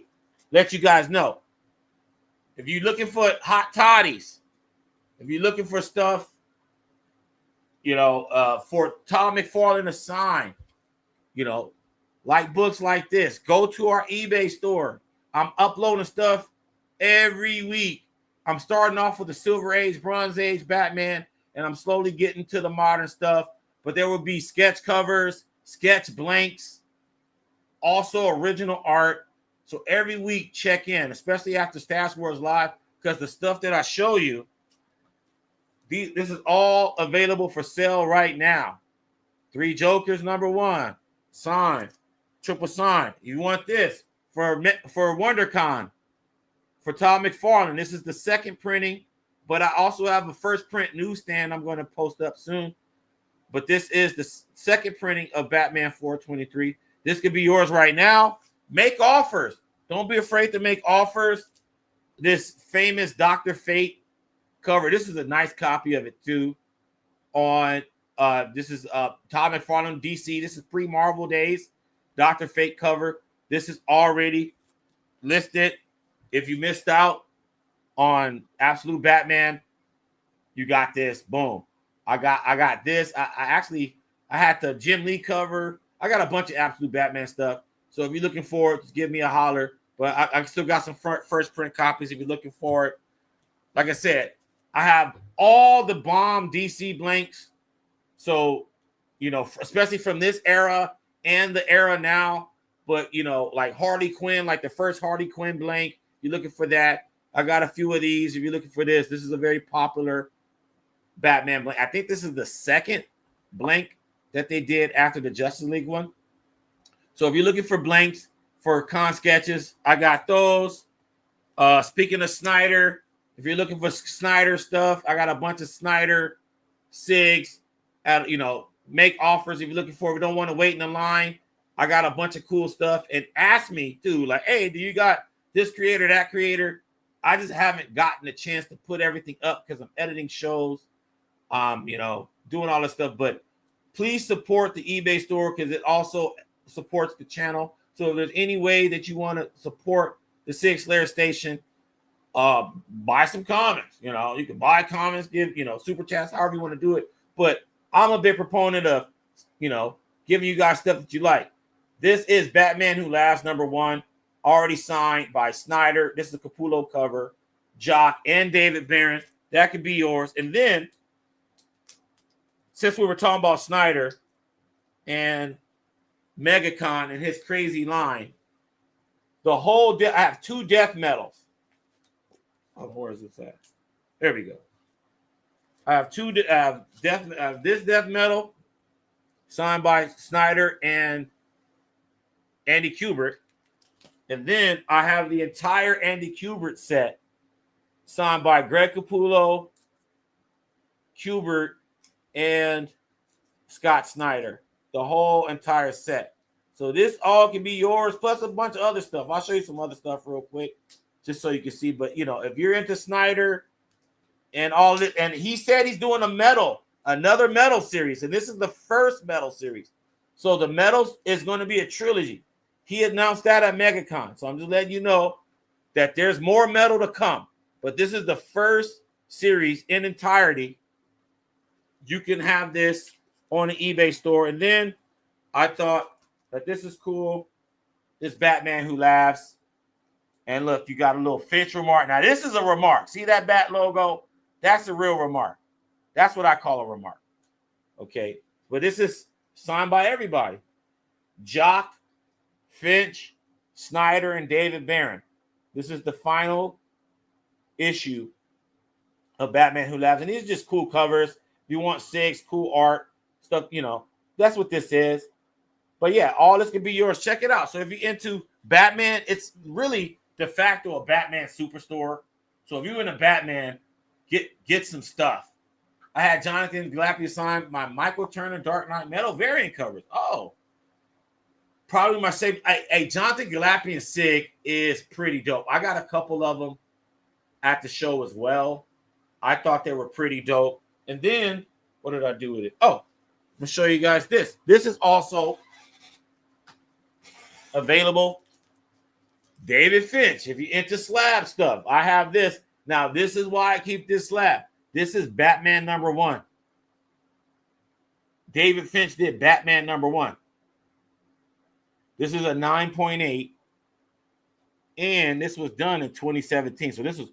let you guys know, if you're looking for hot toddies, if you're looking for stuff, for Todd McFarlane to sign, like books like this, go to our eBay store. I'm uploading stuff every week. I'm starting off with the Silver Age, Bronze Age Batman, and I'm slowly getting to the modern stuff. But there will be sketch covers, sketch blanks, also original art. So every week, check in, especially after Stash Wars Live, because the stuff that I show you, this is all available for sale right now. 3 Jokers, #1, signed, triple signed. You want this for WonderCon, for Todd McFarlane. This is the second printing, but I also have a first print newsstand I'm going to post up soon. But this is the second printing of Batman 423. This could be yours right now. Make offers. Don't be afraid to make offers. This famous Dr. Fate cover. This is a nice copy of it too. This is Todd McFarlane, DC. This is pre-Marvel days. Dr. Fate cover. This is already listed. If you missed out on Absolute Batman, you got this. Boom. I got this. I had the Jim Lee cover. I got a bunch of Absolute Batman stuff. So if you're looking for it, just give me a holler. But I still got some first print copies if you're looking for it. Like I said, I have all the bomb DC blanks. So, especially from this era and the era now. But, like Harley Quinn, like the first Harley Quinn blank, you're looking for that. I got a few of these. If you're looking for this is a very popular Batman blank. I think this is the second blank that they did after the Justice League one. So if you're looking for blanks for con sketches, I got those. Speaking of Snyder, if you're looking for Snyder stuff, I got a bunch of Snyder SIGs. Make offers if you're looking for it. If you don't want to wait in the line, I got a bunch of cool stuff. And ask me too, like, hey, do you got this creator, that creator? I just haven't gotten a chance to put everything up because I'm editing shows, doing all this stuff. But please support the eBay store because it also supports the channel. So if there's any way that you want to support the Sig Slayers station, buy some comments. You can buy comments, give, super chats, however you want to do it. But I'm a big proponent of, giving you guys stuff that you like. This is Batman Who Laughs #1, already signed by Snyder. This is a Capullo cover, Jock and David Barron. That could be yours. And then, since we were talking about Snyder and Megacon and his crazy line, I have 2 death metals. Oh, where is this at? There we go. I have this death metal signed by Snyder and Andy Kubert. And then I have the entire Andy Kubert set signed by Greg Capullo, Kubert, and Scott Snyder. The whole entire set. So this all can be yours, plus a bunch of other stuff. I'll show you some other stuff real quick, just so you can see. But, if you're into Snyder and all this, and he said he's doing another metal series, and this is the first metal series. So the metals is going to be a trilogy. He announced that at Megacon. So I'm just letting you know that there's more metal to come. But this is the first series in entirety. You can have this on the eBay store. And then I thought that this is cool. This Batman Who Laughs. And look, you got a little Fitch remark. Now, this is a remark. See that bat logo? That's a real remark. That's what I call a remark. Okay. But this is signed by everybody. Jock, Finch, Snyder, and David Barron. This is the final issue of Batman Who Laughs. And these are just cool covers. If you want SIGs, cool art, stuff, that's what this is. But yeah, all this can be yours. Check it out. So if you're into Batman, it's really de facto a Batman superstore. So if you're in a Batman, get some stuff. I had Jonathan Glapion sign my Michael Turner Dark Knight Metal variant covers. Oh, probably my safe. Hey, Jonathan Glapion Sig is pretty dope. I got a couple of them at the show as well. I thought they were pretty dope. And then what did I do with it? Oh, I'm gonna show you guys this. This is also available. David Finch, if you're into slab stuff, I have this. Now, this is why I keep this slab. This is Batman #1. David Finch did Batman #1. This is a 9.8. And this was done in 2017. So this was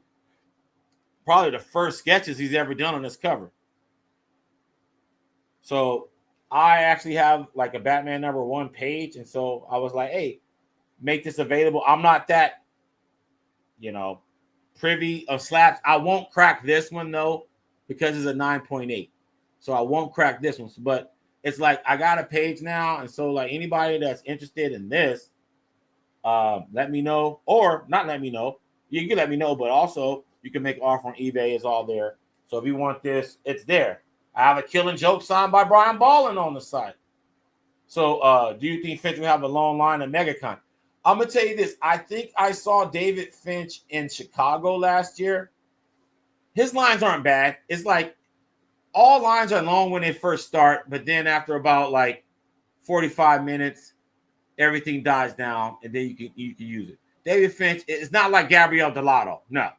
probably the first sketches he's ever done on this cover. So I actually have like a Batman #1 page. And so I was like, hey, make this available. I'm not that, privy of slabs. I won't crack this one though, because it's a 9.8. So I won't crack this one. But it's like I got a page now. And so like anybody that's interested in this, let me know, or not let me know. You can let me know, but also you can make offer on eBay. It's all there. So if you want this, it's there. I have a Killing Joke signed by Brian Ballin on the site. So do you think Finch will have a long line at Megacon? I'm going to tell you this. I think I saw David Finch in Chicago last year. His lines aren't bad. It's like all lines are long when they first start, but then after about like 45 minutes, everything dies down, and then you can use it. David Finch, it's not like Gabrielle Delato. No.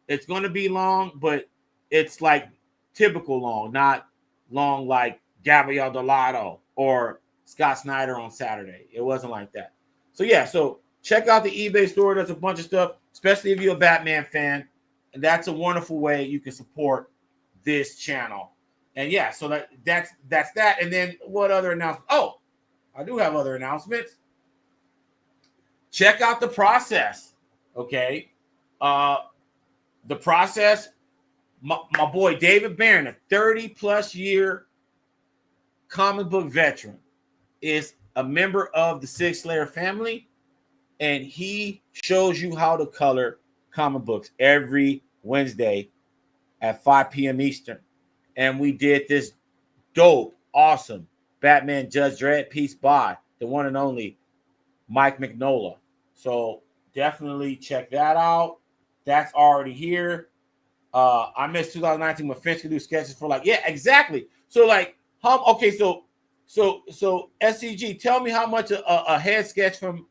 It's going to be long, but it's like typical long, not long like Gabrielle Delato or Scott Snyder on Saturday. It wasn't like that. So, yeah, so check out the eBay store. There's a bunch of stuff, especially if you're a Batman fan. And that's a wonderful way you can support this channel. And, yeah, so that's that. And then what other announcements? Oh, I do have other announcements. Check out The Process, okay? The Process, my boy David Barron, a 30-plus year comic book veteran, is a member of the Sig Slayer family, and he shows you how to color comic books every Wednesday at 5 p.m. Eastern. And we did this dope, awesome Batman Judge Dredd piece by the one and only Mike Mignola. So definitely check that out. That's already here. I missed 2019 when Finch could do sketches for like, yeah, exactly. So like, so SCG, tell me how much a head sketch from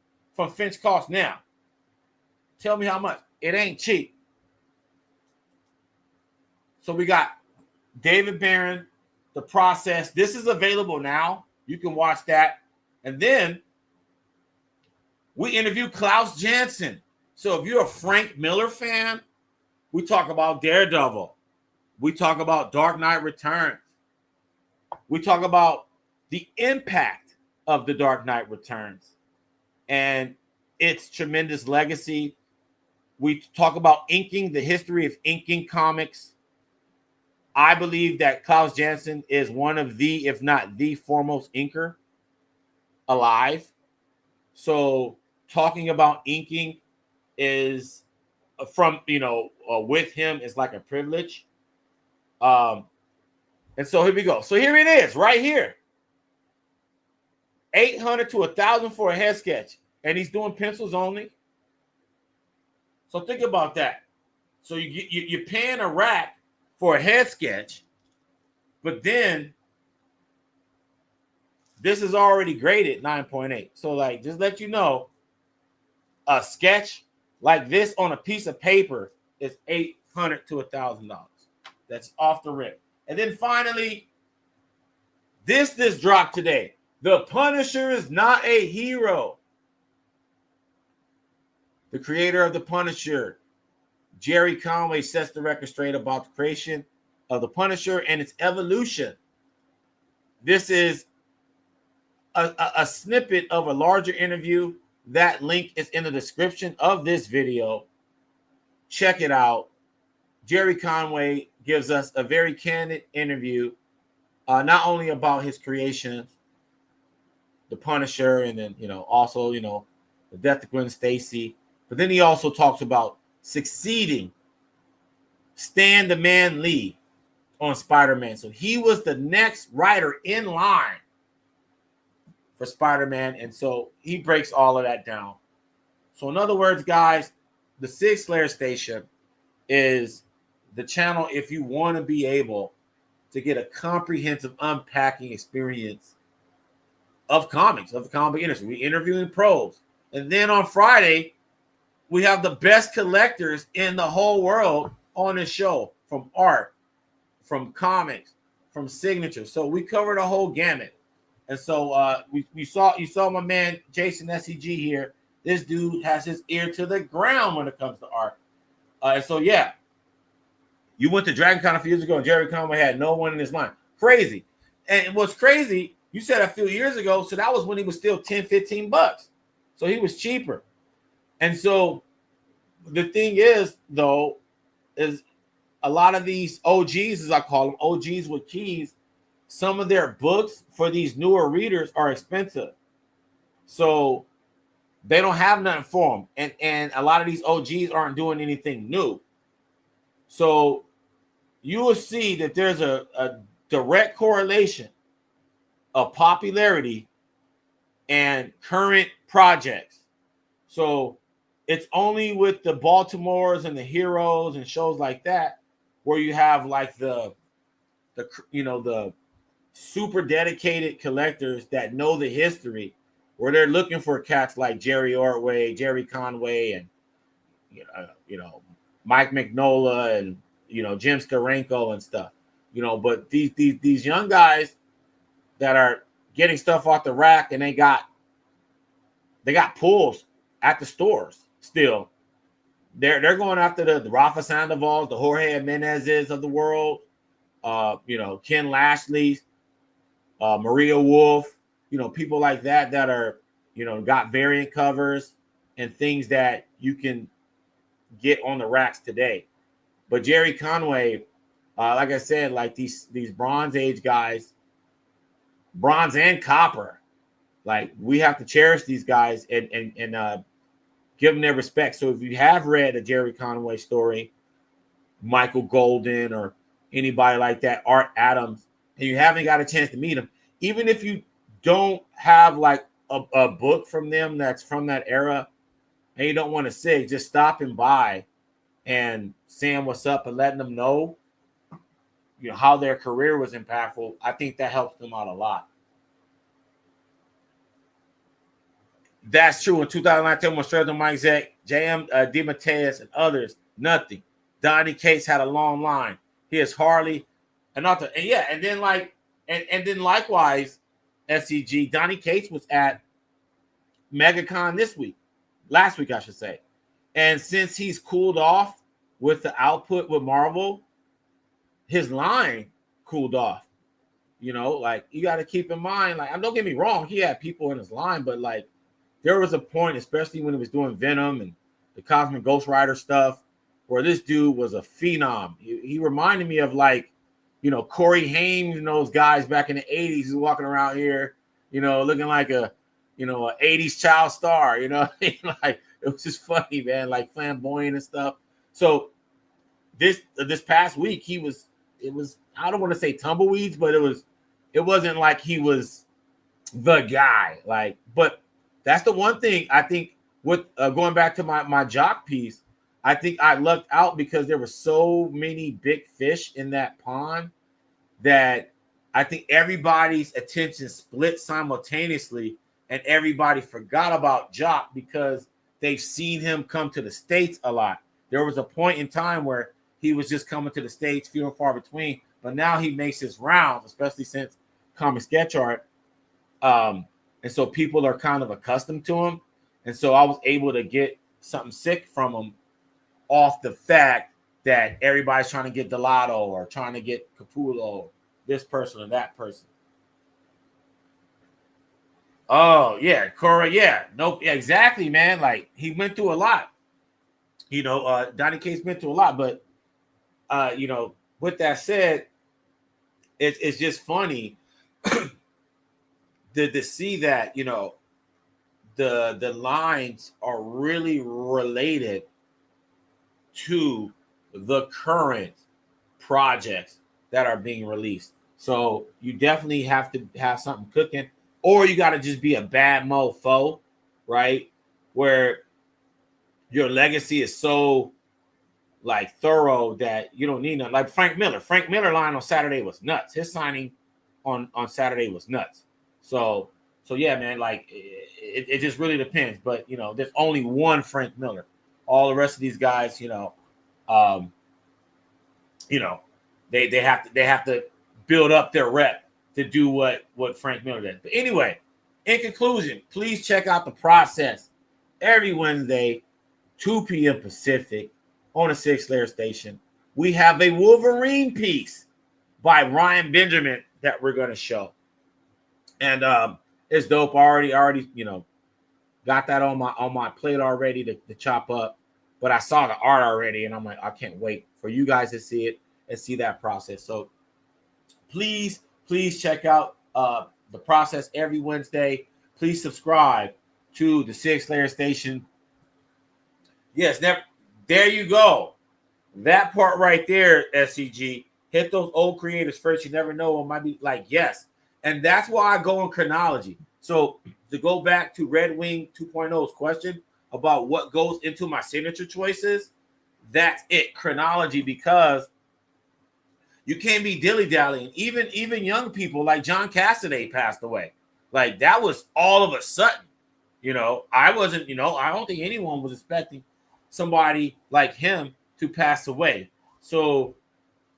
Finch costs now. Tell me how much. It ain't cheap. So we got David Barron, The Process. This is available now. You can watch that. And then we interviewed Klaus Janson. So if you're a Frank Miller fan, we talk about Daredevil. We talk about Dark Knight Returns. We talk about the impact of the Dark Knight Returns and its tremendous legacy. We talk about inking, the history of inking comics. I believe that Klaus Janson is one of the, if not the foremost inker alive. So talking about inking is with him is like a privilege. And so here we go. So here it is right here. $800 to $1,000 for a head sketch. And he's doing pencils only. So think about that. So you're paying a rack for a head sketch, but then this is already graded 9.8. So like, just let you know, a sketch like this on a piece of paper is $800 to $1,000. That's off the rip. And then finally, this dropped today. The Punisher is not a hero. The creator of The Punisher, Jerry Conway, sets the record straight about the creation of The Punisher and its evolution. This is a snippet of a larger interview. That link is in the description of this video. Check it out. Jerry Conway gives us a very candid interview, not only about his creations, The Punisher, and then, also, the death of Gwen Stacy, but then he also talks about succeeding Stan the Man Lee on Spider-Man. So he was the next writer in line for Spider-Man, and so he breaks all of that down. So in other words, guys, the Sig Slayers station is the channel if you want to be able to get a comprehensive unpacking experience of comics, of the comic industry. We interviewing pros. And then on Friday, we have the best collectors in the whole world on this show, from art, from comics, from signatures. So we covered a whole gamut. And so you saw my man Jason SCG here. This dude has his ear to the ground when it comes to art. And so, yeah, you went to DragonCon a few years ago, and Jerry Conway had no one in his mind. Crazy. And what's crazy, you said a few years ago, so that was when he was still 10, 15 bucks. So he was cheaper. And so the thing is, though, is a lot of these OGs, as I call them, OGs with keys, some of their books for these newer readers are expensive. So they don't have nothing for them. And a lot of these OGs aren't doing anything new. So you will see that there's a direct correlation of popularity and current projects. So it's only with the Baltimores and the Heroes and shows like that where you have like the super dedicated collectors that know the history, where they're looking for cats like Jerry Ordway, Jerry Conway, and Mike Mignola and Jim Steranko and stuff. But these young guys that are getting stuff off the rack, and they got pulls at the stores still. They're going after the Rafa Sandovals, the Jorge Jimenezes of the world, Ken Lashley, Maria Wolf, people like that are, got variant covers and things that you can get on the racks today. But Jerry Conway, like I said, like these Bronze Age guys, bronze and copper, like we have to cherish these guys and give them their respect. So if you have read a Jerry Conway story, Michael Golden or anybody like that, Art Adams, and you haven't got a chance to meet them, even if you don't have like a book from them that's from that era and you don't want to say, just stopping by and saying what's up and letting them know, how their career was impactful. I think that helps them out a lot. That's true. In 2019, when Straight Mike Zek, J.M. DeMatteis, and others, nothing. Donnie Cates had a long line. Here's Harley, and nothing. And yeah, and then then likewise, SCG, Donnie Cates was at Megacon last week, I should say. And since he's cooled off with the output with Marvel, his line cooled off. Like you got to keep in mind, like, don't get me wrong, he had people in his line, but like there was a point, especially when he was doing Venom and the Cosmic Ghost Rider stuff, where this dude was a phenom. He reminded me of like, Corey Haim, those guys back in the 80s who walking around here, looking like a 80s child star, like it was just funny, man, like flamboyant and stuff. So this past week, it was, I don't want to say tumbleweeds, but it wasn't like he was the guy, like, but that's the one thing I think with going back to my jock piece, I think I lucked out because there were so many big fish in that pond that I think everybody's attention split simultaneously and everybody forgot about Jock because they've seen him come to the States a lot. There was a point in time where he was just coming to the States few and far between, but now he makes his rounds, especially since comic sketch art. And so people are kind of accustomed to him. And so I was able to get something sick from him off the fact that everybody's trying to get Delato or trying to get Capullo, this person or that person. Oh, yeah, Corey, yeah. Nope, yeah, exactly, man. Like, he went through a lot. Donnie Cates went through a lot. But, with that said, it's just funny to see that, the lines are really related to the current projects that are being released. So you definitely have to have something cooking, or you got to just be a bad mofo, right? Where your legacy is so like thorough that you don't need nothing. Like Frank Miller line on Saturday was nuts. His signing on Saturday was nuts. So yeah, man, like it just really depends. But you know, there's only one Frank Miller. All the rest of these guys, you know, they have to build up their rep to do what Frank Miller did. But anyway, in conclusion, please check out the process every Wednesday, 2 p.m. Pacific on the Sig Slayers station. We have a Wolverine piece by Ryan Benjamin that we're going to show. And it's dope. Already, you know, got that on my plate already to chop up. But I saw the art already, and I'm like, I can't wait for you guys to see it and see that process. So please check out the process every Wednesday. Please subscribe to the Sig Slayers station. Yes, there you go. That part right there, SCG. Hit those old creators first. You never know. It might be like, yes. And that's why I go in chronology. So to go back to Red Wing 2.0's question about what goes into my signature choices, that's it, chronology, because you can't be dilly-dallying. Even young people like John Cassaday passed away. Like that was all of a sudden. You know, I wasn't, you know, I don't think anyone was expecting somebody like him to pass away. So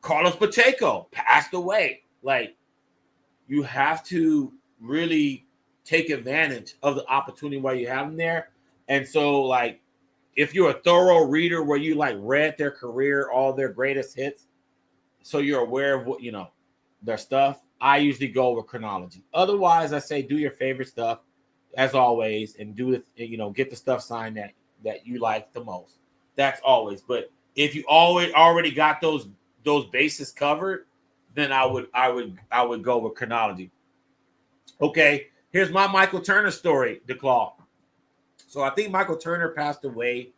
Carlos Pacheco passed away. Like, you have to really take advantage of the opportunity while you have them there. And so, like, if you're a thorough reader where you like read their career, all their greatest hits, so you're aware of what, you know, their stuff, I usually go with chronology. Otherwise, I say do your favorite stuff as always, and do it, you know, get the stuff signed that you like the most. That's always. But if you already got those bases covered, then I would go with chronology. Okay, here's my Michael Turner story, DeClaw. So I think Michael Turner passed away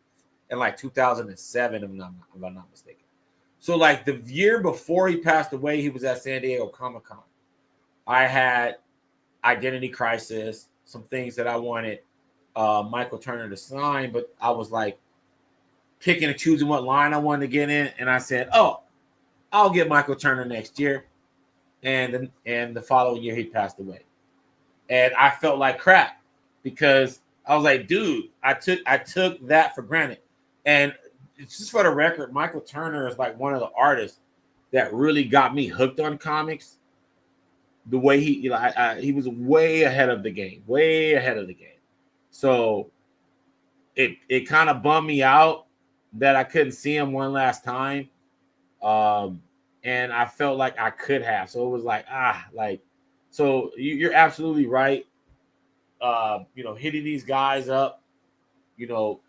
in like 2007, if I'm not mistaken. So like the year before he passed away, he was at San Diego Comic-Con. I had Identity Crisis, some things that I wanted Michael Turner to sign, but I was like picking and choosing what line I wanted to get in, and I said, "Oh, I'll get Michael Turner next year," and the following year he passed away, and I felt like crap because I was like, "Dude, I took that for granted," and it's just for the record, Michael Turner is like one of the artists that really got me hooked on comics. The way he was way ahead of the game, So it kind of bummed me out that I couldn't see him one last time. And I felt like I could have. So it was like, so you're absolutely right. You know, hitting these guys up, you know,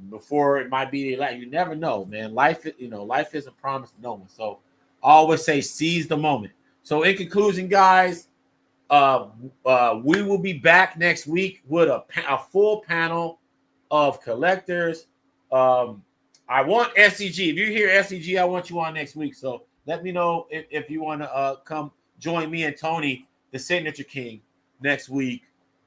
before it might be like, you never know, man. Life isn't promised to no one. So I always say seize the moment. So in conclusion, guys, we will be back next week with a full panel of collectors. I want SCG. If you hear SCG, I want you on next week. So let me know if you want to come join me and Tony, the Signature King, next week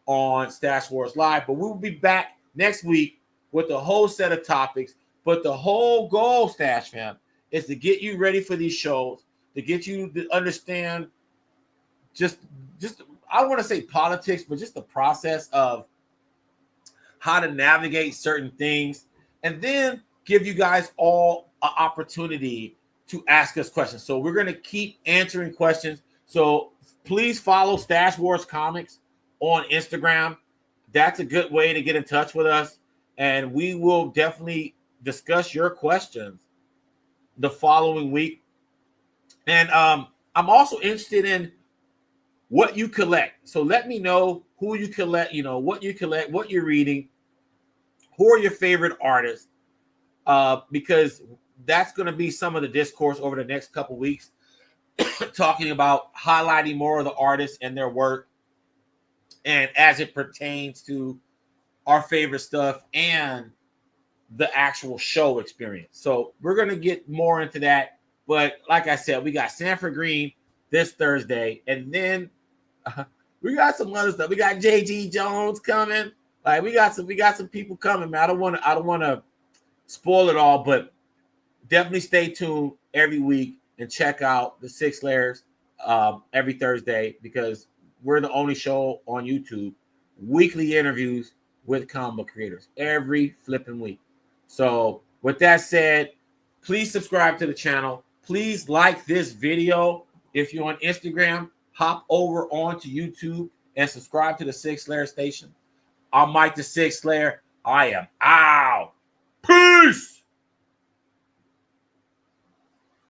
on Stash Wars Live. But we will be back next week with a whole set of topics. But the whole goal, Stash fam, is to get you ready for these shows, to get you to understand just I don't want to say politics, but just the process of how to navigate certain things, and then give you guys all an opportunity to ask us questions. So we're going to keep answering questions. So please follow Stash Wars Comics on Instagram. That's a good way to get in touch with us. And we will definitely discuss your questions the following week. And I'm also interested in what you collect. So let me know who you collect, you know, what you collect, what you're reading, who are your favorite artists, because that's going to be some of the discourse over the next couple weeks, talking about highlighting more of the artists and their work, and as it pertains to our favorite stuff and the actual show experience. So we're going to get more into that. But like I said, we got Sanford Green this Thursday, and then we got some other stuff. We got JG Jones coming. Like we got some people coming, man. I don't want to spoil it all, but definitely stay tuned every week and check out the Sig Slayers every Thursday, because we're the only show on YouTube, weekly interviews with comic book creators every flipping week. So with that said, please subscribe to the channel. Please like this video. If you're on Instagram, hop over onto YouTube and subscribe to the Sig Slayer station. I'm Mike the Sig Slayer. I am out. Peace.